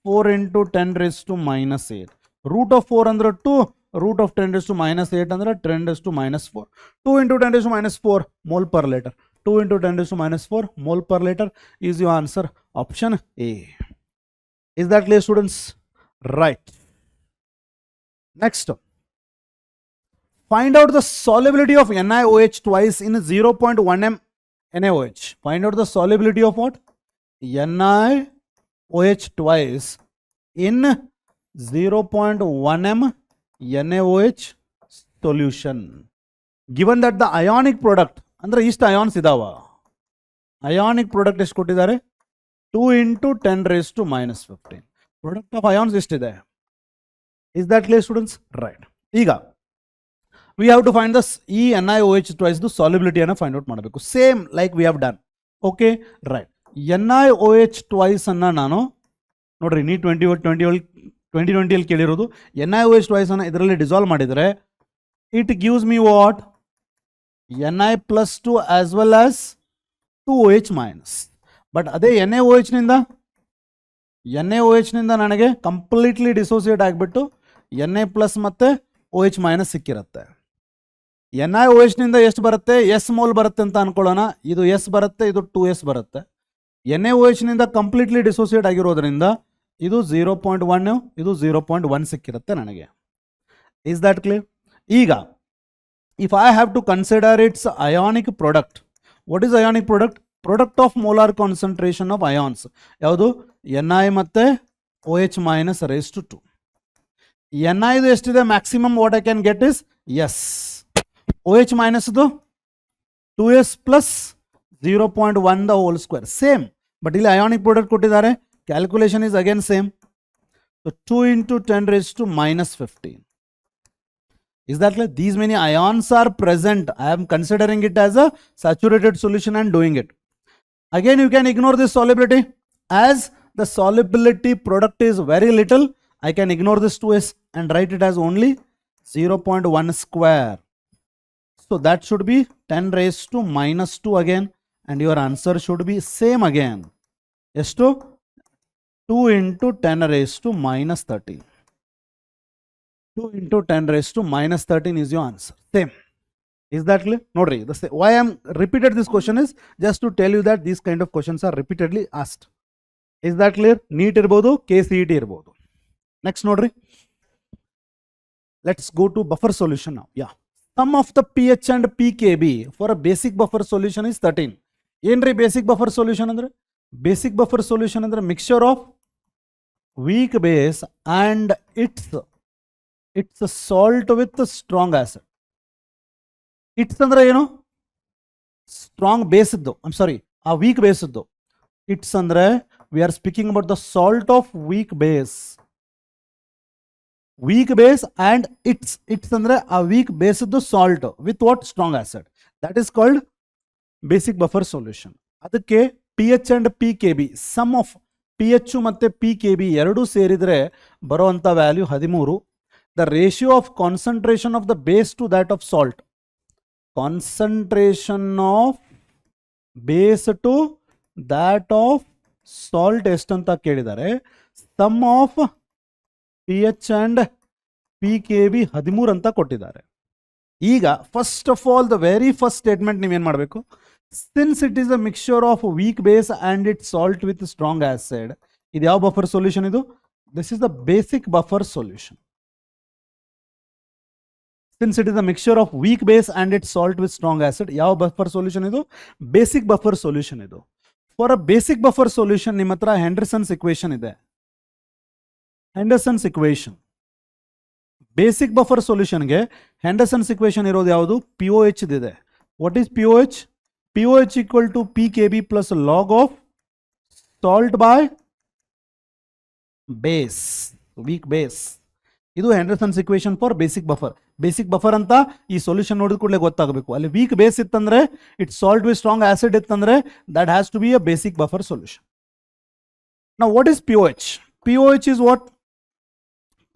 4 into 10⁻8. Root of 4 ಅಂದ್ರೆ 2. Root of 10⁻8 ಅಂದ್ರೆ 10⁻4. 2 into 10⁻4 mole per liter. 2 into 10⁻4 mole per liter is your answer. Option A. Is that clear, students? Right. Next. Find out the solubility of NiOH twice in 0.1m NaOH. Find out the solubility of what? NiOH twice in 0.1m NaOH solution. Given that the ionic product, ಅಂದ್ರೆ ಇಷ್ಟು ions ಇದಾವ, ionic product ಎಷ್ಟು ಕೊಟ್ಟಿದ್ದಾರೆ? 2 into 10⁻15. Product of ions ಎಷ್ಟಿದೆ? Is that clear, students? Right. ಈಗ we have to find this NiOH twice the solubility ಅನ್ನು find out ಮಾಡಬೇಕು. Same like we have done. Okay, right. NiOH twice ಅನ್ನ ನಾನು ನೋಡ್ರಿ, ನೀ 2020 ಕೇಳಿರೋದು. NiOH twice ಅನ್ನ ಇದರಲ್ಲಿ ಡಿಸಾಲ್ವ್ ಮಾಡಿದರೆ it gives me what? Ni+2 as well as 2OH minus. But ಅದೇ NaOH ನಿಂದ ನನಗೆ ಕಂಪ್ಲೀಟ್ಲಿ ಡಿಸೋಸಿಯೇಟ್ ಆಗಿಬಿಟ್ಟು Na ಪ್ಲಸ್ ಮತ್ತೆ OH ಮೈನಸ್ ಸಿಕ್ಕಿರುತ್ತೆ. NiOH ನಿಂದ ಎಷ್ಟು ಬರುತ್ತೆ? S ಮೋಲ್ ಬರುತ್ತೆ ಅಂತ ಅನ್ಕೊಳ್ಳೋಣ. ಇದು S ಬರುತ್ತೆ, ಇದು 2s ಬರುತ್ತೆ. NaOH ನಿಂದ ಕಂಪ್ಲೀಟ್ಲಿ ಡಿಸೋಸಿಯೇಟ್ ಆಗಿರೋದ್ರಿಂದ ಇದು 0.1, ಇದು 0.1 ಸಿಕ್ಕಿರುತ್ತೆ ನನಗೆ. Is that clear? ಈಗ if I have to consider its ionic product. What is ionic product? Product of molar concentration of ions. ಯಾವುದು? Ni ಮತ್ತೆ OH minus raise to 2. Ni ಇದು ಎಷ್ಟಿದೆ? Maximum what I can get is S. OH minus ಇದು 2s plus 0.1 the whole square. Same, but ಇಲ್ಲಿ ionic product ಕೊಟ್ಟಿದ್ದಾರೆ. Calculation is again same. So 2 into 10⁻15. Is that clear? These many ions are present. I am considering it as a saturated solution and doing it. Again, you can ignore this solubility. As the solubility product is very little, I can ignore this 2s and write it as only 0.1 square. So that should be 10 raised to minus 2 again, and your answer should be same again. Yes, to 2 into 10 raised to minus 13. 2 into 10 raised to minus 13 is your answer. Same. Is that clear? Nodri. Why I am repeated this question is just to tell you that these kind of questions are repeatedly asked. Is that clear? NEET irbodu, KCET irbodu. Next nodri. Let's go to buffer solution now. Yeah. Sum of the pH and pKb for a basic buffer solution is 13. Yenri basic buffer solution andre? Basic buffer solution andre mixture of weak base and its salt with strong acid. It's andre ಏನು strong base iddu. I'm sorry, a weak base iddu. It's andre we are speaking about the salt of weak base. Weak base and it's andre a weak base iddu salt with what? Strong acid. That is called basic buffer solution. ಅದಕ್ಕೆ pH and pKb sum of pH ಮತ್ತೆ pKb ಎರಡು ಸೇರಿದ್ರೆ ಬರುವಂತ value 13. The ratio of concentration of the base to that of salt. Concentration of base to that of salt ಎಷ್ಟು ಅಂತ ಕೇಳಿದ್ದಾರೆ. Sum of pH and pKb 13 ಅಂತ ಕೊಟ್ಟಿದ್ದಾರೆ. ಈಗ first of all the very first statement ನೀವೇನು ಮಾಡಬೇಕು? Since it is a mixture of weak base and it salt with strong acid. ಇದು ಯಾವ ಬಫರ್ ಸೊಲ್ಯೂಷನ್ ಇದು? This is the basic buffer solution. Since it is a mixture of weak base and it salt with strong acid. ಯಾವ buffer solution ಇದು? Basic buffer solution ಇದು. For a basic buffer solution ನಿಮ್ಮ ಹತ್ರ Henderson's equation ಇದೆ. ಹೆಂಡರ್ಸನ್ಸ್ equation basic buffer ಸೊಲ್ಯೂಷನ್ಗೆ Henderson's equation ಇರೋದು ಯಾವುದು? POH ಇದೆ. What is POH? POH equal to PKb plus log of salt by base, weak base. ಇದು Henderson's equation for basic buffer. Basic buffer ಅಂತ ಈ ಸೊಲ್ಯೂಷನ್ ನೋಡಿದ ಕೂಡಲೇ ಗೊತ್ತಾಗಬೇಕು. ಅಲ್ಲಿ ವೀಕ್ ಬೇಸ್ ಇತ್ತಂದ್ರೆ it salt with strong acid ಇತ್ತಂದ್ರೆ that has to be a basic buffer solution. Now what is POH? POH is what?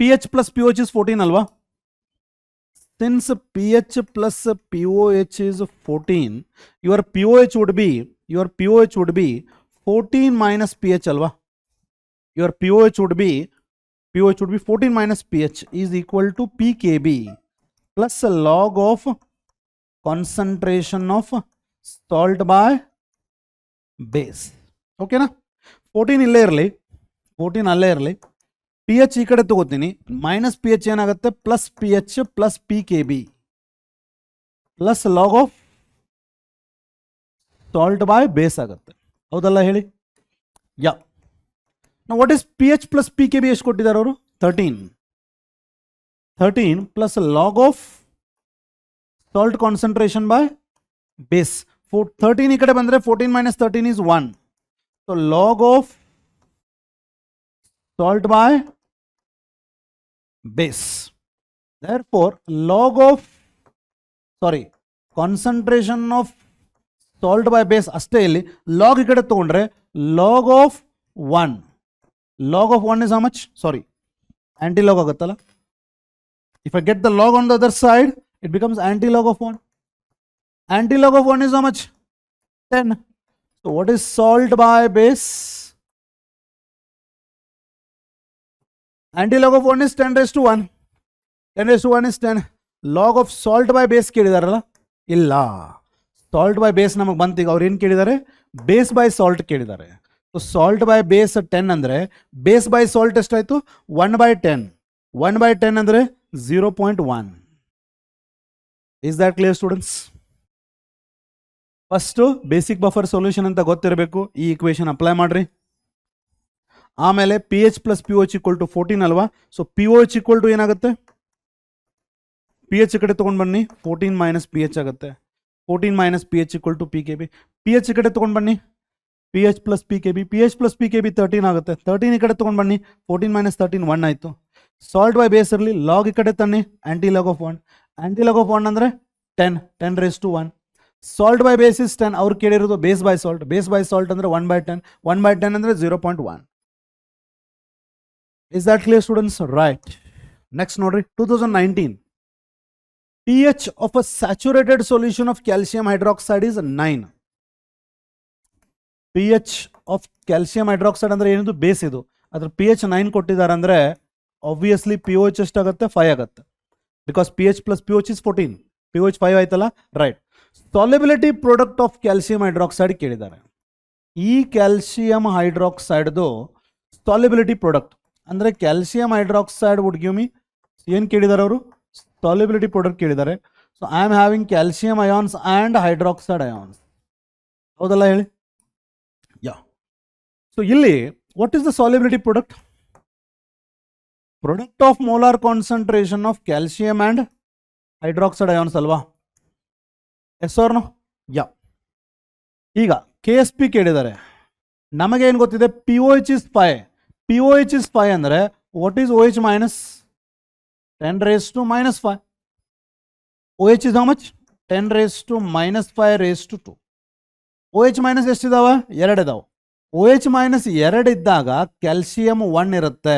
pH plus POH is 14 alva. Since pH plus POH is 14, your POH would be 14 minus pH alva. Your POH would be 14 minus pH is equal to pKb plus a log of concentration of salt by base. Okay na? 14 ಇಲ್ಲೇ ಇರಲಿ, 14 ಅಲ್ಲೇ ಇರಲಿ. PH ಈ ಕಡೆ ತಗೋತೀನಿ, minus PH ಏನಾಗುತ್ತೆ? Plus PH plus PKb plus log of salt by base ಆಗುತ್ತೆ. ಹೌದಲ್ಲ ಹೇಳಿ? ಯಾ. ನಾ what is PH plus PKb ಎಷ್ಟು ಕೊಟ್ಟಿದ್ದಾರೆ ಅವರು? 13 plus log of salt concentration by base. 13 ಈ ಕಡೆ ಬಂದರೆ 14 minus 13 is 1. So log of salt by base. Therefore, concentration of salt by base ಅಷ್ಟೇ. ಇಲ್ಲಿ log ಈ ಕಡೆ ತಗೊಂಡ್ರೆ log of 1. Log of 1 is how much? Sorry, anti-log ಆಗುತ್ತಲ್ಲ. If I get the log on the other side, it becomes anti-log of 1. Anti-log of 1 is how much? 10. So what is salt by base? Anti-log of 1 is 10 raised to 1. 10 raised to 1 is 10. Log of salt by base ಕೇಳಿದಾರಲ್ಲ? ಇಲ್ಲ. Salt by base ನಮಗೆ ಬಂತು. ಈಗ ಅವ್ರು ಏನು ಕೇಳಿದ್ದಾರೆ? Base by salt ಕೇಳಿದ್ದಾರೆ. So salt by base 10 ಅಂದರೆ base by salt ಎಷ್ಟಾಯಿತು? 1/10. 1/10 ಅಂದರೆ 0.1. Is that clear students? First basic buffer solution ಅಂತ ಗೊತ್ತಿರಬೇಕು. ಈ ಇಕ್ವೇಶನ್ ಅಪ್ಲೈ ಮಾಡ್ರಿ. ಆಮೇಲೆ PH plus POH equal to 14 ಅಲ್ವಾ? ಸೊ POH ಈಕ್ವಲ್ ಟು ಏನಾಗುತ್ತೆ? PH ಕಡೆ ತೊಗೊಂಡು ಬನ್ನಿ, 14 ಮೈನಸ್ PH ಆಗುತ್ತೆ. 14 minus PH equal to PKb. PH ಕಡೆ ತೊಗೊಂಡು ಬನ್ನಿ, PH plus PKb. PH plus PKb 13 ಆಗುತ್ತೆ. 13 ಈ ಕಡೆ ತೊಗೊಂಡು ಬನ್ನಿ, 14 ಮೈನಸ್ 13 1 ಆಯಿತು. ಸಾಲ್ಟ್ ಬೈ ಬೇಸ್ ಇರಲಿ, ಲಾಗ್ ಈ ಕಡೆ ತನ್ನಿ, aunty log of 1. Aunty log of 1 ಅಂದರೆ 10 raised to 1. Salt by base is 10, ಅವ್ರು ಕೇಳಿರೋದು ಬೇಸ್ ಬೈ ಸಾಲ್ಟ್ ಅಂದರೆ 1/10, 1/10 ಅಂದರೆ 0.1. Is that clear, students? Right. Next ನೋಡ್ರಿ 2019. pH of a saturated solution of calcium hydroxide is 9. pH of calcium hydroxide ಅಂದ್ರೆ ಏನಿದು base, ಇದು ಅದ್ರ pH 9 ಕೊಟ್ಟಿದ್ದಾರೆ ಅಂದ್ರೆ obviously pOH ಎಷ್ಟಾಗುತ್ತೆ 5 ಆಗುತ್ತೆ, because pH plus pOH is 14, pOH 5 ಆಯ್ತಲ್ಲ, right. Solubility product of calcium hydroxide ಕೇಳಿದ್ದಾರೆ. ಈ ಕ್ಯಾಲ್ಸಿಯಂ ಹೈಡ್ರಾಕ್ಸೈಡ್ದು ಸಾಲ್ಯುಬಿಲಿಟಿ ಪ್ರಾಡಕ್ಟ್ ಅಂದರೆ calcium hydroxide wood give me, ಏನು ಕೇಳಿದ್ದಾರೆ ಅವರು, ಸಾಲ್ಯುಬಿಲಿಟಿ ಪ್ರಾಡಕ್ಟ್ ಕೇಳಿದ್ದಾರೆ. So I am having calcium ions and hydroxide ions, ಹೌದಲ್ಲ ಹೇಳಿ, ಯಾ. ಸೊ ಇಲ್ಲಿ what is the solubility product? Product of molar concentration of calcium and hydroxide ions ಅಲ್ವಾ, S or no? ಯಾ. ಈಗ KSP ಕೇಳಿದ್ದಾರೆ, ನಮಗೇನು ಗೊತ್ತಿದೆ, POH is 5. POH is 5 ಅಂದರೆ what is OH minus 10 raised to minus 5. OH is how much? 10 raised to minus 5 raised to 2. OH minus ಎಷ್ಟಿದಾವ? 2 ಇದಾವೆ. OH minus 2 ಇದ್ದಾಗ calcium 1 ಇರುತ್ತೆ,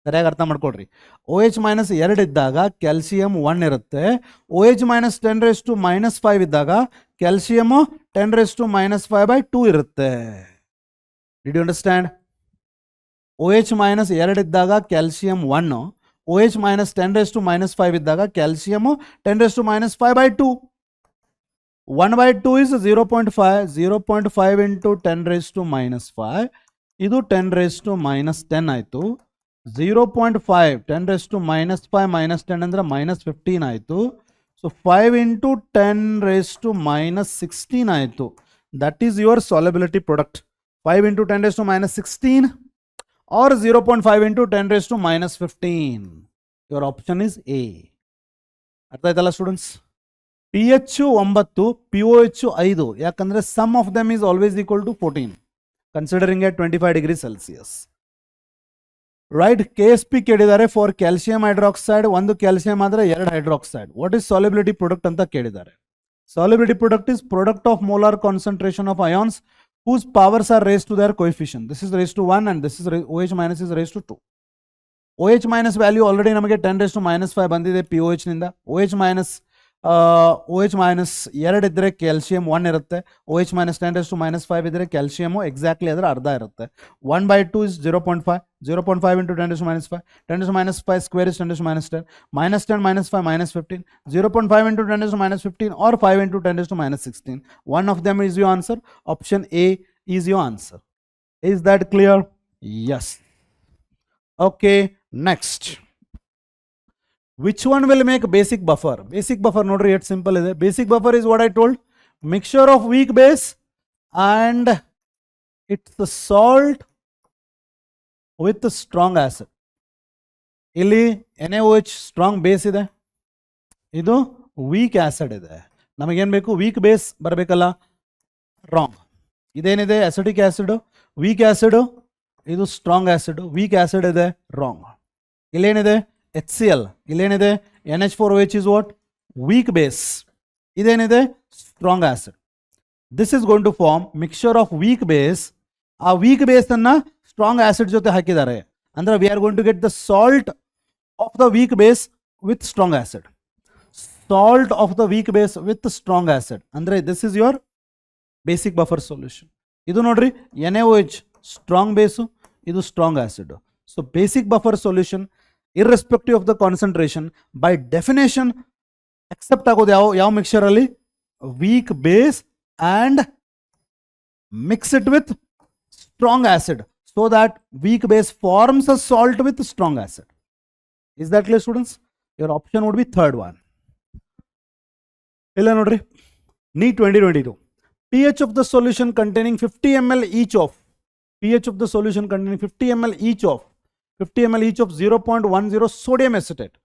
ಸರಿಯಾಗಿ ಅರ್ಥ ಮಾಡ್ಕೊಡ್ರಿ. OH minus 2 ಇದ್ದಾಗ ಕ್ಯಾಲ್ಸಿಯಂ 1 ಇರುತ್ತೆ. OH minus 10 raised to minus 5 ಇದ್ದಾಗ calcium 10 raised to minus 5/2 ಇರುತ್ತೆ. Did you understand? OH minus 2 ಇದ್ದಾಗ calcium 1, OH minus 10 raised to minus 5 ಇದ್ದಾಗ calcium 10 raised to minus 5/2. 1/2 is 0.5, 0.5 into 10 raised to minus 5, ಇದು 10 raised to minus 10 ಆಯಿತು. 0.5 10 raised to minus 5 minus 10 ಅಂದರೆ minus 15 ಆಯಿತು. So 5 into 10 raised to minus 16 ಆಯಿತು. That is your solubility product. 5 into 10 raised to minus 16 or 0.5 into 10 raised to minus 15. Your option is A. ಅರ್ಥ ಆಯ್ತಲ್ಲ students? pH 9, POH 5, ಯಾಕಂದರೆ sum of them is always equal to 14 considering at 25 degree Celsius. Right. KSP ಕೇಳಿದ್ದಾರೆ for calcium hydroxide, ಒಂದು calcium ಆದರೆ 2 hydroxide. What is solubility product ಅಂತ ಕೇಳಿದ್ದಾರೆ. Solubility product is product of molar concentration of ions whose powers are raised to their coefficient. This is raised to 1 and this is OH minus is raised to 2. OH minus value already ನಮಗೆ 10 raised to minus 5 ಬಂದಿದೆ POH ನಿಂದ. OH minus 2 ಇದ್ದರೆ calcium 1 ಇರುತ್ತೆ. OH minus 10 raised to minus 5 ಇದ್ದರೆ calcium exactly ಅದರ ಅರ್ಧ ಇರುತ್ತೆ. 1/2 is 0.5, 0.5 into 10 raised to minus 5, 10 raised to minus 5 square is 10 raised to minus 10, minus 10 minus 5 minus 15, 0.5 into 10 raised to minus 15 or 5 into 10 raised to minus 16. One of them is your answer. Option A is your answer. Is that clear? Yes. Okay, next. Which one will make basic buffer? Basic buffer ನೋಡ್ರಿ ಎಷ್ಟು simple ಇದೆ. Basic buffer is what I told, mixture of weak base and it's the salt with strong acid. ಇಲ್ಲಿ NaOH strong base ಇದೆ, ಇದು weak acid ಇದೆ. ನಮಗೇನು ಬೇಕು? Weak base ಬರಬೇಕಲ್ಲ, ರಾಂಗ್. ಇದೇನಿದೆ? ಅಸಿಟಿಕ್ ಆಸಿಡ್, ವೀಕ್ ಆಸಿಡ್, ಇದು ಸ್ಟ್ರಾಂಗ್ ಆಸಿಡ್, ವೀಕ್ ಆಸಿಡ್ ಇದೆ, ರಾಂಗ್. ಇಲ್ಲೇನಿದೆ? HCl, ಇಲ್ಲೇನಿದೆ? NH4OH is what? Weak base. ಇದೇನಿದೆ? Strong acid. This is going to form mixture of weak base. ಆ ವೀಕ್ ಬೇಸ್ ಅನ್ನ strong acid ಜೊತೆ ಹಾಕಿದ್ದಾರೆ ಅಂದ್ರೆ we are going to get the salt of the weak base with strong acid. Salt of the weak base with strong acid ಅಂದ್ರೆ this is your basic buffer solution. ಇದು ನೋಡ್ರಿ NaOH strong base, ಇದು strong acid. So basic buffer solution irrespective of the concentration by definition accept ಆಗೋದು ಯಾವ mixture ಅಲ್ಲಿ? Weak base and mix it with strong acid so that weak base forms a salt with strong acid. Is that clear, students? Your option would be third one. Illa nodri, NEET 2022. pH of the solution containing 50 ml each of pH of the solution containing 50 ml each of 0.10 sodium acetate.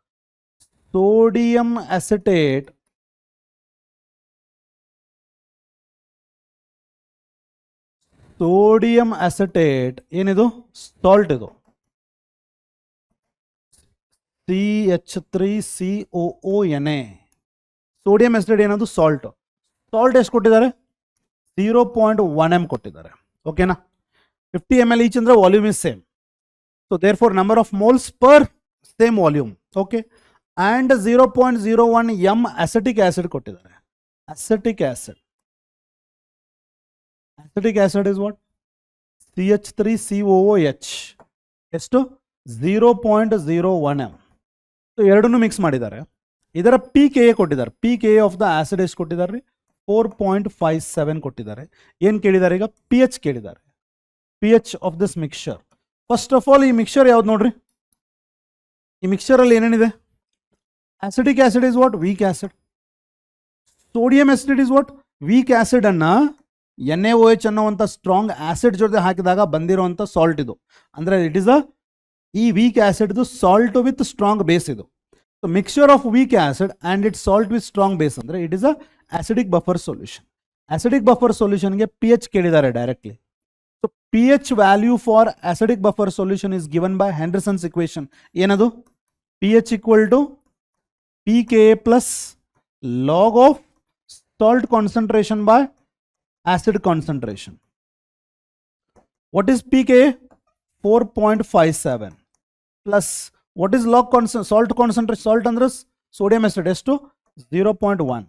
Sodium acetate sodium acetate ಏನಿದು? Salt ಇದು. CH3COONA. Sodium acid ಏನದು salt. Salt ಎಷ್ಟು ಕೊಟ್ಟಿದ್ದಾರೆ? 0.1 m ಕೊಟ್ಟಿದ್ದಾರೆ. ಓಕೆನಾ? 50 ml each ಅಂದ್ರೆ volume is same. So therefore number of moles per same volume. Okay, and 0.01 m acetic acid ಕೊಟ್ಟಿದ್ದಾರೆ. Acetic acid is what? CH3COOH. ಎಷ್ಟು? 0.01 m. So ಎರಡನ್ನೂ mix ಮಾಡಿದ್ದಾರೆ. ಇದರ pKa ಕೊಟ್ಟಿದ್ದಾರೆ. pKa ಆಫ್ ದ ಆಸಿಡ್ ಎಷ್ಟು ಕೊಟ್ಟಿದ್ದಾರೆ? 4.57 ಕೊಟ್ಟಿದ್ದಾರೆ. ಏನು ಕೇಳಿದ್ದಾರೆ ಈಗ? pH ಕೇಳಿದ್ದಾರೆ. pH of this mixture. First of all ಈ ಮಿಕ್ಸ್ಚರ್ ಯಾವ್ದು ನೋಡ್ರಿ? ಈ ಮಿಕ್ಸ್ಚರ್ ಅಲ್ಲಿ ಏನೇನಿದೆ? Acidic acid is what? Weak acid. Sodium acid is what? Weak acid ಅನ್ನ NaOH ಅನ್ನುವಂಥ ಸ್ಟ್ರಾಂಗ್ ಆಸಿಡ್ ಜೊತೆ ಹಾಕಿದಾಗ ಬಂದಿರುವಂಥ ಸಾಲ್ಟ್ ಇದು. ಅಂದ್ರೆ ಇಟ್ ಇಸ್ ಈ ವೀಕ್ ಆಸಿಡ್ದು ಸಾಲ್ಟ್ ವಿತ್ ಸ್ಟ್ರಾಂಗ್ ಬೇಸ್ ಇದು. So mixture of weak acid and it salt with strong base ಅಂದ್ರೆ it is a acidic buffer solution. Acidic buffer ಸೊಲ್ಯೂಷನ್ಗೆ pH ಕೇಳಿದ್ದಾರೆ directly. So pH value for acidic buffer solution is given by Henderson's equation. ಏನದು? pH equal to pKa plus log of salt concentration by acid concentration. What is pKa? 4.57 plus what is log salt concentration? Salt ಅಂದ್ರೆ sodium acid ಎಷ್ಟು? 0.1.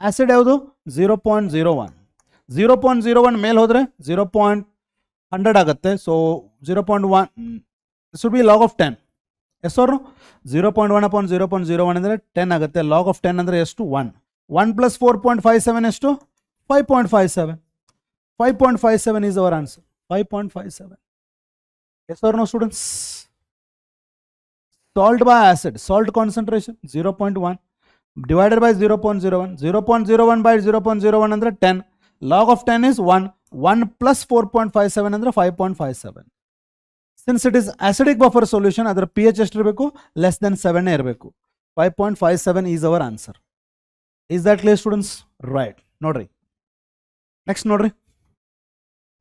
Acid ಯಾವುದು? 0.01. 0.01 ಮೇಲೆ ಹೋದ್ರೆ 0.100 ಆಗುತ್ತೆ. So 0.1 should be log of 10. S ಅವರು 0.1 upon 0.01 ಅಂದರೆ 10 ಆಗುತ್ತೆ. Log of 10 ಅಂದರೆ ಎಷ್ಟು? 1. 1 plus 4.57 ಎಷ್ಟು? 5.57. 5.57 is our answer. 5.57. Yes or no, students? Salt by acid. Salt concentration 0.1 divided by 0.01. 0.01 by 0.01 ಅಂದರೆ 10. Log of 10 is 1. 1 plus 4.57 ಅಂದರೆ 5.57. Since it is acidic buffer solution, ಅದರ pH ಎಷ್ಟಿರಬೇಕು? ಲೆಸ್ ದೆನ್ 7 ಇರಬೇಕು. 5.57 is our answer. Is that clear, students? Right. ನೋಡ್ರಿ, next ನೋಡ್ರಿ.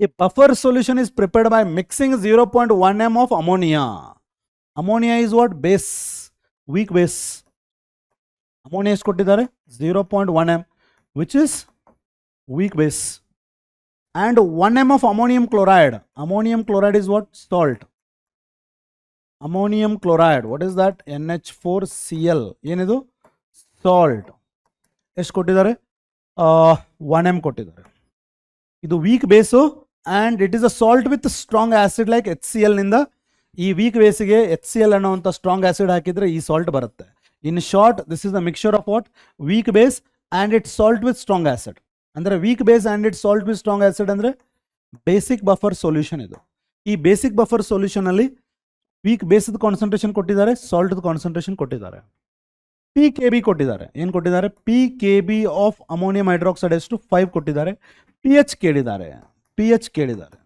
A buffer solution is prepared by mixing 0.1 m of ammonia. Ammonia is what? Base, weak base. Ammonia is ಕೊಟ್ಟಿದ್ದಾರೆ 0.1 m, which is weak base. And 1 m of ammonium chloride. Ammonium chloride is what? Salt. Ammonium chloride. What is that? NH4Cl. ಏನಿದು? Salt. ಎಷ್ಟು ಕೊಟ್ಟಿದ್ದಾರೆ? 1 m ಕೊಟ್ಟಿದ್ದಾರೆ. ಇದು weak base and it is a salt with strong acid like HCl ನಿಂದ ಈ weak ಬೇಸಿಗೆ HCl ಅನ್ನೋವಂಥ strong acid ಹಾಕಿದರೆ ಈ ಸಾಲ್ಟ್ ಬರುತ್ತೆ. In short, this is the mixture of what? Weak base and it salt with strong acid. ಅಂದರೆ weak base and it salt with strong acid ಅಂದರೆ basic buffer solution ಇದು. ಈ basic buffer ಸೊಲ್ಯೂಷನಲ್ಲಿ weak ಬೇಸ್ದು concentration ಕೊಟ್ಟಿದ್ದಾರೆ, ಸಾಲ್ಟ್ದು concentration ಕೊಟ್ಟಿದ್ದಾರೆ. pKb ಕೊಟ್ಟಿದ್ದಾರೆ. ಏನು ಕೊಟ್ಟಿದ್ದಾರೆ? pKb ಆಫ್ ಅಮೋನಿಯಂ ಹೈಡ್ರಾಕ್ಸೈಡ್ ಎಷ್ಟು? 5 ಕೊಟ್ಟಿದ್ದಾರೆ. pH ಕೇಳಿದ್ದಾರೆ.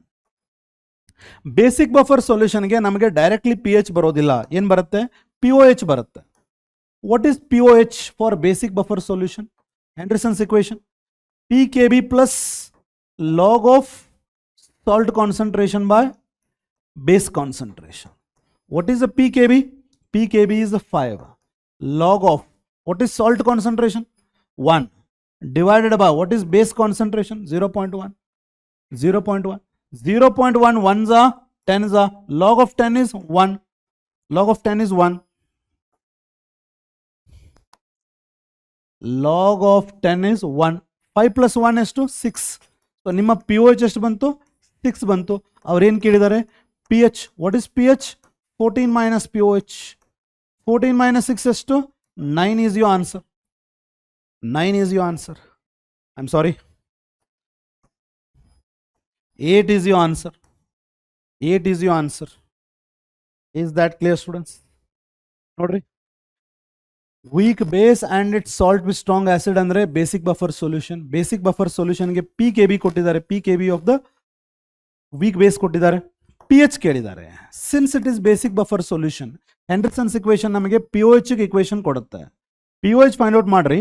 ಬೇಸಿಕ್ ಬಫರ್ ಸೊಲ್ಯೂಷನ್ಗೆ ನಮಗೆ ಡೈರೆಕ್ಟ್ಲಿ pH ಬರೋದಿಲ್ಲ. ಏನು ಬರುತ್ತೆ? POH ಬರುತ್ತೆ. What is POH for basic buffer solution? Henderson's equation. pKb plus log of salt concentration by base concentration. What is the pKb? pKb is 5. Log of what is salt concentration? 1 divided by what is base concentration? 0.1. 0.1. 0.1 ones are 10s are. Log of 10 is 1. Log of 10 is 1. Log of 10 is 1. 5 plus 1 is to 6. So ನಿಮ್ಮ POH ಎಷ್ಟು ಬಂತು? 6 ಬಂತು. ಅವ್ರೇನು ಕೇಳಿದ್ದಾರೆ? pH. What is pH? 14 minus POH. 14 minus 6 is to 9 is your answer. 9 is your answer. I'm sorry. 8 is your answer. 8 is your answer. Is that clear, students? Nodri. Weak base and its salt with strong acid andre basic buffer solution. Basic buffer solution ge pKb ಕೊಟ್ಟಿದ್ದಾರೆ. pKb of the weak base ಕೊಟ್ಟಿದ್ದಾರೆ. pH ಕೇಳಿದ್ದಾರೆ. Since it is basic buffer solution, Henderson's equation ನಮಗೆ POH equation ಕೊಡುತ್ತೆ. POH find out ಮಾಡ್ರಿ,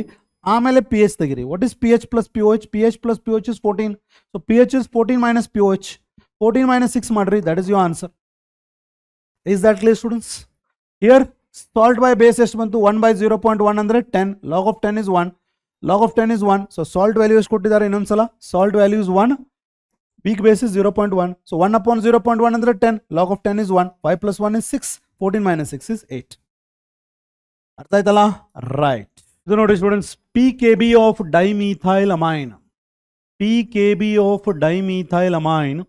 ಆಮೇಲೆ pH ತೆಗಿರಿ. What is pH plus POH? pH plus POH is 14. So pH is 14 minus POH. 14 minus 6 ಮಾಡ್ರಿ, that is your answer. Is that clear, students? Here salt by base ಎಷ್ಟು ಬಂತು 1/0.1 ಅಂದರೆ 10 log of 10 is 1 log of 10 is 1 so salt value ಎಷ್ಟು ಕೊಟ್ಟಿದ್ದಾರೆ ಇನ್ನೊಂದ್ಸಲ salt value is 1 weak base is 0.1 so 1/0.1 ಅಂದರೆ 10 log of 10 is 1 5 plus 1 is 6 14 minus 6 is 8 ಅರ್ಥ ಆಯ್ತಲ್ಲ right ಇದು ನೋಡಿ students pKb of dimethylamine pKb of dimethylamine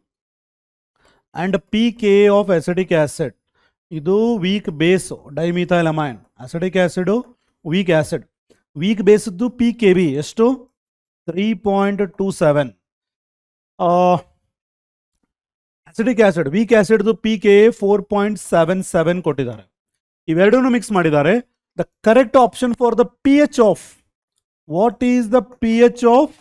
and pKa of acetic acid ಇದು weak base dimethylamine acetic acid weak acid weak ಬೇಸ್ದು pKb ಎಷ್ಟು 3.27 acetic acid weak ಆಸಿಡ್ದು pKa 4.77 ಕೊಟ್ಟಿದ್ದಾರೆ ಇವೆರಡೂ ಮಿಕ್ಸ್ ಮಾಡಿದ್ದಾರೆ the correct option for the pH of what is the pH of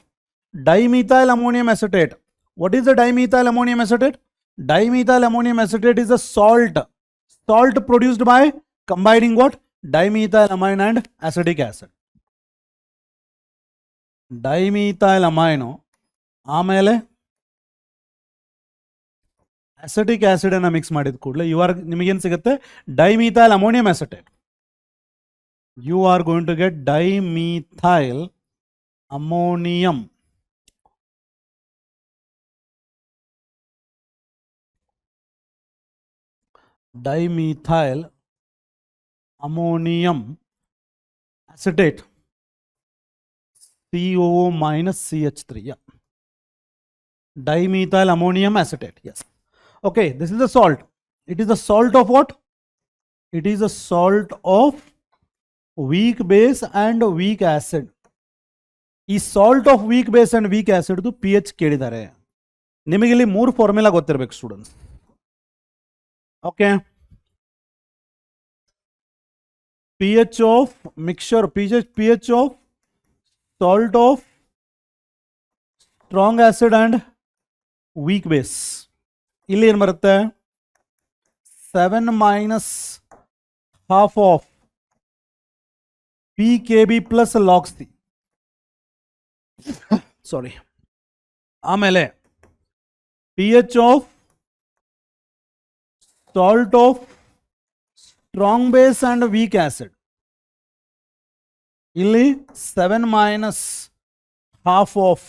dimethyl ammonium acetate what is the dimethyl ammonium acetate dimethyl ammonium acetate is a salt produced by combining what dimethylamine and acetic acid dimethylamine ಆಮೇಲೆ acetic acid ಅನ್ನ mix ಮಾಡಿದ ಕೂಡಲೇ ನಿಮಗೇನು ಸಿಗುತ್ತೆ dimethyl ammonium acetate you are going to get dimethyl ammonium dimethyl ammonium acetate COO minus CH3 yeah dimethyl ammonium acetate yes okay this is a salt it is a salt of what it is a salt of weak base and weak acid ಈ salt of weak base and weak ಆಸಿಡ್ದು pH ಕೇಳಿದ್ದಾರೆ ನಿಮಗೆ ಇಲ್ಲಿ 3 formula ಗೊತ್ತಿರಬೇಕು students okay pH of mixture pH of salt of strong acid and weak base ಇಲ್ಲಿ ಏನು ಬರುತ್ತೆ 7 minus half of pKb plus log C sorry ಆಮೇಲೆ pH of salt of strong base and weak acid ಇಲ್ಲಿ 7 minus half of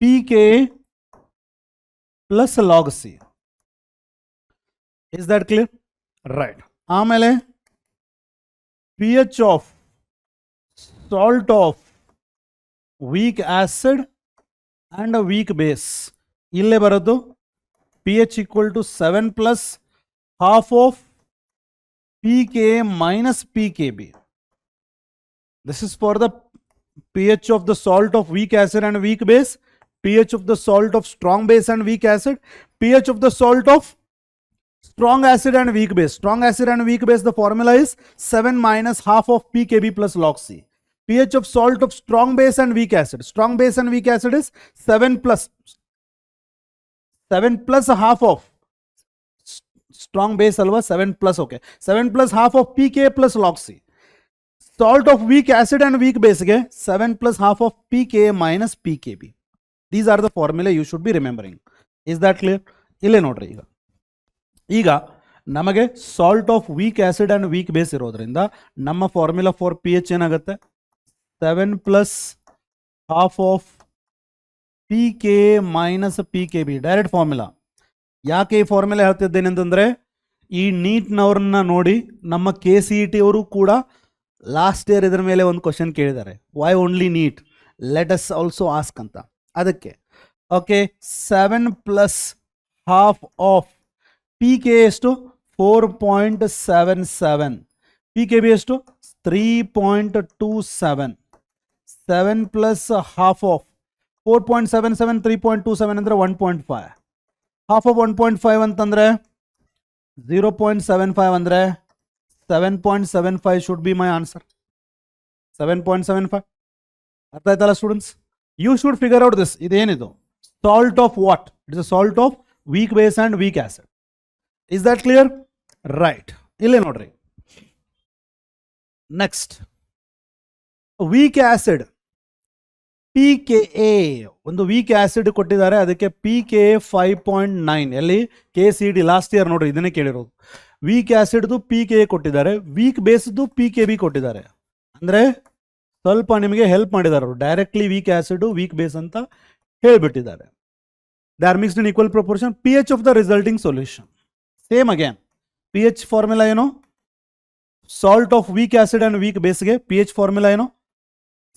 pKa plus log C is that clear right ಆಮೇಲೆ pH of salt of weak acid and weak base ಇಲ್ಲೇ ಬರೋದು pH equal to 7 plus half of pKa minus pKb. This is for the pH of the salt of weak acid and weak base, pH of the salt of strong base and weak acid, pH of the salt of strong acid and weak base. Strong acid and weak base, the formula is 7 minus half of pKb plus log C. pH of salt of strong base and weak acid. Strong base and weak acid is 7 plus half of strong base alwa 7 plus okay 7 plus half of pKa plus log C salt of weak acid and weak base ge 7 plus half of pKa minus pKb these are the formula you should be remembering is that clear ille nodri ಈಗ ನಮಗೆ salt of weak acid and weak base ಇರೋದ್ರಿಂದ ನಮ್ಮ formula for pH ಏನಾಗುತ್ತೆ 7 plus half of pKa minus pKb direct formula ಯಾಕೆ ಈ formula ಹೇಳ್ತಿದ್ದೇನೆ ಅಂತಂದರೆ ಈ ನೀಟ್ನವ್ರನ್ನ ನೋಡಿ ನಮ್ಮ KCET ಅವರು ಕೂಡ ಲಾಸ್ಟ್ ಇಯರ್ ಇದರ ಮೇಲೆ ಒಂದು ಕ್ವಶನ್ ಕೇಳಿದ್ದಾರೆ why only NEET let us also ask ಅಂತ ಅದಕ್ಕೆ okay 7 plus half of pKa ಎಷ್ಟು 4.77 pKb ಎಷ್ಟು 3.27 7 plus half of 4.77 3.27 ಅಂದರೆ 1.5 half of 1.5 ಅಂತಂದ್ರೆ 0.75 ಅಂದ್ರೆ 7.75 should be my answer 7.75 ಅರ್ಥ ಆಯ್ತಲ್ಲ students you should figure out this ಇದೇನಿದು salt of what it is a salt of weak base and weak acid is that clear right ಇಲ್ಲೇ ನೋಡ್ರಿ next weak acid pKa ಒಂದು weak acid ಕೊಟ್ಟಿದ್ದಾರೆ ಅದಕ್ಕೆ pKa 5.9 ಎಲ್ಲಿ KCET last year ನೋಡ್ರಿ ಇದನ್ನೇ ಕೇಳಿರೋದು ವೀಕ್ ಆಸಿಡ್ದು ಪಿ ಕೆ ಎ ಕೊಟ್ಟಿದ್ದಾರೆ, ವೀಕ್ ಬೇಸ್ದು ಪಿ ಕೆ ಬಿ ಕೊಟ್ಟಿದ್ದಾರೆ. ಅಂದರೆ ಸ್ವಲ್ಪ ನಿಮಗೆ ಹೆಲ್ಪ್ ಮಾಡಿದ್ದಾರೆ ಅವರು, directly weak acid weak base ಅಂತ ಹೇಳ್ಬಿಟ್ಟಿದ್ದಾರೆ. They are mixed in equal proportion. P H of the resulting solution same again. P H formula ಏನು? Salt of weak acid and weak ಬೇಸ್ಗೆ ಪಿ ಎಚ್ ಫಾರ್ಮುಲಾ ಏನು?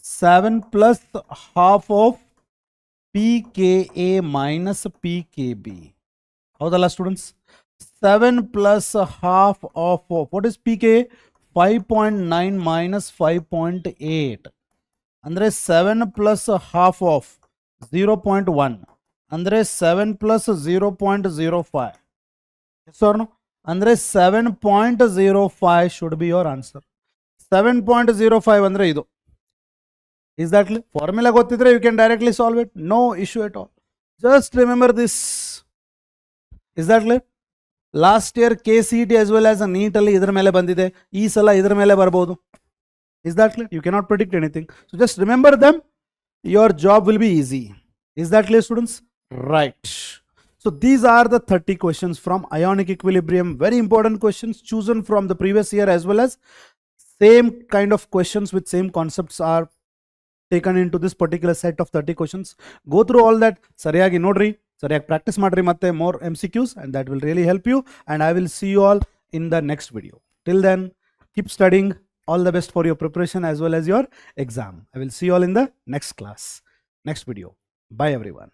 7 plus half of pKa minus pKb. ಹೌದಲ್ಲ students? 7 plus half of what is pKa? 5.9 minus 5.8 ಅಂದರೆ 7 plus half of 0.1 ಅಂದರೆ 7 plus 0.05. yes or no? ಅಂದರೆ 7.05 should be your answer. 7.05 ಅಂದರೆ ಇದು. Is that clear? Formula ಗೊತ್ತಿದ್ರೆ you can directly solve it. No issue at all. Just remember this. Is that clear? Last year KCET as well as NEET ಅಲ್ಲಿ ಇದರ ಮೇಲೆ ಬಂದಿದೆ, ಈ ಸಲ ಇದರ ಮೇಲೆ ಬರಬಹುದು. Is that clear? You cannot predict anything. So just remember them. Your job will be easy. Is that clear, students? Right. So these are the 30 questions from ionic equilibrium. Very important questions chosen from the previous year, as well as same kind of questions with same concepts are taken into this particular set of 30 questions. Go through all that. Sariyagi nodri, sariyagi practice madri, matte more MCQs, and that will really help you. And I will see you all in the next video. Till then, keep studying. All the best for your preparation as well as your exam. I will see you all in the next class, next video. Bye everyone.